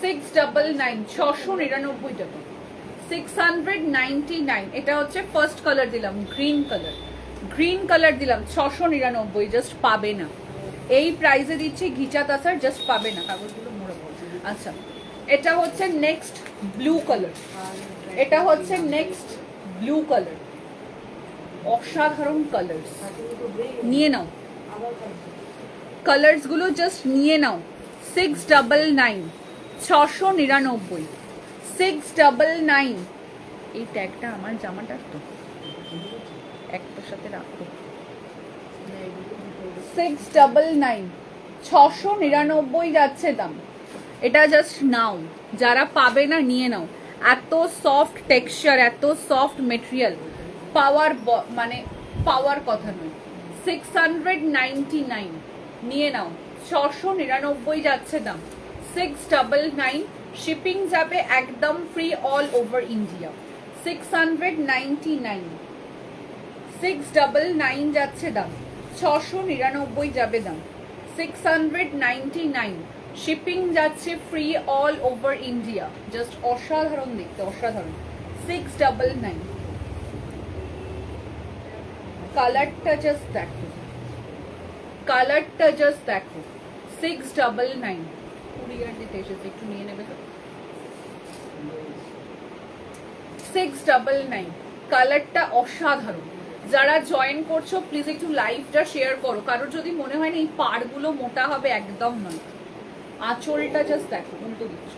699, 699 টাকা। 699, এটা হচ্ছে ফার্স্ট কালার দিলাম, গ্রিন কালার, গ্রিন কালার দিলাম, 699, জাস্ট পাবে না। এই প্রাইসে দিচ্ছি ঘিচা তাসার, জাস্ট পাবে না। কাগজগুলো মোড়া পড়ছে। আচ্ছা, এটা হচ্ছে নেক্সট ব্লু কালার, এটা হচ্ছে নেক্সট ব্লু কালার, অসাধারণ কালার্স, নিয়ে নাও, কালার্স গুলো জাস্ট নিয়ে নাও। 699, 699, 699। এই ট্যাগটা আমার জামাটার তো, একটার সাথে রাখো। 699, 699 যাচ্ছে দাম। এটা জাস্ট নাও, যারা পাবে না নিয়ে নাও। এত সফট টেক্সচার, এত সফট মেটেরিয়াল পাওয়ার মানে পাওয়ার কথা নয়। 699, নিয়ে নাও। 699 যাচ্ছে দাম। 699, শিপিং যাবে একদম ফ্রি অল ওভার ইন্ডিয়া। 699, 699 যাচ্ছে দাম। 699 যাবে দাম। 699, শিপিং যাচ্ছে free all over India. Just অসাধারণ দেখতে, অসাধারণ। 699, কালারটা জাস্ট দেখো, কালারটা জাস্ট দেখো। 699, কুরিয়ার দিতে এসেছে, একটু নিয়ে নেবে তো। 699, কালারটা অসাধারণ। যারা জয়েন করছো প্লিজ একটু লাইভটা শেয়ার করো। কারোর যদি মনে হয় না এই পাড়গুলো মোটা হবে, একদম নয়। আঁচলটা জাস্ট দেখো, উল্টো দিচ্ছ,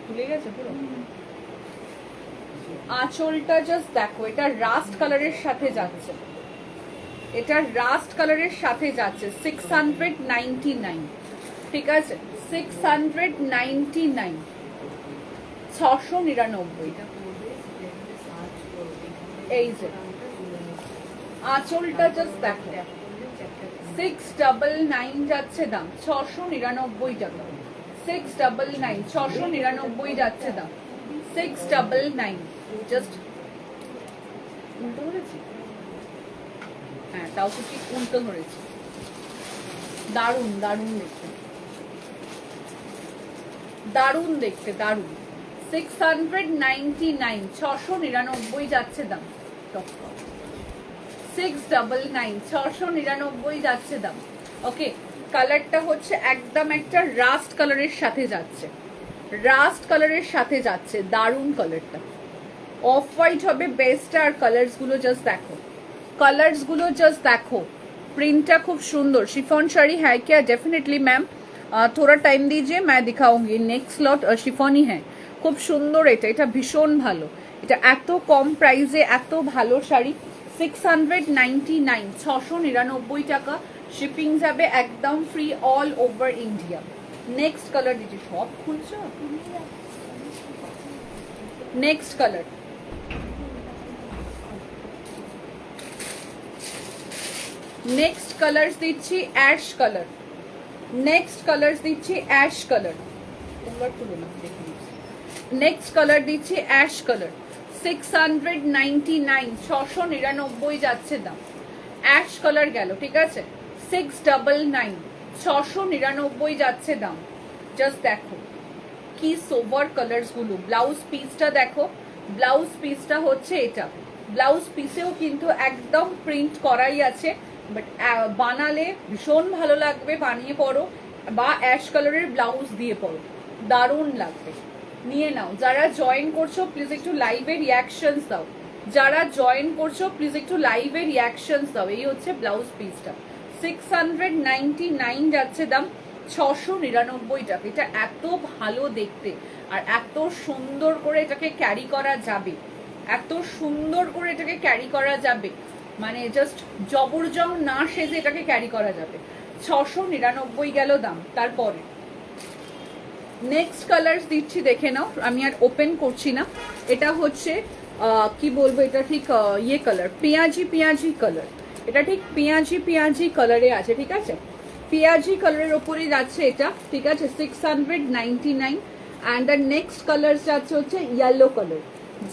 ভুলে গেছে পুরো। আঁচলটা জাস্ট দেখো, এটা রাস্ট কালারের সাথে যাচ্ছে, এটা রাস্ট কালারের সাথে যাচ্ছে। 699, ঠিক আছে। 699, 699। এই যে আঁচলটা জাস্ট দেখো। 699 যাচ্ছে দাম, 699 টাকা। 699, 699 যাচ্ছে দাম। 699, জাস্ট উল্টো ধরেছি, হ্যাঁ তাও তো ঠিক উল্টো ধরেছি। দারুণ দারুণ দেখতে, দারুণ দেখতে, দারুণ। 699, 699 যাচ্ছে দাম। 699, 699 যাচ্ছে দাম। ওকে, কালারটা হচ্ছে একদম একটা রাস্ট কালারের সাথে যাচ্ছে, রাস্ট কালারের সাথে যাচ্ছে। দারুণ কালারটা, অফ হোয়াইট হবে বেস্ট। আর কালার্স গুলো জাস্ট দেখো, কালার্স গুলো জাস্ট দেখো। प्रिंटটা খুব সুন্দর। शिफॉन শাড়ি है क्या? डेफिनेटली मैम, थोड़ा टाइम दीजिए, मैं दिखाऊंगी। नेक्स्ट लॉट शिफॉन ही है। খুব সুন্দর, এটা এটা ভীষণ ভালো। এটা এত কম প্রাইসে এত ভালো শাড়ি। 699, 699 টাকা। শিপিং যাবে একদম free all over India. Next colour দিচ্ছি, সব খুলছো নেক্সট কালার, নেক্সট কালার দিচ্ছি অ্যাশ কালার, নেক্সট কালার দিচ্ছি অ্যাশ কালার, নেক্সট কালার দিচ্ছি অ্যাশ কালার 699, 699 যাচ্ছে দাম। অ্যাশ কালার গেল, ঠিক আছে 699, 699 যাচ্ছে দাম। জাস্ট দেখো কি সোভার কালার্স গুলো। ব্লাউজ পিসটা দেখো, ব্লাউজ পিসটা হচ্ছে এটা, ব্লাউজ পিসেও কিন্তু একদম প্রিন্ট করাই আছে, বাট বানালে ভীষণ ভালো লাগবে, বানিয়ে পরো বা অ্যাশ কালারের ব্লাউজ দিয়ে পরো, দারুণ লাগবে। নিয়ে নাও, যারা জয়েন করছো প্লিজ একটু লাইভে রিয়াকশনস দাও, যারা জয়েন করছো প্লিজ একটু লাইভে রিয়াকশনস দাও। এই হচ্ছে ব্লাউজ পিসটা 699 যাচ্ছে দাম, 699 টাকা। এটা এত ভালো দেখতে আর এত সুন্দর করে এটাকে ক্যারি করা যাবে, এত সুন্দর করে এটাকে ক্যারি করা যাবে, মানে জাস্ট জবরজং না সেজে এটাকে ক্যারি করা যাবে। 699 গেল দাম। তারপরে নেক্সট কালার দিচ্ছি, দেখে নাও, আমি আর ওপেন করছি না। এটা হচ্ছে কি বলবো, এটা ঠিক ইয়ে কালার, পেঁয়াজি পেঁয়াজি কালার, এটা ঠিক পেঁয়াজি পেঁয়াজি কালারে আছে, ঠিক আছে পেঁয়াজি কালারের ওপরে যাচ্ছে এটা, ঠিক আছে 699। অ্যান্ড দ্য নেক্সট কালার যাচ্ছে হচ্ছে ইয়েলো কালার,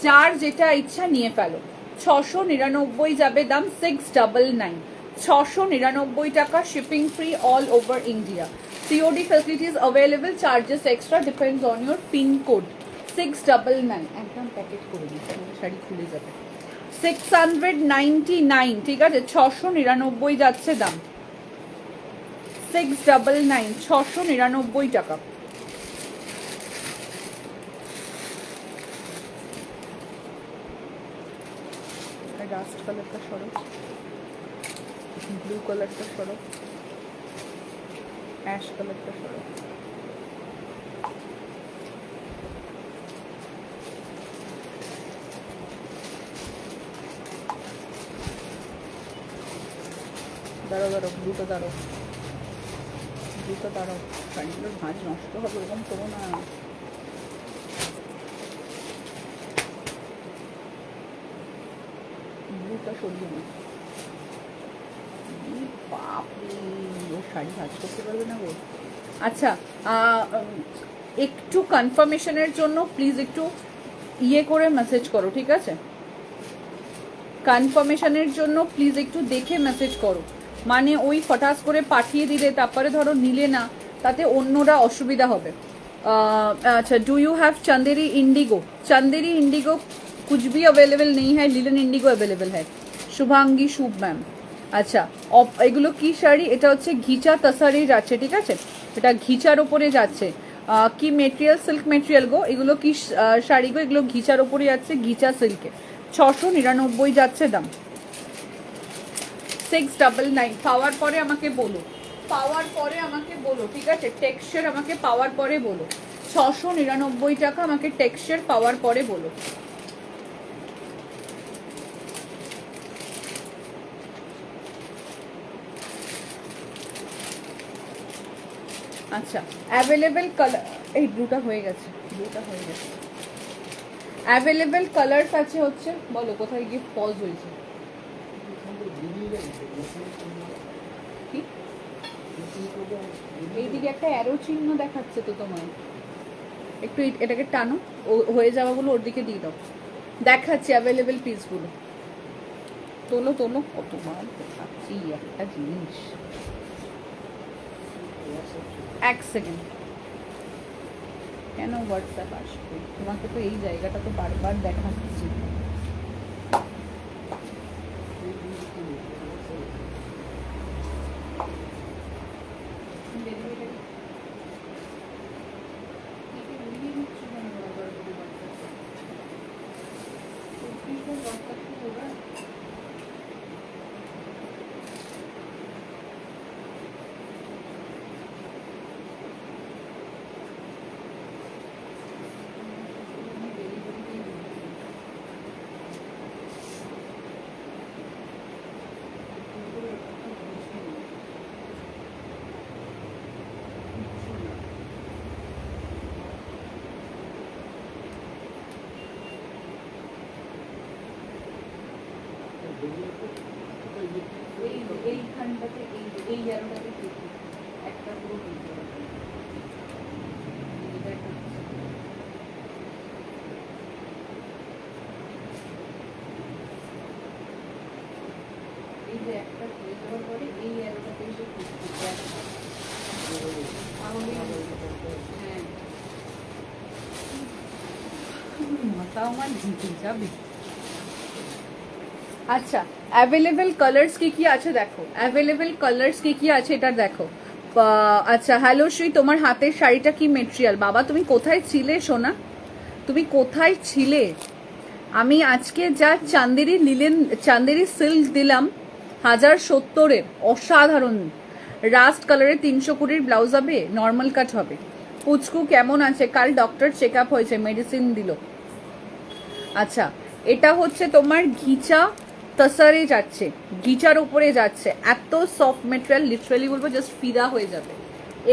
যার যেটা ইচ্ছা নিয়ে ফেলো। 699 যাবে দাম, 699, 699 টাকা, shipping free all over India. COD facilities available, charges extra, depends on your pin code। 699 একদম প্যাকেট করে দিচ্ছি, শাড়ি খুলে যাবে। 699, ঠিক আছে 699 যাচ্ছে দাম, 699, 699 টাকা। রাস্ট কালারটা সরো, ব্লু কালারটা সরো, অ্যাশ কালারটা সরো। দাঁড়াও দাঁড়াও, ব্লুটা দাঁড়াও, ব্লুটা দাঁড়াও, শাড়িগুলোর ভাঁজ নষ্ট হবে, এরকম করো না। ব্লুটা সরিয়ে না, বাপরে ও শাড়ি ভাঁজ করতে পারবে না গো। আচ্ছা, একটু কনফার্মেশনের জন্য প্লিজ একটু ইয়ে করে মেসেজ করো, ঠিক আছে কনফার্মেশনের জন্য প্লিজ একটু দেখে মেসেজ করো, মানে ওই ফটাস করে পাঠিয়ে দিলে তারপরে ধরো নিলে না, তাতে অন্যরা অসুবিধা হবে। अच्छा, do you have Chanderi Indigo? Chanderi Indigo कुछ भी अवेलेबल नहीं है, लिलन इंडिगो अवेलेबल है। শুভাঙ্গী শুভ ম্যাম, আচ্ছা এগুলো কি শাড়ি? এটা হচ্ছে ঘিচা তাসারি যাচ্ছে, ঠিক আছে এটা ঘিচার ওপরে যাচ্ছে। কি মেটেরিয়াল? সিল্ক মেটেরিয়াল গো। এগুলো কি শাড়ি গো? এগুলো ঘিচার ওপরে যাচ্ছে, ঘিচা সিল্কে। 699 যাচ্ছে দাম, 699। পাওয়ার পরে আমাকে বলো, পাওয়ার পরে আমাকে বলো, ঠিক আছে টেক্সচার আমাকে পাওয়ার পরে বলো। 699 টাকা, আমাকে টেক্সচার পাওয়ার পরে বলো। আচ্ছা অ্যাভেলেবেল কালার, এই ব্লুটা হয়ে গেছে, ব্লুটা হয়ে গেছে। অ্যাভেলেবেল কালার্স আছে হচ্ছে, বলো কোথায় গিয়ে পজ হয়েছে? এইদিকে একটা অ্যারো চিহ্ন দেখাচ্ছে তো তোমার, একটু এটাকে টানো, হয়ে যাওয়াগুলো ওর দিকে দিয়ে দাও, দেখাচ্ছে অ্যাভেলেবেল পিসগুলো। তোলো তোলো, কতবার দেখাচ্ছি একটা জিনিস। এক সেকেন্ড, কেন হোয়াটসঅ্যাপ আসবে? তোমাকে তো এই জায়গাটা তো বারবার দেখাচ্ছি। ইয়েলোটাকে দেখি একটা পুরো এই যে একটা হয়ে যাওয়ার পরে এই ইয়েলোটাকে এসে হ্যাঁ মাথা আমার ঢুকে যাবে। আচ্ছা অ্যাভেলেবেল কালার্স কি আছে দেখো, অ্যাভেলেবেল কালার্স কি আছে এটা দেখো। আচ্ছা হ্যালো শ্রী, তোমার হাতের শাড়িটা কি মেটেরিয়াল? বাবা তুমি কোথায় ছিলে সোনা, তুমি কোথায় ছিলে? আমি আজকে যা চান্দেরি সিল্ক দিলাম 1070-এর, অসাধারণ রাস্ট কালারের 320-র ব্লাউজ হবে, নর্মাল কাট হবে। পুচকু কেমন আছে? কাল ডক্টর চেক আপ হয়েছে, মেডিসিন দিল। আচ্ছা এটা হচ্ছে তোমার ঘিচা তসারে যাচ্ছে, ঘিচার উপরে যাচ্ছে, এত সফট মেটেরিয়াল, লিটারালি বলবো জাস্ট ফিদা হয়ে যাবে।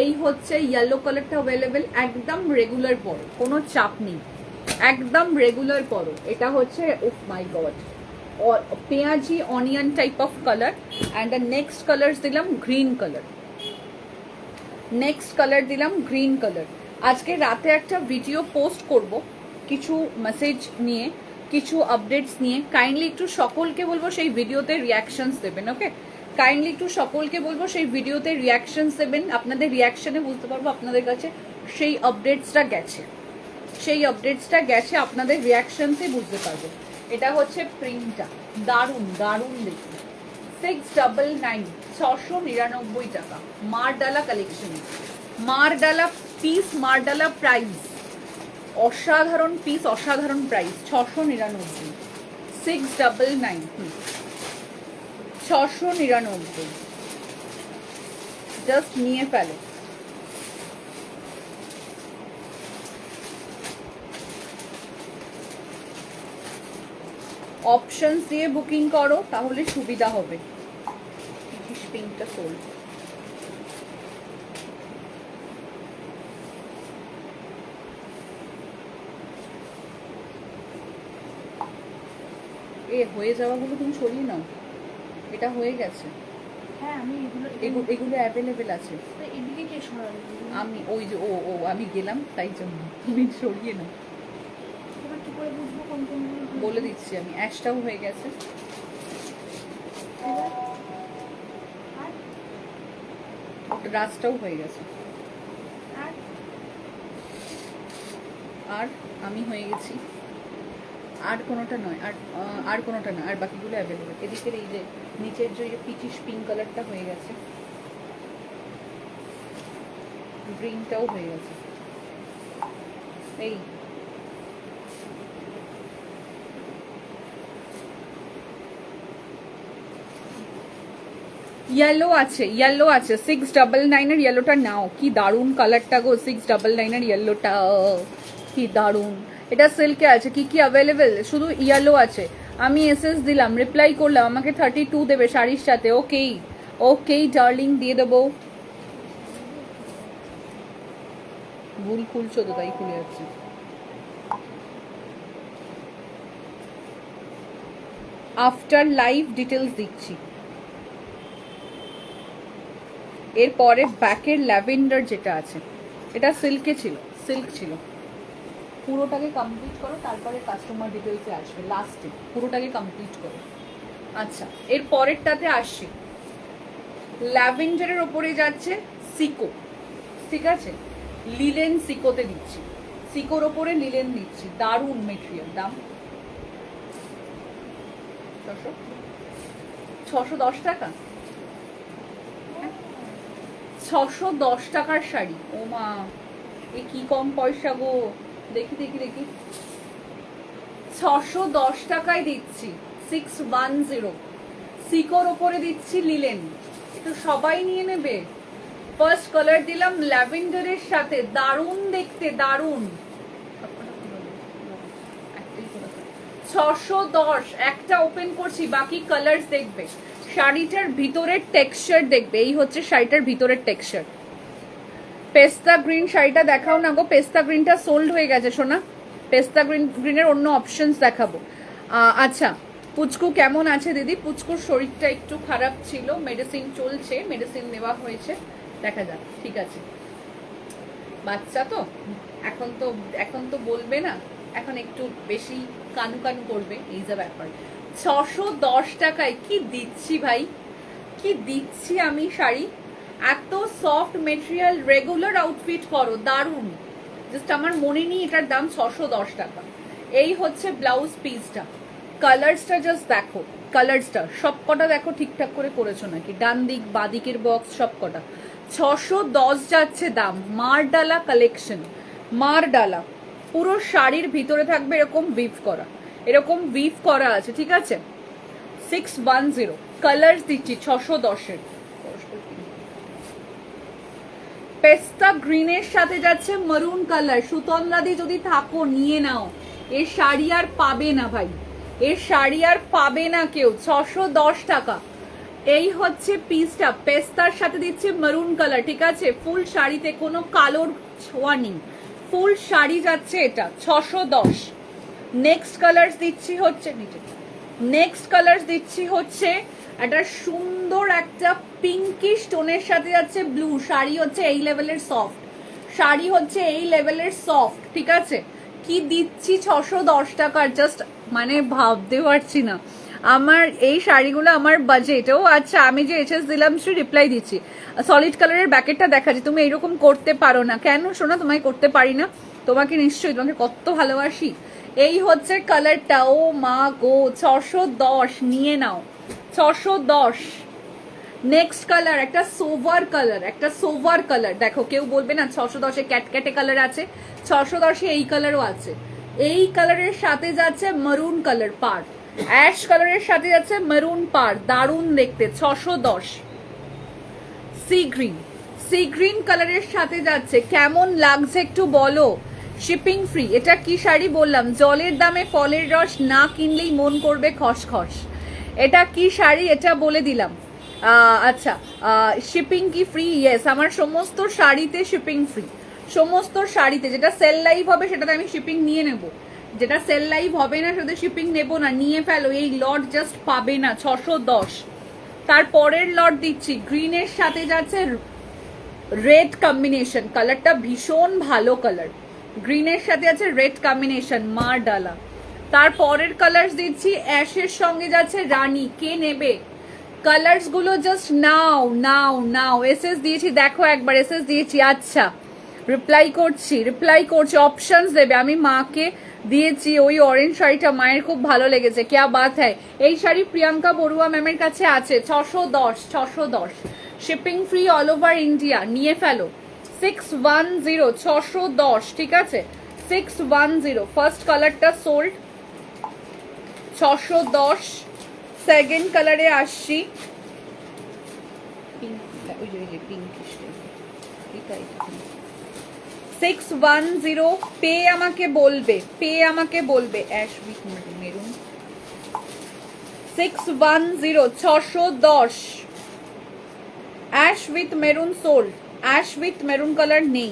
এই হচ্ছে ইয়েলো কালারটা অ্যাভেলেবেল, একদম রেগুলার পরো, কোনো চাপ নেই, একদম রেগুলার পরো। এটা হচ্ছে উফ মাই গড পেঁয়াজি onion type of colour, and the next colour দিলাম গ্রিন কালার, নেক্সট কালার দিলাম গ্রিন কালার। আজকে রাতে একটা ভিডিও পোস্ট করব কিছু মেসেজ নিয়ে, কিছু আপডেটস নিয়ে। কাইন্ডলি একটু সকলকে বলবো সেই ভিডিওতে রিয়াকশনস দেবেন, ওকে? কাইন্ডলি একটু সকলকে বলবো সেই ভিডিওতে রিয়াকশনস দেবেন, আপনাদের রিয়াকশনে বুঝতে পারবো আপনাদের কাছে সেই আপডেটসটা গেছে, সেই আপডেটসটা গেছে, আপনাদের রিয়াকশনসে বুঝতে পারবো। এটা হচ্ছে প্রিন্টটা, দারুণ দারুণ দেখুন, 699, 699 টাকা, মারডালা কালেকশনে, মারডালা পিস, মারডালা প্রাইস, অসাধারণ পিস, অসাধারণ প্রাইস, 699, 699, 699, জাস্ট নিয়ে ফেলো। অপশনস দিয়ে বুকিং করো তাহলে সুবিধা হবে। পিঙ্কটা সোল্ড, এ হয়ে যাওয়াগুলো তুমি সরিয়ে নাও, এটা হয়ে গেছে। হ্যাঁ আমি এগুলো অ্যাভেলেবেল আছে। এদিকে কে সরাবে? আমি ওই যে আমি গেলাম তাই জন্য, তুমি সরিয়ে নাও। এবার কি করে বুঝবো কোন কোনগুলো? বলে দিচ্ছি আমি, অ্যাশটাও হয়ে গেছে, রাস্টটাও হয়ে গেছে, আর আমি হয়ে গেছি, আর কোনোটা নয়, আর কোনোটা নয়, আর বাকিগুলো অ্যাভেলেবেল। এদিকের এই যে নিচের যে পিচিশ পিঙ্ক কালারটা হয়ে গেছে, গ্রিনটাও হয়ে গেছে, এই ইয়েলো আছে, ইয়েলো আছে 699 এর ইয়েলোটা নাও, কি দারুণ কালারটা গো, 699 এর ইয়েলোটা কি দারুণ। এটা সিল্কে আছে, কি কি অ্যাভেলেবেল, শুধু ইয়েলো আছে। আমি এসএস দিলাম, রিপ্লাই করলাম, আমাকে 32 দেবে শাড়ির সাথে। ওকেই ওকেই ডার্লিং, দিয়ে দেবো। ভুল খুলছো তো তাই খুলে যাচ্ছে। আফটার লাইভ ডিটেলস দিচ্ছি। এরপরে ব্যাকের ল্যাভেন্ডার যেটা আছে, এটা সিল্কে ছিল, সিল্ক ছিল। পুরোটাকে কমপ্লিট করো, তারপরে কাস্টমার ডিটেলসে আসবে লাস্টে, পুরোটাকে কমপ্লিট করো। আচ্ছা এর পরেরটাতে আসছি, ল্যাভেন্ডারের ওপরে যাচ্ছে সিকো, ঠিক আছে? লিলেন সিকোতে দিচ্ছি, সিকোর ওপরে লিলেন দিচ্ছি, দারুণ মেটেরিয়াল। দাম 610 টাকা, 610 টাকার শাড়ি। ও মা, এ কি কম পয়সা গো, দেখি দেখি দেখি, 610 টাকায় দিচ্ছি, 610। সিকোর ওপরে দিচ্ছি লিলেন, একটু সবাই নিয়ে নেবে। ফার্স্ট কালার দিলাম ল্যাভেন্ডারের সাথে, দারুণ দেখতে, দারুণ। 610, একটা ওপেন করছি, বাকি কালার্স দেখবে। শাড়িটার ভিতরের টেক্সচার দেখবে, এই হচ্ছে শাড়িটার ভিতরের টেক্সচার। পেস্তা গ্রিন শাড়িটা দেখাও না গো, পেস্তা গ্রিনটা সোল্ড হয়ে গেছে সোনা, পেস্তা গ্রিনের অন্য অপশনস দেখাবো। আচ্ছা পুচকু কেমন আছে দিদি? পুচকুর শরীরটা একটু খারাপ ছিল, মেডিসিন চলছে, মেডিসিন নেওয়া হয়েছে, দেখা যাক। ঠিক আছে, বাচ্চা তো এখন তো বলবে না, এখন একটু বেশি কানু কানু করবে, এই যা ব্যাপার। 610 টাকায় কি দিচ্ছি ভাই, কি দিচ্ছি আমি শাড়ি। এত সফট মেটেরিয়াল, রেগুলার আউটফিট করো, দারুণ। জাস্ট আমার মনে নেই এটার দাম 610 টাকা। এই হচ্ছে ব্লাউজ পিসটা। কালার্সটা জাস্ট দেখো, কালার্সটা সব কটা দেখো ঠিকঠাক করে করেছো নাকি, ডান দিক বাদিকের বক্স সব কটা। 610 যাচ্ছে দাম। মারডালা কালেকশন, মারডালা। পুরো শাড়ির ভিতরে থাকবে এরকম উইভ করা, এরকম উইভ করা আছে, ঠিক আছে। 610 কালার্স দিচ্ছি 610-এর। পেস্তা গ্রিনের সাথে যাচ্ছে মারুন কালার। সুতন্দ্রাদি যদি থাকো নিয়ে নাও, এর শাড়ি আর পাবে না ভাই, এর শাড়ি আর পাবে না কেউ। 610 টাকা। এই হচ্ছে পিসটা, পেস্তার সাথে দিচ্ছে মারুন কালার, ঠিক আছে। ফুল শাড়িতে কোনো কালোর ছোঁয়া নেই, ফুল শাড়ি যাচ্ছে এটা 610। নেক্সট কালার দিচ্ছি হচ্ছে নিচে, নেক্সট কালার দিচ্ছি হচ্ছে একটা সুন্দর একটা পিঙ্কিশ টোনের সাথে যাচ্ছে ব্লু। শাড়ি হচ্ছে এই লেভেলের সফট, শাড়ি হচ্ছে এই লেভেলের সফট, ঠিক আছে। কি দিচ্ছি 610 টাকার, জাস্ট মানে ভাবতে পারছি না। আমার এই শাড়িগুলো আমার বাজেটও। আচ্ছা, আমি যে এইচএস দিলাম সে রিপ্লাই দিচ্ছি। সলিড কালারের ব্যাকেটটা দেখাচ্ছি, তুমি এইরকম করতে পারো না কেন শোনা, তোমায় করতে পারি না, তোমাকে নিশ্চয়ই, তোমাকে কত ভালোবাসি। এই হচ্ছে কালারটা, ও মা গো, 610 নিয়ে নাও, 610। নেক্সট কালার একটা সোভার কালার, একটা সোভার কালার দেখো, কেউ বলবে না 610-এ ক্যাটক্যাটে কালার আছে, 610-এ এই কালারও আছে। এই কালারের সাথে যাচ্ছে মারুন কালার পার, অ্যাশ কালারের সাথে যাচ্ছে মারুন পার, দারুণ দেখতে। 610। সি গ্রিন, সি গ্রিন কালারের সাথে যাচ্ছে, কেমন লাগছে একটু বলো। Shipping free. এটা কি শাড়ি বললাম, জলের দামে ফলের রস না কিনলেই মন করবে খসখস। এটা কি শাড়ি এটা বলে দিলাম। আচ্ছা, শিপিং কি ফ্রি? ইয়েস, আমার সমস্ত শাড়িতে শিপিং ফ্রি, সমস্ত শাড়িতে। যেটা সেল লাইভ হবে সেটাতে আমি শিপিং নিয়ে নেব, যেটা সেল লাইভ হবে না সেটা শিপিং নেব না, নিয়ে ফেলো। এই লট জাস্ট পাবে না, 610। তারপরের লট দিচ্ছি, গ্রিনের সাথে যাচ্ছে রেড কম্বিনেশন, কালারটা ভীষণ ভালো কালার, গ্রিনের সাথে আছে রেড কম্বিনেশন, মার ডালা। তারপরের কালার্স দিচ্ছি, অ্যাশের সঙ্গে যাচ্ছে রানী। কে নেবে? কালার্স গুলো জাস্ট নাও নাও নাও। এসএস দিয়েছি, দেখো একবার এসএস দিয়েছি। আচ্ছা, রিপ্লাই করছি, অপশনস দেবে। আমি মাকে দিয়েছি ওই অরেঞ্জ শাড়িটা, মায়ের খুব ভালো লেগেছে, ক্যা বাত হ্যায়। এই শাড়ি প্রিয়াঙ্কা বড়ুয়া ম্যামের কাছে আছে, 610। Shipping free all over India, নিয়ে ফেলো। 610, 610, ঠিক আছে। 610। ফার্স্ট কালারটা সোল্ড, 610। সেকেন্ড কালারে আসছি, ওই যে পিঙ্কিশ, 610। পে আমাকে বলবে, ash with maroon. 610, 610। Ash with maroon sold, ash with maroon colour নেই।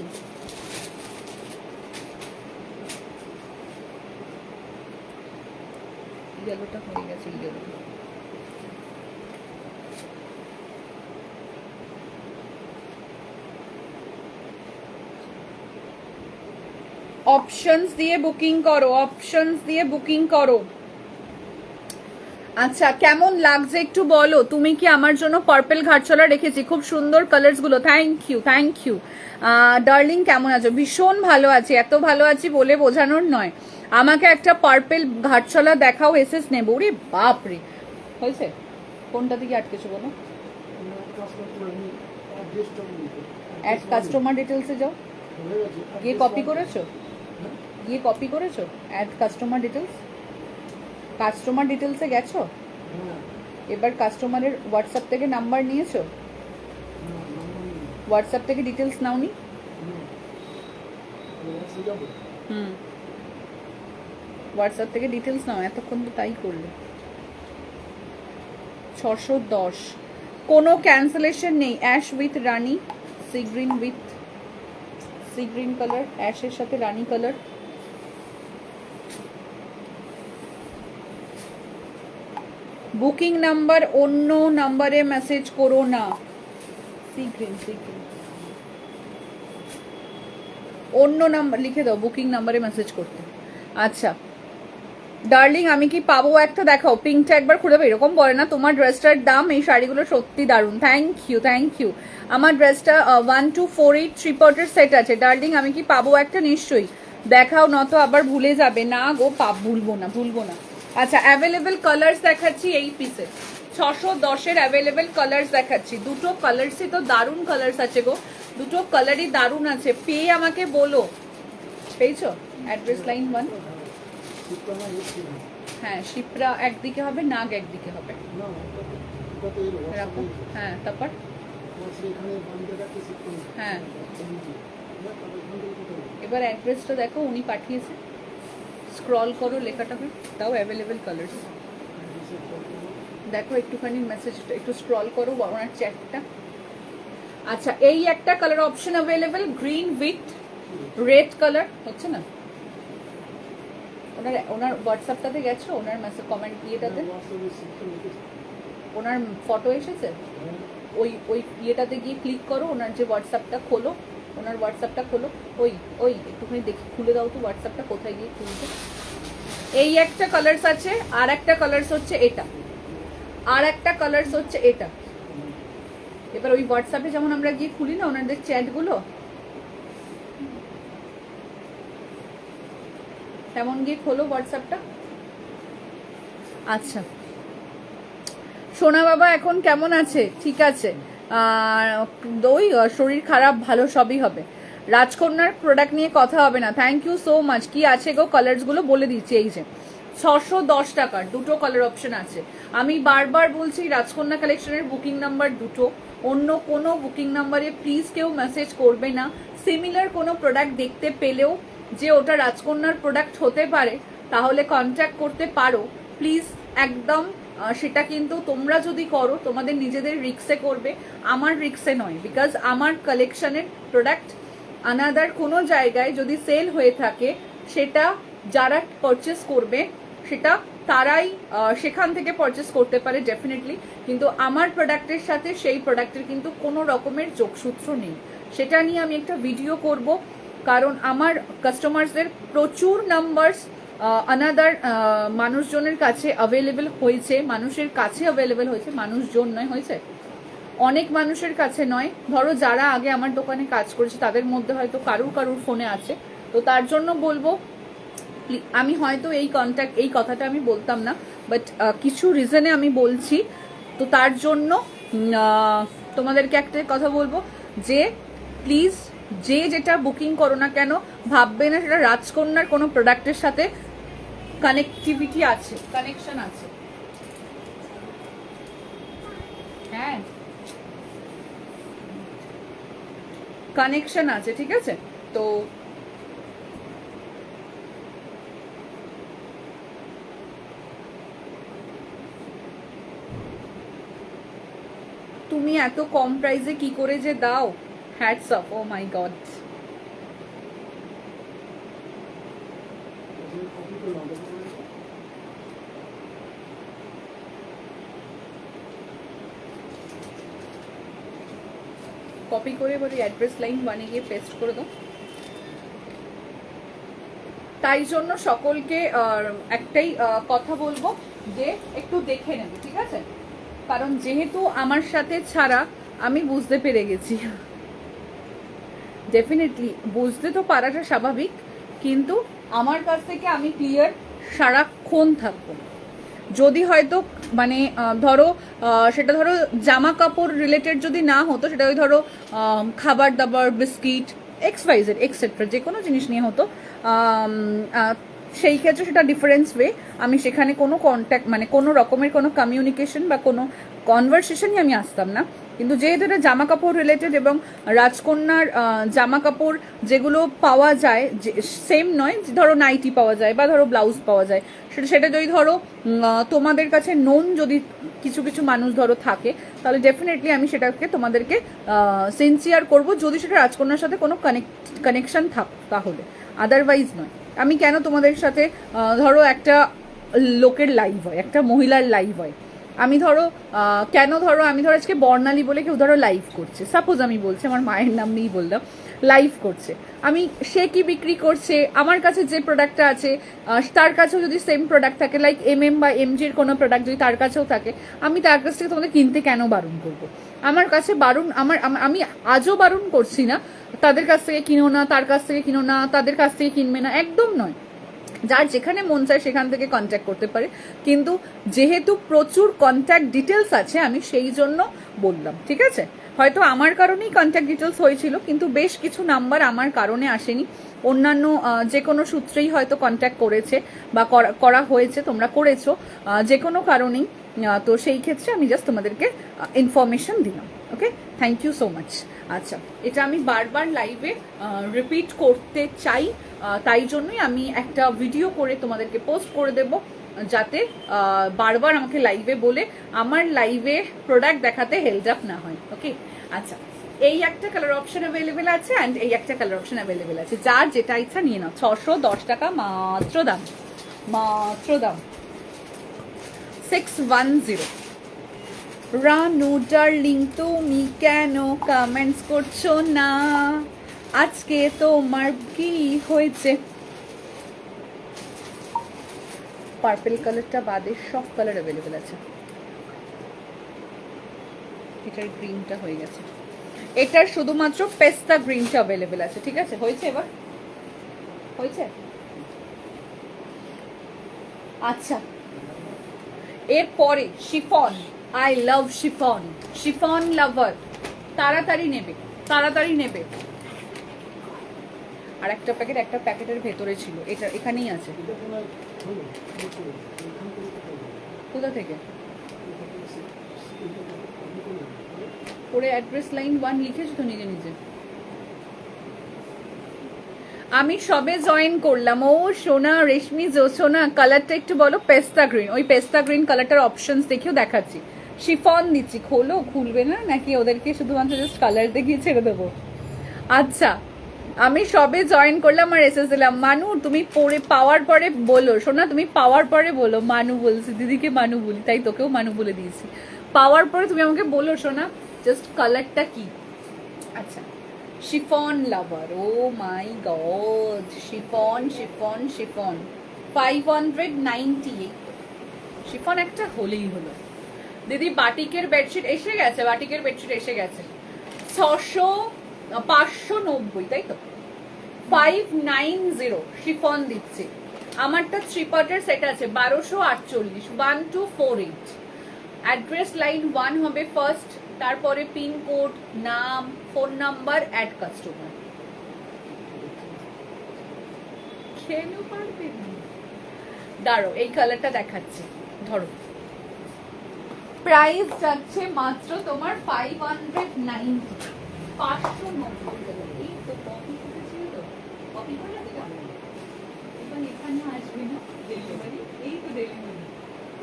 ইয়েলোটা হয়ে গেছে, ইয়েলো। অপশনস দিয়ে বুকিং করো, আচ্ছা কেমন লাগছে একটু বলো। তুমি কি আমার জন্য পার্পল ঘাটচলা রেখেছি, খুব সুন্দর কালার্স গুলো। থ্যাংক ইউ ডার্লিং, কেমন আছো? ভীষণ ভালো আছি, এত ভালো আছি বলে বোঝানোর নয়। আমাকে একটা পার্পল ঘাটচলা দেখাও, এসএস নেবো। রে বাপ রে, হয়েছে? কোনটা দিকে আটকেছো বলো? অ্যাড কাস্টমার ডিটেলসে যাও, গিয়ে কপি করেছো অ্যাড কাস্টমার ডিটেলসে গেছো? এবার কাস্টমারের হোয়াটসঅ্যাপ থেকে নাম্বার নিয়েছো? হোয়াটসঅ্যাপ থেকে ডিটেলস নাওনি? হোয়াটসঅ্যাপ থেকে ডিটেলস নাও, এতক্ষণ তো তাই করলে। 610, কোনো ক্যান্সেলেশন নেই। অ্যাশ উইথ রানী, সি গ্রিন কালার, অ্যাশের সাথে রানী কালার। বুকিং নাম্বার অন্য নাম্বারে মেসেজ করো না। অন্য নাম্বার লিখে দাও বুকিং নাম্বারে মেসেজ করতে। আচ্ছা ডার্লিং, আমি কি পাবো একটা? দেখাও পিঙ্কটা একবার খুলে দেবো। এরকম বলে না, তোমার ড্রেসটার দাম, এই শাড়িগুলো সত্যি দারুণ। Thank you, thank you. আমার ড্রেসটা 1248 3/4 সেট আছে। ডার্লিং, আমি কি পাবো একটা? নিশ্চয়ই দেখাও, নত আবার ভুলে যাবে। না গো, ভুলবো না, ভুলবো না। আচ্ছা, অ্যাভেলেবেল কালার্স দেখাচ্ছি এই পিসে। 610-এর অ্যাভেলেবেল কালার্স দেখাচ্ছি। দুটো কালার্সই তো দারুণ কালার্স আছে গো, দুটো কালারই দারুণ আছে। পেয়ে আমাকে বলো, পেয়েছো? Address line 1। হ্যাঁ, শিপ্রা একদিকে হবে, নাগ একদিকে হবে। এরকম, হ্যাঁ। তারপর হ্যাঁ, এবার অ্যাড্রেসটা দেখো, উনি পাঠিয়েছে। স্ক্রল করো, লেখাটা হয় তাও অ্যাভেলেবেল কালার্স দেখো, একটুখানি মেসেজটা একটু স্ক্রল করো, ওনার চ্যাটটা। আচ্ছা, এই একটা colour option available, green with red colour. হচ্ছে না? ওনার হোয়াটসঅ্যাপটাতে গেছো? ওনার মেসেজ কমেন্ট ইয়েটাতে ওনার ফটো এসেছে? ওই ইয়েটাতে গিয়ে ক্লিক করো, ওনার যে হোয়াটসঅ্যাপটা খোলো, ওনার হোয়াটসঅ্যাপটা খোলো। ওই একটুখানি দেখি, খুলে দাও তো হোয়াটসঅ্যাপটা, কোথায় গিয়ে খুলছে। এই একটা কালার্স আছে, আর একটা কালার্স হচ্ছে এটা, আর একটা কালার্স হচ্ছে এটা। এবার ওই হোয়াটসঅ্যাপে যেমন আমরা গিয়ে খুলি না ওনাদের চ্যাটগুলো, তেমন গিয়ে খোলো হোয়াটসঅ্যাপটা। আচ্ছা, সোনা বাবা এখন কেমন আছে? ঠিক আছে, ওই শরীর খারাপ, ভালো সবই হবে। রাজকন্যার প্রোডাক্ট নিয়ে কথা হবে না। Thank you so much. কি আছে গো কালার্সগুলো বলে দিচ্ছি। এই যে 610 টাকার দুটো কালার অপশন আছে। আমি বারবার বলছি, রাজকন্যা কালেকশনের বুকিং নাম্বার দুটো, অন্য কোনো বুকিং নাম্বারে প্লিজ কেউ মেসেজ করবে না। সিমিলার কোনো প্রোডাক্ট দেখতে পেলেও যে ওটা রাজকন্যার প্রোডাক্ট হতে পারে, তাহলে কন্ট্যাক্ট করতে পারো প্লিজ। একদম সেটা কিন্তু তোমরা যদি করো তোমাদের নিজেদের রিক্সে করবে, আমার রিক্সে নয়। বিকজ আমার কালেকশনের প্রোডাক্ট আনাদার কোনো জায়গায় যদি সেল হয়ে থাকে, সেটা যারা পারচেস করবে সেটা তারাই সেখান থেকে পারচেস করতে পারে ডেফিনেটলি, কিন্তু আমার প্রোডাক্টের সাথে সেই প্রোডাক্টের কিন্তু কোনো রকমের যোগসূত্র নেই। সেটা নিয়ে আমি একটা ভিডিও করব, কারণ আমার কাস্টমারসদের প্রচুর নাম্বারস আনাদার মানুষজনের কাছে অ্যাভেলেবেল হয়েছে, মানুষের কাছে অ্যাভেলেবেল হয়েছে, মানুষজন নয়, হয়েছে অনেক মানুষের কাছে নয়। ধরো যারা আগে আমার দোকানে কাজ করেছে তাদের মধ্যে হয়তো কারুর ফোনে আছে, তো তার জন্য বলবো, আমি হয়তো এই কথাটা আমি বলতাম না, বাট কিছু রিজনে আমি বলছি। তো তার জন্য তোমাদেরকে একটা কথা বলবো যে প্লিজ যে যেটা বুকিং করো না কেন, ভাববে না সেটা রাজকন্যার কোনো প্রোডাক্টের সাথে কানেকটিভিটি আছে, কানেকশন আছে। হ্যাঁ, কানেকশন আছে, ঠিক আছে? তো তুমি এত কম প্রাইসে কি করে যে দাও, hats off, O my god. Copy করে এবার অ্যাড্রেস লাইন 1-এ গিয়ে পেস্ট করে দাও। তাই জন্য সকলকে একটাই কথা বলবো যে একটু দেখে নেবে, ঠিক আছে? কারণ যেহেতু আমার সাথে ছাড়া আমি বুঝতে পেরে গেছি, ডেফিনেটলি বুঝতে তো পারাটা স্বাভাবিক, কিন্তু আমার কাছ থেকে আমি ক্লিয়ার সারাক্ষণ থাকবো। যদি হয়তো মানে ধরো সেটা ধরো জামা কাপড় রিলেটেড যদি না হতো, সেটা ওই ধরো খাবার দাবার, বিস্কিট, XYZ এক্সেট্রা যে কোনো জিনিস নিয়ে হতো, সেই ক্ষেত্রে সেটা ডিফারেন্স ওয়ে, আমি সেখানে কোনো কন্ট্যাক্ট মানে কোনো রকমের কোনো কমিউনিকেশন বা কোনো কনভারসেশনই আমি আসতাম না। কিন্তু যেহেতু এটা জামা কাপড় রিলেটেড এবং রাজকন্যার জামা কাপড় যেগুলো পাওয়া যায় যে সেম নয়, ধরো নাইটি পাওয়া যায় বা ধরো ব্লাউজ পাওয়া যায়, সেটা যদি ধরো তোমাদের কাছে নোন যদি কিছু কিছু মানুষ ধরো থাকে, তাহলে ডেফিনেটলি আমি সেটাকে তোমাদেরকে সিনসিয়ার করব, যদি সেটা রাজকন্যার সাথে কোনো কানেকশন থাক, তাহলে আদারওয়াইজ নয়। আমি কেন তোমাদের সাথে ধরো একটা লোকের লাইভ হয়, একটা মহিলার লাইভ হয়, আমি ধরো কেন ধরো আমি ধরো আজকে বর্ণালী বলে কেউ ধরো লাইভ করছে, সাপোজ আমি বলছি, আমার মায়ের নাম নিয়েই বললাম, লাইভ করছে, আমি সে কি বিক্রি করছে, আমার কাছে যে প্রোডাক্টটা আছে তার কাছেও যদি সেম প্রোডাক্ট থাকে, লাইক বা এমজির কোনো প্রোডাক্ট যদি তার কাছেও থাকে, আমি তার কাছ থেকে তোমাদের কিনতে কেন বারণ করব? আমার কাছে বারণ, আমি আজও বারণ করছি না তাদের কাছ থেকে কিনো না, তার কাছ থেকে কিনো না, তাদের কাছ থেকে কিনবে না, একদম নয়। যার যেখানে মন চায় সেখান থেকে কন্ট্যাক্ট করতে পারে, কিন্তু যেহেতু প্রচুর কন্ট্যাক্ট ডিটেলস আছে আমি সেই জন্য বললাম, ঠিক আছে? হয়তো আমার কারণেই কন্ট্যাক্ট ডিটেলস হয়েছিল, কিন্তু বেশ কিছু নাম্বার আমার কারণে আসেনি, অন্যান্য যে কোনো সূত্রেই হয়তো কন্ট্যাক্ট করেছে বা করা হয়েছে, তোমরা করেছো যে কোনো কারণেই। তো সেই ক্ষেত্রে আমি জাস্ট তোমাদেরকে ইনফরমেশন দিলাম। ওকে, থ্যাংক ইউ সো মাচ। আচ্ছা, এটা আমি বারবার লাইভে রিপিট করতে চাই, তাই জন্যই আমি একটা ভিডিও করে তোমাদেরকে পোস্ট করে দেব, যাতে বারবার আমাকে লাইভে বলে আমার লাইভে প্রোডাক্ট দেখাতে হেল্ড আপ না হয়। ওকে, আচ্ছা, এই একটা কালার অপশন অ্যাভেলেবেল আছে অ্যান্ড এই একটা কালার অপশন অ্যাভেলেবেল আছে, যার যেটা ইচ্ছা নিয়ে নাও। 610 টাকা মাত্র দাম, মাত্র দাম 610। রানু ডার্লিং তুমি কেন কমেন্টস করছো না? আজকে তোমার কি হয়েছে? পার্পল কালারটা বাদে সব কালার অ্যাভেলেবেল আছে। এটার গ্রিনটা হয়ে গেছে, এটার শুধুমাত্র পেস্তা গ্রিনটা অ্যাভেলেবেল আছে। ঠিক আছে, হয়েছে? এবার হয়েছে। আচ্ছা, এরপরে chiffon, I love chiffon, chiffon lover, তাড়াতাড়ি নেবে, তাড়াতাড়ি নেবে। আর একটা প্যাকেট, একটা প্যাকেটের ভেতরে ছিল, এটা এখানেই আছে। কোথা থেকে? পরে অ্যাড্রেস লাইন 1 লিখেছো তো নিজে নিজে? আমি সবে জয়েন করলাম। ও সোনা, রেশমি জোসোনা, কালারটা একটু বলো। পেস্তা গ্রিন, ওই পেস্তা গ্রিন কালারটার অপশনস দেখেও দেখাচ্ছি। শিফন দিচ্ছি, খোলো, খুলবে না নাকি? ওদেরকে শুধুমাত্র জাস্ট কালার দেখিয়ে ছেড়ে দেবো? আচ্ছা, আমি সবে জয়েন করলাম আর এসএস দিলাম। মানু তুমি পরে পাওয়ার পরে বলো, সোনা তুমি পাওয়ার পরে বলো। মানু বলছি, দিদিকে মানু বলি, তাই তোকেও মানু বলে দিয়েছি। পাওয়ার পরে তুমি আমাকে বলো সোনা জাস্ট কালারটা কি। আচ্ছা, chiffon lover, oh my God, chiffon chiffon chiffon 598। Chiffon একটা হলেই হলো। দিদি বাটিকের বেডশিট এসে গেছে, বাটিকের বেডশিট এসে গেছে 590, তাই তো? 590 শিফন দিচ্ছে। আমারটা 3 পার্টের সেট আছে 1248, 1248। অ্যাড্রেস লাইন 1 হবে ফার্স্ট, তারপরে পিনকোড, নাম, ফোন নাম্বার, অ্যাড কাস্টমার। কেন পারবে না? দাঁড়ো, এই কালারটা দেখাচ্ছি, ধরো। প্রাইস যাচ্ছে মাত্র তোমার 590, 590। এই তো কপি করেছিল তো, কপি করে দিলাম। এবার এখানে আসবে না ডেলিভারি, এই তো ডেলিভারি।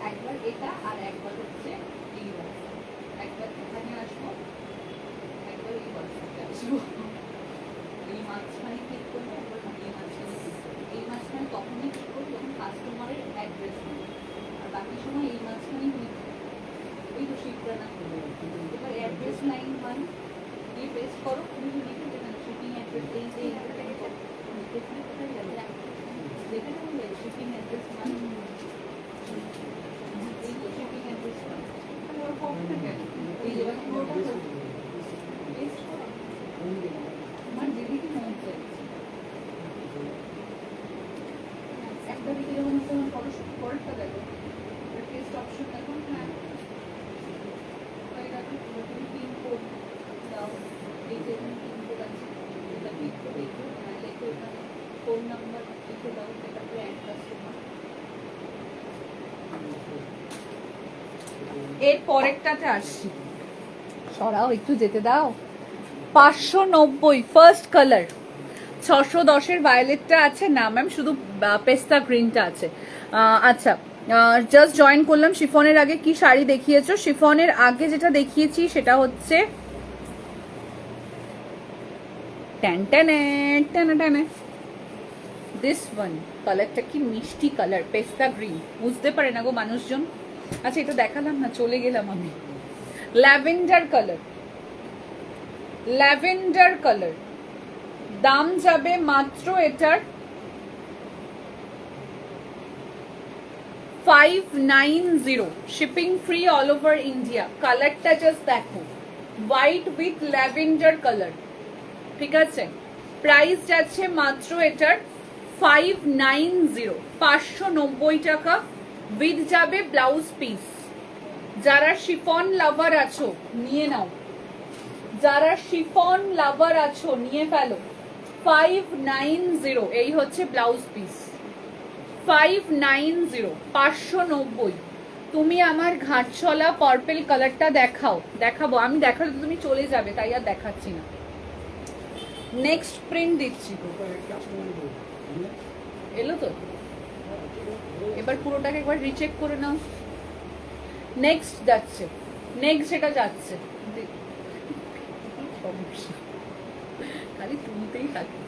একবার এটা আর একবার হচ্ছে এই রাস্তা, একবার এখানে আসবো, একবার এই রাস্তাতে আসবো। এই মাঝখানে ক্লিক করবো, একবার এই মাঝখানে ক্লিক করবো। এই মাঝখানে তখনই ক্লিক করবো যখন কাস্টমারের অ্যাড্রেস নেই, আর বাকি সময় এই মাঝখানেই ক্লিক করবো। এই তো শিপটা না করবো। এবার অ্যাড্রেস লাইন 1 দিয়ে পেস্ট করো, তুমি লিখে দেবেন শিপিং অ্যাড্রেস, এই যে কোথায় যাবে দেখে নেবে শিপিং অ্যাড্রেস 1, এই তো শিপিং অ্যাড্রেস 1। তাহলে ওর ফর্মটা কেন এই যে পুরোটা পেস্ট করো। আমার যেদিকে মন চাইছে একটা দিকে যখন তোমার পরেরটা দেখো, টেস্ট অপশন দেখো। হ্যাঁ, পিনকোড দাও, এই যে পিনকোড আছে, এটা পিনকোড লিখো, লেখো এখানে ফোন নাম্বার লিখে দাও, তারপরে অ্যাড কাস্টমার। এর পরেরটাতে আসছি, সরাও একটু যেতে দাও। 590 ফার্স্ট কালার, 610-এর ভায়োলেটটা আছে না ম্যাম, শুধু পেস্তা গ্রিনটা আছে। আচ্ছা, জাস্ট জয়েন করলাম। শিফনের আগে কি শাড়ি দেখিয়েছো? শিফনের আগে যেটা দেখিয়েছি সেটা হচ্ছে দিস ওয়ান। কালারটা কি মিষ্টি কালার, পেস্তা গ্রিন। বুঝতে পারে না গো মানুষজন, আচ্ছা এটা দেখালাম না, চলে গেলাম আমি। ল্যাভেন্ডার কালার, ল্যাভেন্ডার কালার, দাম যাবে মাত্র এটার 590, shipping free all over India. কালারটা জাস্ট দেখো, হোয়াইট উইথ ল্যাভেন্ডার কালার, ঠিক আছে? প্রাইস যাচ্ছে মাত্র এটার 590, 590 টাকা, উইথ যাবে ব্লাউজ পিস। যারা শিফন লাভার আছো নিয়ে নাও, যারা শিফন লাভার আছো নিয়ে ফেলো। 590, এই হচ্ছে ব্লাউজ পিস। 590, 590। তুমি আমার ঘাটছলা পার্পল কালারটা দেখাও। দেখাবো আমি, দেখালে তো তুমি চলে যাবে, তাই আর দেখাচ্ছি না। নেক্সট প্রিন্ট দিচ্ছি। এলো তো? এবার পুরোটাকে একবার রিচেক করে নাও। নেক্সট যাচ্ছে, নেক্সট যেটা যাচ্ছে, খালি তুলতেই থাকি।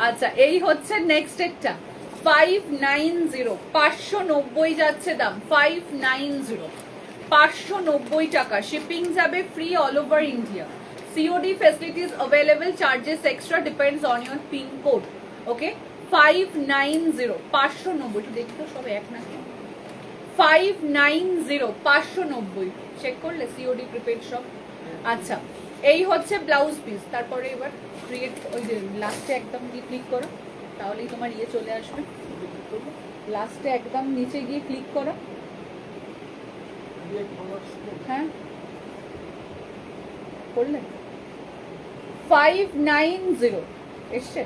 আচ্ছা এই হচ্ছে নেক্সট একটা 590, 590 যাচ্ছে দাম। 590, 590 টাকা, শিপিং যাবে free all over India. COD facilities available, charges extra, depends on your pin code. Okay 590, 590, একটু দেখি তো সব এক নাকি। 590, 590, চেক করলে সিওডি প্রিপেড সব। আচ্ছা এই হচ্ছে ব্লাউজ পিস। তারপরে এবার ক্রিয়েট, ওই যে লাস্টে একদম গিয়ে ক্লিক করো, তাহলেই তোমার ইয়ে চলে আসবে। লাস্টে একদম নিচে গিয়ে ক্লিক করো। হ্যাঁ করলে 590 এসছে,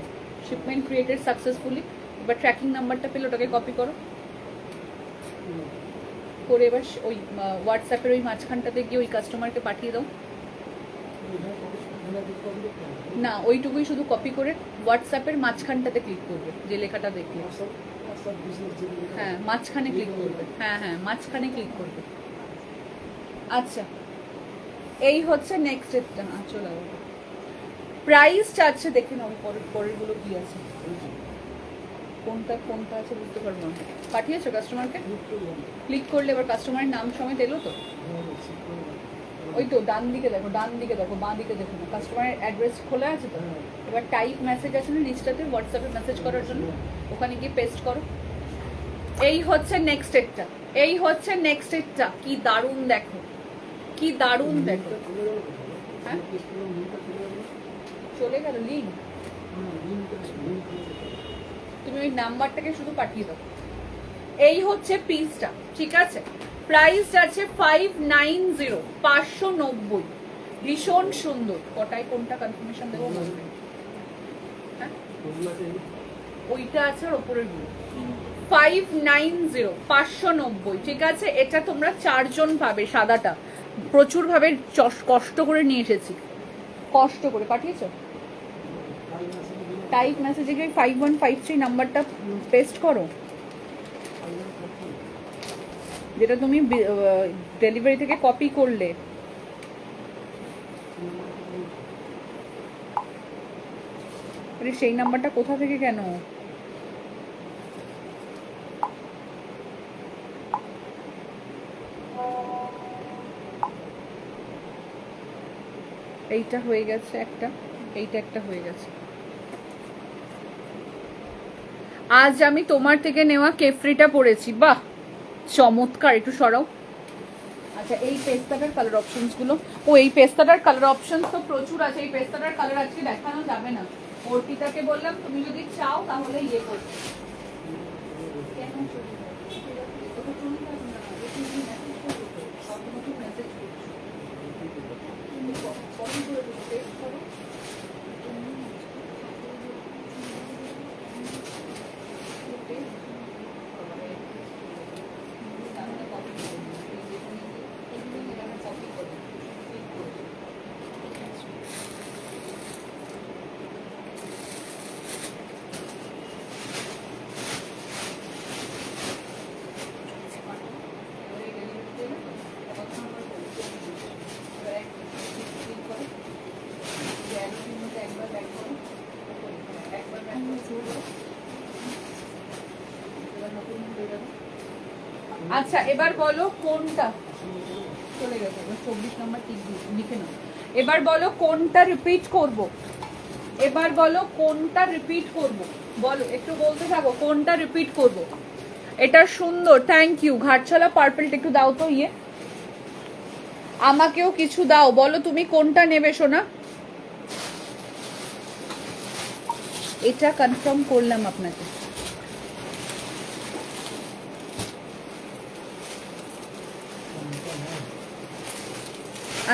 শিপমেন্ট ক্রিয়েটেড সাকসেসফুলি। এবার ট্র্যাকিং নাম্বারটা পেলে ওটাকে কপি করো করে এবার ওই হোয়াটসঅ্যাপের ওই মাঝখানটাতে গিয়ে ওই কাস্টমারকে পাঠিয়ে দাও। না ওইটুকুই শুধু কপি করে হোয়াটসঅ্যাপের মাঝখানটাতে ক্লিক করবে, যে লেখাটা দেখলে। হ্যাঁ মাঝখানে ক্লিক করবে, হ্যাঁ হ্যাঁ মাঝখানে ক্লিক করবে। আচ্ছা এই হচ্ছে নেক্সট একটা। চলে যাবো, প্রাইস চাচ্ছে দেখে নাও। পরের গুলো কি আছে, কোনটা কোনটা আছে বুঝতে পারবো না। পাঠিয়েছো কাস্টমারকে? ক্লিক করলে এবার কাস্টমারের নাম সমেত এলো তো? ওই তো ডান দিকে দেখো, ডান দিকে দেখো, বাঁ দিকে দেখো না, কাস্টমারের অ্যাড্রেস খোলা আছে তো। এবার টাইপ মেসেজ আছে না নিচটাতে, হোয়াটসঅ্যাপে মেসেজ করার জন্য, ওখানে গিয়ে পেস্ট করো। এই হচ্ছে নেক্সট একটা, এই হচ্ছে নেক্সট একটা। কি দারুণ দেখো, কি দারুণ দেখো। হ্যাঁ চলে গেল লিঙ্ক, তুমি ওই নাম্বারটাকে শুধু পাঠিয়ে দাও। এই হচ্ছে পিসটা, ঠিক আছে? প্রাইস আছে 590, 590, ভীষণ সুন্দর। কটায় কোনটা কনফার্মেশন দেবো? হ্যাঁ ওইটা আছে আর ওপরের গুলো। 590, 590, ঠিক আছে? এটা তোমরা 4 জন পাবে। সাদাটা প্রচুর ভাবে কষ্ট করে নিয়ে এসেছি, কষ্ট করে পাঠিয়েছো। টাইপ মেসেজে গিয়ে 5153 নাম্বারটা পেস্ট করো, যেটা তুমি ডেলিভারি থেকে কপি করলে। আরে সেই নাম্বারটা কোথা থেকে কেন? এইটা হয়ে গেছে একটা, এইটা একটা হয়ে গেছে। আজ আমি তোমার থেকে নেওয়া কেফরিটা পরেছি, বাহ চমৎকার। একটু সরাও। আচ্ছা এই পেস্তাটার কালার অপশনস গুলো, ও এই পেস্তাটার কালার অপশনস তো প্রচুর আছে। এই পেস্তাটার কালার আজকে দেখানো যাবে না, অর্পিতাকে বললাম তুমি যদি চাও তাহলে ইয়ে করতে। কেন আচ্ছা এবার বলো কোনটা চলে গেছে, 24 নম্বর ঠিক লিখে নাও। এবার বলো কোনটা রিপিট করব, এবার বলো কোনটা রিপিট করব, বলো একটু বলতে থাকো কোনটা রিপিট করব। এটা সুন্দর, থ্যাংক ইউ। ঘাটছলা পার্পলটা একটু দাও তো, ইয়ে আমাকেও কিছু দাও, বলো তুমি কোনটা নেবে সোনা। এটা কনফার্ম করলাম আপনাকে।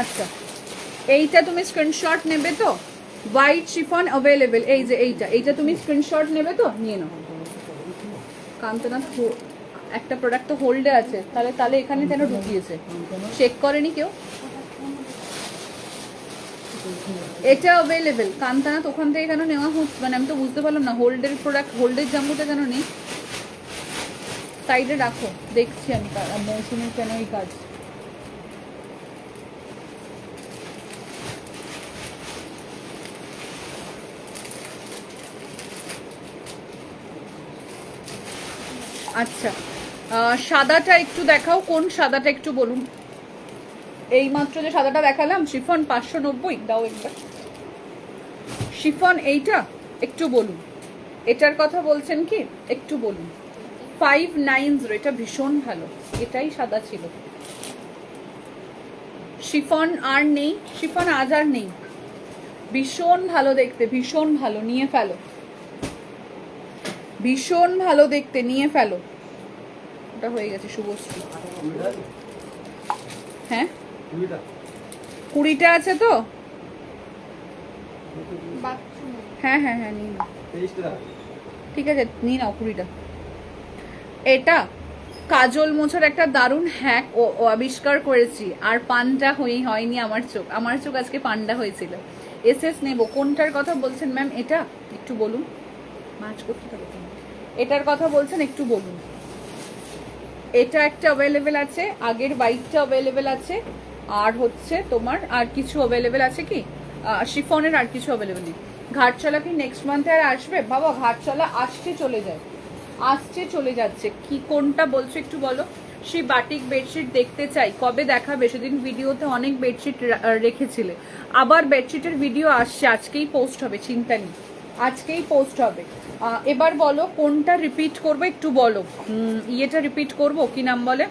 আচ্ছা এইটা তুমি স্ক্রিনশট নেবে তো, হোয়াইট শিফন অ্যাভেলেবেল, এই যে এইটা তুমি স্ক্রিনশট নেবে তো, নিয়ে নাও। কান্তনা একটা প্রোডাক্ট তো হোল্ডে আছে, তাহলে তাহলে এখানে কেন ঢুকিয়েছে, চেক করেনি কেউ? এটা অ্যাভেলেবেল কান্তনা, তো ওখান থেকে কেন নেওয়া হচ্ছে, মানে আমি তো বুঝতে পারলাম না, হোল্ডের প্রোডাক্ট হোল্ডের জাম্বুটা কেন নেই? সাইডে রাখো, দেখছি আমি মৌসুমের কেন এই কাজ। আচ্ছা সাদাটা একটু দেখাও, কোন সাদাটা একটু বলুন। এই মাত্র যে সাদাটা দেখালাম শিফন 590, দাও একবার। শিফন এইটা একটু বলুন, এটার কথা বলছেন কি একটু বলুন। 590, এটা ভীষণ ভালো, এটাই সাদা ছিল। শিফন আর নেই, শিফন আজ আর নেই। ভীষণ ভালো দেখতে, ভীষণ ভালো, নিয়ে ফেলো। ভীষণ ভালো দেখতে, নিয়ে ফেলো। ওটা হয়ে গেছে শুভশ্রী। হ্যাঁ 20টা আছে তো, হ্যাঁ হ্যাঁ হ্যাঁ নিয়ে নাও, ঠিক আছে নিয়ে নাও 20টা। এটা কাজল মোছার একটা দারুণ হ্যাক ও আবিষ্কার করেছি, আর পান্ডা হয়নি আমার চোখ আজকে পান্ডা হয়েছিল। এসএস নেব, কোনটার কথা বলছেন ম্যাম? এটা একটু বলুন, মাছ করতে হবে, এটার কথা বলছেন একটু বলুন। এটা একটা অ্যাভেলেবেল আছে, আগের বাইকটা অ্যাভেলেবেল আছে, আর হচ্ছে তোমার আর কিছু অ্যাভেলেবেল আছে কি, শিফনের আর কিছু অ্যাভেলেবেল নেই। ঘাটচলা কি নেক্সট মান্থে আর আসবে? বাবা ঘাটচলা আসছে চলে যায়, আসছে চলে যাচ্ছে, কি কোনটা বলছো একটু বলো। সেই বাটিক বেডশিট দেখতে চাই, কবে দেখাবে? সেদিন ভিডিওতে অনেক বেডশিট রেখেছিলে, আবার বেডশিটের ভিডিও আসছে, আজকেই পোস্ট হবে, চিন্তা নেই, আজকেই পোস্ট হবে। এবার বলো কোনটা রিপিট করবো একটু বলো। ইয়েটা রিপিট করব, কি নাম বলে,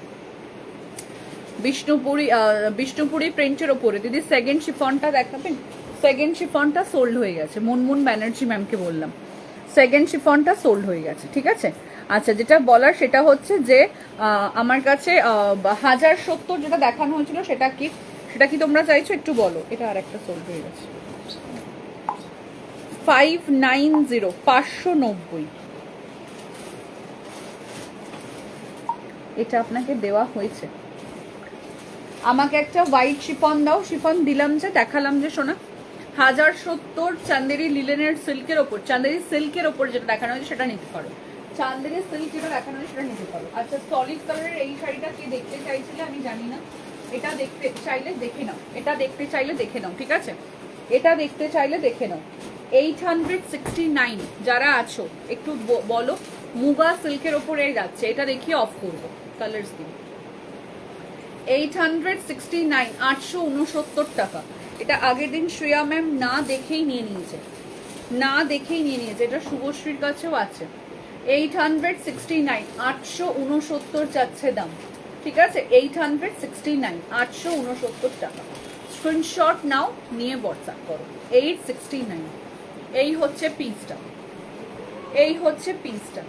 বিষ্ণুপুরি প্রিন্টের ওপরে। দিদি সেকেন্ড শিফনটা দেখাবেন? সেকেন্ড শিফনটা সোল্ড হয়ে গেছে, মুনমুন ব্যানার্জি ম্যামকে বললাম, সেকেন্ড শিফনটা সোল্ড হয়ে গেছে, ঠিক আছে। আচ্ছা যেটা বলার সেটা হচ্ছে যে আমার কাছে 1070 যেটা দেখানো হয়েছিল সেটা কি তোমরা চাইছো একটু বলো। এটা আর একটা সোল্ড হয়ে গেছে, 590, 590। এটা আপনাকে দেওয়া হয়েছে। আমাকে একটা হোয়াইট শিফন দাও, শিফন দিলাম যে, দেখালাম যে সোনা, 1070 চান্দেরি লিলেনের সিল্কের ওপর, চান্দেরি সিল্কের ওপর যেটা দেখানো হয়েছে সেটা নিতে পারো, চান্দেরি সিল্ক যেটা দেখানো হয়েছে সেটা নিতে পারো। আচ্ছা সলিড কালারের এই শাড়িটা কি দেখতে চাইছিলে আমি জানি না, এটা দেখতে চাইলে দেখে নাও, এটা দেখতে চাইলে দেখে নাও, ঠিক আছে, এটা দেখতে চাইলে দেখে নাও। 869 যারা আছো একটু বলো, মুগা সিল্কের ওপরে যাচ্ছে, এটা দেখিয়ে অফ করবো, কালার্স দিন। 869, 869 টাকা। এটা আগের দিন শ্রেয়া ম্যাম না দেখেই নিয়ে নিয়েছে, না দেখেই নিয়ে নিয়েছে, এটা শুভশ্রীর কাছেও আছে। 869, 869 যাচ্ছে দাম, ঠিক আছে, 869, 869 টাকা। স্ক্রিনশট নাও, নিয়ে হোয়াটসঅ্যাপ করো। 869, এই হচ্ছে পিসটা, এই হচ্ছে পিসটা,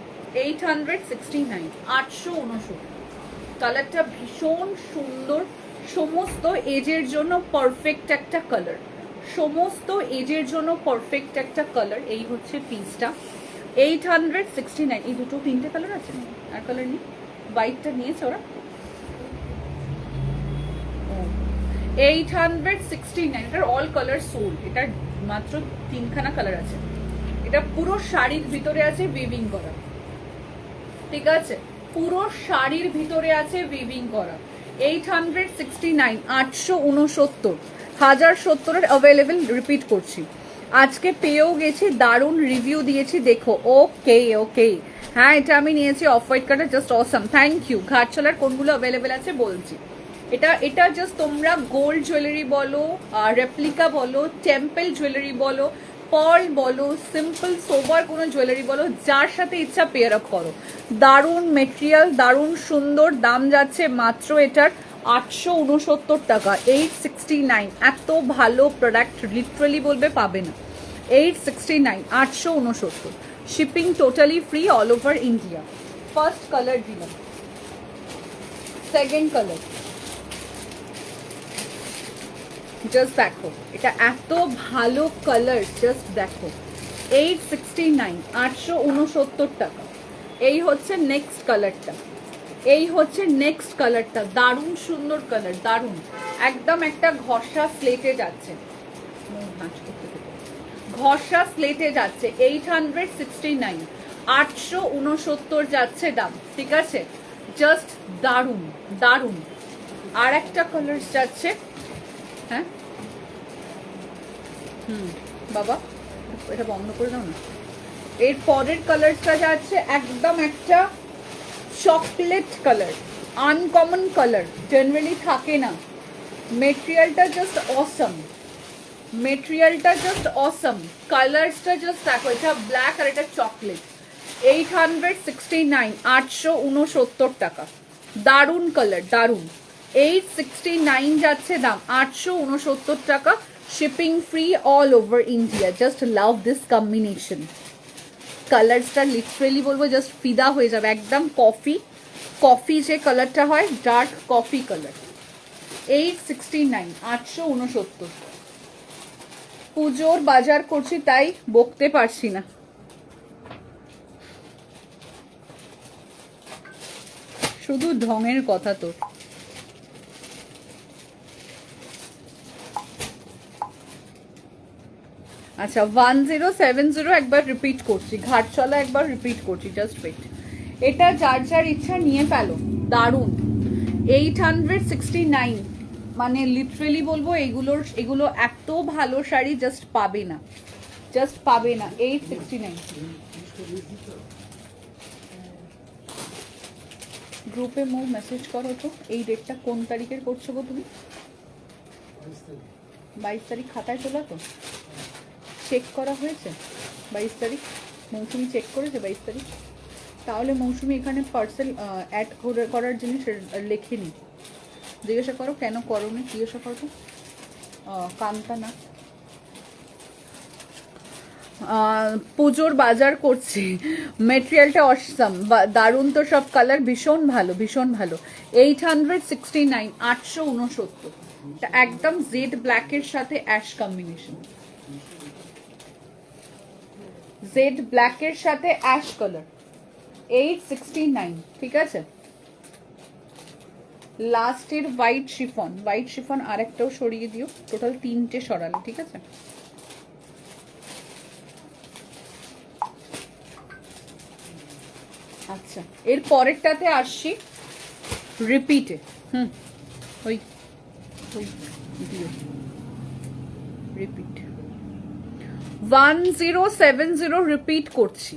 869, 869। কালারটা ভীষণ সুন্দর, সমস্ত এজের জন্য পারফেক্ট একটা কালার, সমস্ত এজের জন্য পারফেক্ট একটা কালার। এই হচ্ছে পিসটা, 869। এই দুটো তিনটে কালার আছে, আর কালার নেই, হোয়াইটটা নিয়েছে ওরা। 869, এটার অল কালার সোল্ড, এটার মাত্র 3খানা কালার আছে। এটা পুরো শাড়ির ভিতরে আছে উইভিং করা, ঠিক আছে, পুরো শাড়ির ভিতরে আছে উইভিং করা। 869, 869, 1070-এর অ্যাভেলেবেল, রিপিট করছি। আজকে পেয়েও গেছি, দারুণ রিভিউ দিয়েছি, দেখো। ওকে ওকে, হ্যাঁ এটা আমি নিয়েছি off white colour, just awesome, thank you. ঘাটচলার কোনগুলো অ্যাভেলেবেল আছে বলছি। এটা জাস্ট তোমরা গোল্ড জুয়েলারি বলো, রেপ্লিকা বলো, টেম্পল জুয়েলারি বলো, পার্ল বলো, সিম্পল সোবার কোনো জুয়েলারি বলো, যার সাথে ইচ্ছা পেয়ার আপ করো। দারুণ মেটেরিয়াল, দারুণ সুন্দর, দাম যাচ্ছে মাত্র এটার 869 টাকা, 869। এত ভালো প্রোডাক্ট লিটারালি বলবে পাবে না। 869, 869। Shipping totally free all over India. First colour দিলাম, সেকেন্ড কালার, জাস্ট দেখো এটা এত ভালো কালার, জাস্ট দেখো। 869, 869 টাকা। এই হচ্ছে নেক্সট কালারটা, এই হচ্ছে নেক্সট কালারটা, দারুণ সুন্দর কালার, দারুণ একদম একটা ঘষা স্লেটে যাচ্ছে, ঘষা স্লেটে যাচ্ছে। 869, 869 যাচ্ছে দাম, ঠিক আছে? জাস্ট দারুণ দারুণ। আর একটা কালার যাচ্ছে, হ্যাঁ বাবা এটা বন্ধ করে দাও না। এর পরের কালারটা যাচ্ছে একদম একটা chocolate colour, uncommon colour, generally থাকে না। মেটেরিয়ালটা জাস্ট অসম, মেটেরিয়ালটা জাস্ট অসম, কালারসটা জাস্ট দেখো, এটা ব্ল্যাক আর এটা চকলেট। 869, 869 টাকা, দারুণ কালার, দারুণ। 869 যাচ্ছে দাম, 869 টাকা, shipping free all over India. Just love this combination, কালারসটা লিটারেলি বলবো জাস্ট ফিদা হয়ে যাবে, একদম কফি, কফি যে কালারটা হয়, ডার্ক কফি কালার। 869, 869। পুজোর বাজার করছি তাই বকতে পারছি না। শুধু ঢঙের কথা তো। আচ্ছা 1070 একবার রিপিট করছি, ঘাটচলা একবার রিপিট করছি, জাস্ট ওয়েট। এটা যার যার ইচ্ছা নিয়ে ফেলো, দারুণ। 869, মানে লিটারেলি বলবো এগুলো এত ভালো শাড়ি জাস্ট পাবে না, জাস্ট পাবে না। 869। গ্রুপে মোর মেসেজ করো তো, এই ডেটটা কোন তারিখের করছো গো তুমি? 22 তারিখ খাতায় তোলা তো, চেক করা হয়েছে 22 তারিখ? মৌসুমি চেক করেছে 22 তারিখ? তাহলে মৌসুমি এখানে পার্সেল অ্যাড করার জিনিস লেখেনি। জিজ্ঞাসা করো কেন করোনি, জিজ্ঞাসা করো। কান্তা না, পুজোর বাজার করছি, মেটেরিয়ালটা অসাম, দারুণ তো, সব কালার ভীষণ ভালো, ভীষণ ভালো। 869, 869, একদম জেড ব্ল্যাকের সাথে অ্যাশ কম্বিনেশন, জেড ব্ল্যাকের সাথে অ্যাশ কালার। 869, ঠিক আছে? লাস্টের হোয়াইট শিফন, হোয়াইট শিফন আর একটাও সরিয়ে দিও, টোটাল 3টে সরালে, ঠিক আছে? আচ্ছা এর পরেরটাতে আসছি রিপিটে। ওই ওই দিও রিপিট। 1070 রিপিট করছি।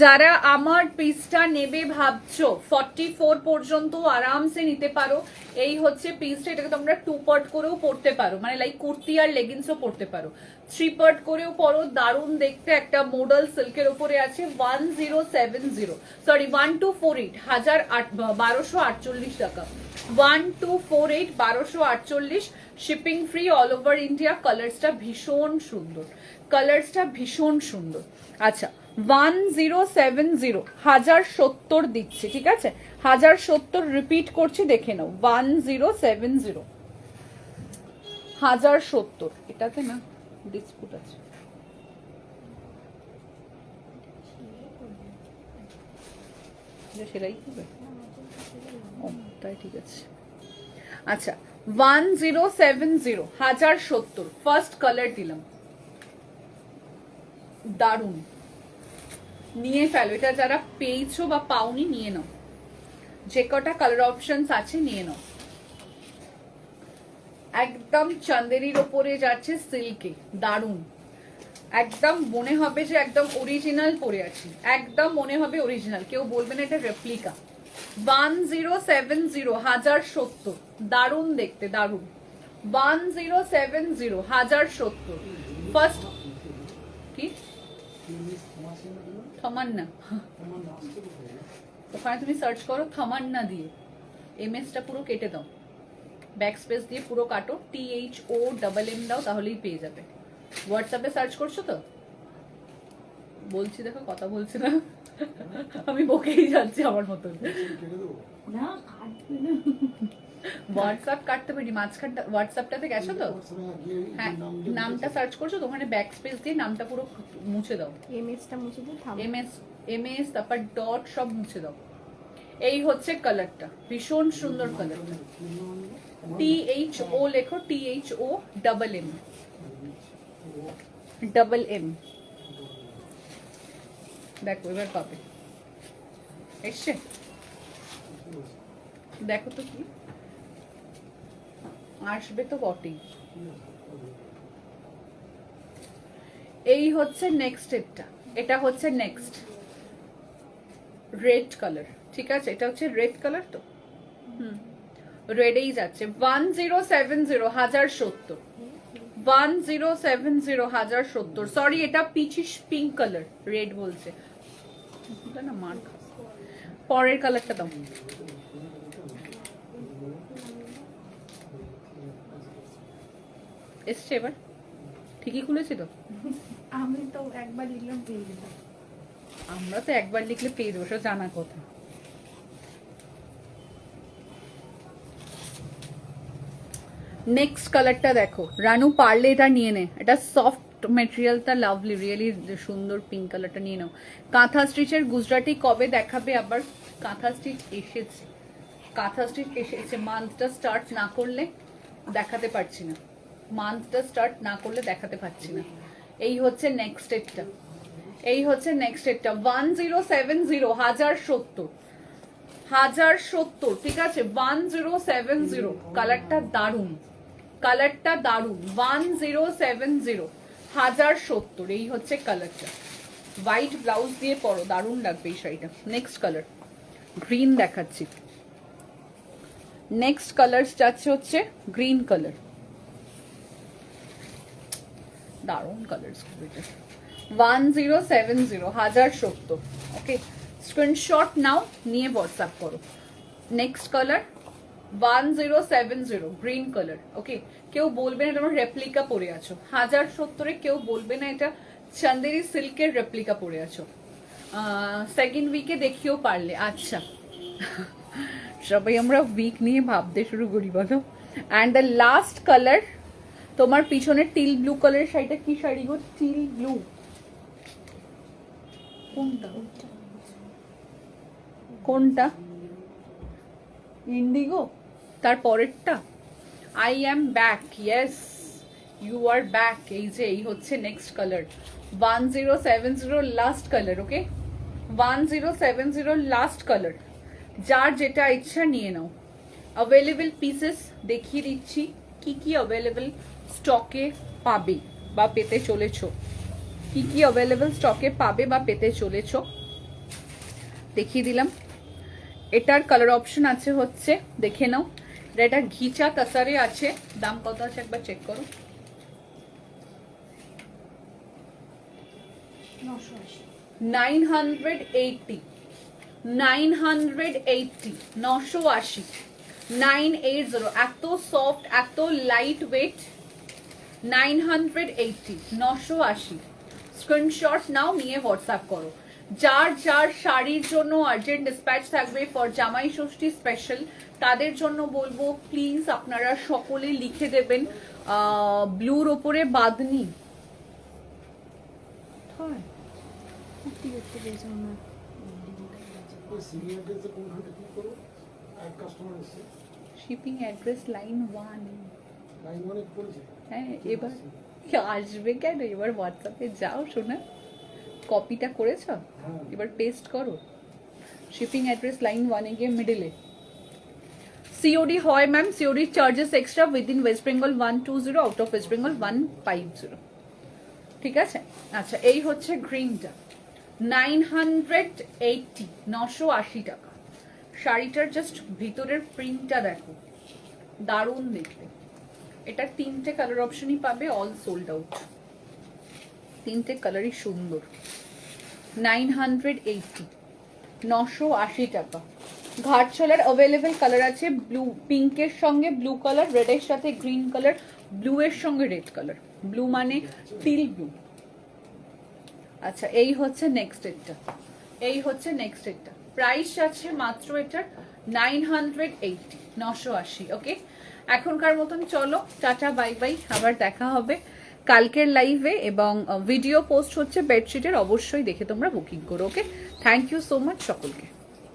যারা আমার পিসটা নেবে ভাবছো, 44 পর্যন্ত আরামসে নিতে পারো। এই হচ্ছে পিসটা, এটাকে তোমরা 2 পার্ট করেও পরতে পারো, মানে লাইক কুর্তি আর লেগিংসও পরতে পারো, 3 পার্ট করেও পরো, দারুণ দেখতে, একটা মডেল সিল্কের ওপরে আছে। 1070, সরি 1248, 1248 টাকা, 1248, 1248, shipping free all over India. কালারসটা ভীষণ সুন্দর, কালারসটা ভীষণ সুন্দর। আচ্ছা 1070, 1070 দিচ্ছি, ঠিক আছে? 1070 রিপিট করছি, দেখে নাও। 1070, 1070, এটাতে না ডিসপুট আছে, সেটাই হবে। ও তাই, ঠিক আছে। আচ্ছা 1070, 1070, ফার্স্ট কালার দিলাম, দারুণ, নিয়ে ফেলো। এটা যারা পেয়েছো বা পাওনি নিয়ে নাও, যে কটা কালার অপশনস আছে নিয়ে নাও। একদম চান্দেরির ওপরে যাচ্ছে সিল্কে, দারুণ। একদম মনে হবে যে একদম অরিজিনাল পরে আছি, একদম মনে হবে অরিজিনাল, কেউ বলবে না এটা রেপ্লিকা। 1070 1070, দারুণ দেখতে, দারুণ। 1070 1070 ফার্স্ট কি থামান্না, ওখানে তুমি সার্চ করো থামান্না দিয়ে, এমএসটা পুরো কেটে দাও, ব্যাক স্পেস দিয়ে পুরো কাটো, THOMM দাও, তাহলেই পেয়ে যাবে। হোয়াটসঅ্যাপে সার্চ করছো তো? বলছি দেখো, কথা বলছি না, আমি বকেই যাচ্ছি আমার মতন। না কাটবে না। হোয়াটসঅ্যাপ কাটতে পারি, মাঝখানটা হোয়াটসঅ্যাপটাতে গেছো তো? হ্যাঁ, নামটা সার্চ করছো তো, ওখানে ব্যাক স্পেস দিয়ে নামটা পুরো মুছে দাও, এমএসটা মুছে দিয়ে থাম। এমএস তারপর ডট সব মুছে দাও। এই হচ্ছে কালারটা, ভীষণ সুন্দর কালারটা। THO লেখো, THOMM দেখো এবার পাবে, এসছে দেখো তো কি আসবে, তো বটেই। এই হচ্ছে নেক্সট, এটা হচ্ছে নেক্সট রেড কালার, ঠিক আছে, এটা হচ্ছে রেড কালার, তো রেডেই যাচ্ছে। 1070 1070 1070 1070, সরি এটা পিচিশ পিঙ্ক কালার, রেড বলছে না, মার খা। পরের কালারটা দাও, এসছে এবার, ঠিকই খুলেছি তো? আমি তো একবার লিখলাম পেয়ে গেলাম। আমরা তো একবার লিখলে পেয়ে যাবো, সেটা জানা কথা। নেক্সট কালারটা দেখো, রানু পারলে এটা নিয়ে নে, এটা সফট মেটেরিয়ালটা লাভলি, রিয়েলি সুন্দর পিঙ্ক কালারটা নিয়ে নাও। কাঁথা স্টিচের গুজরাটি কবে দেখাবে আবার? কাঁথা স্টিচ এসেছে, কাঁথা স্টিচ এসেছে, মান্থটা স্টার্ট না করলে দেখাতে পারছি না, মান্থটা স্টার্ট না করলে দেখাতে পারছি না। এই হচ্ছে নেক্সট ডেটটা, এই হচ্ছে নেক্সট ডেটটা 1070 1070 1070, ঠিক আছে, 1070, কালারটা দারুণ, কালারটা দারুণ। 1070 1070, এই হচ্ছে কালারটা, হোয়াইট ব্লাউজ দিয়ে পরো, দারুণ লাগবে এই শাড়িটা। নেক্সট কালার গ্রিন দেখাচ্ছি, নেক্সট কালার যাচ্ছে হচ্ছে গ্রিন কালার, দারুণ কালার। 1070 1070, ওকে, স্ক্রিনশট নাও, নিয়ে হোয়াটসঅ্যাপ করো। নেক্সট কালার 1070 গ্রিন কালার, ওকে, কেউ বলবে না তোমার রেপ্লিকা পরে আছো, 1070-এ কেউ বলবে না এটা চান্দেরি সিল্কের রেপ্লিকা পরে আছো। সেকেন্ড উইকে দেখিও পারলে, আচ্ছা সবাই আমরা উইক নিয়ে ভাবতে শুরু করি বলো। অ্যান্ড দ্য লাস্ট কালার, তোমার পিছনে টিল ব্লু কালারের শাড়িটা, কি শাড়ি গো? টিল ব্লু, কোনটা কোনটা? ইন্ডিগো, তার পরেরটা? I am back, yes you are back. এই যে এই হচ্ছে next colour 1070 last colour, okay, 1070 last colour, যার যেটা ইচ্ছা নিয়ে নাও। অ্যাভেলেবল পিসেস দেখিয়ে দিচ্ছি কি কি অ্যাভেলেবল স্টকে পাবে বা পেতে চলেছো, কি কি অ্যাভেলেবল স্টকে পাবে বা পেতে চলেছো দেখিয়ে দিলাম। এটার কালার অপশন আছে হচ্ছে, দেখে নাও, এটা ঘিচা তাসারে আছে, দাম কত আছে একবার চেক করো। 980 980 980 980, এত সফট, এত লাইট ওয়েট, 980 980, স্ক্রিনশট নাও, নিয়ে হোয়াটসঅ্যাপ করো। যার যার শাড়ির জন্য আর্জেন্ট ডিসপ্যাচ থাকবে ফর জামাই ষষ্ঠী স্পেশাল, তাদের জন্য বলবো প্লিজ আপনারা সকলে লিখে দেবেন ব্লুর ওপরে বাঁধনি, শিপিং অ্যাড্রেস লাইন 1, হ্যাঁ এবার আসবে কেন, এবার হোয়াটসঅ্যাপে যাও শোনা, কপিটা করেছ, এবার পেস্ট করো, শিপিং অ্যাড্রেস লাইন 1-এ গিয়ে মিডলে। সিওডি হয় ma'am, COD charges extra within West Bengal 120, out of West Bengal 150, ঠিক আছে। আচ্ছা এই হচ্ছে গ্রিনটা 980, 980 টাকা। শাড়িটার জাস্ট ভিতরের প্রিন্টটা দেখো, দারুণ দেখতে। এটা 3টে কালার অপশনই পাবে, অল সোল্ড আউট। 3টে কালারই সুন্দর। 980, 980 টাকা। ঘাটছলার অ্যাভেলেবেল কালার আছে, ব্লু পিঙ্কের সঙ্গে ব্লু কালার, রেডের সাথে গ্রিন কালার, ব্লু এর সঙ্গে রেড কালার, ব্লু মানে টিল ব্লু। আচ্ছা এই হচ্ছে নেক্সট এরটা, এই হচ্ছে নেক্সট এরটা। প্রাইস আছে মাত্র এটার 980, 980। ওকে, এখনকার মতন চলো, টাটা বাই বাই, আবার দেখা হবে কালকের লাইভে। এবং ভিডিও পোস্ট হচ্ছে বেডশিটের, অবশ্যই দেখে তোমরা বুকিং করো। ওকে, থ্যাংক ইউ সো মাচ সকলকে।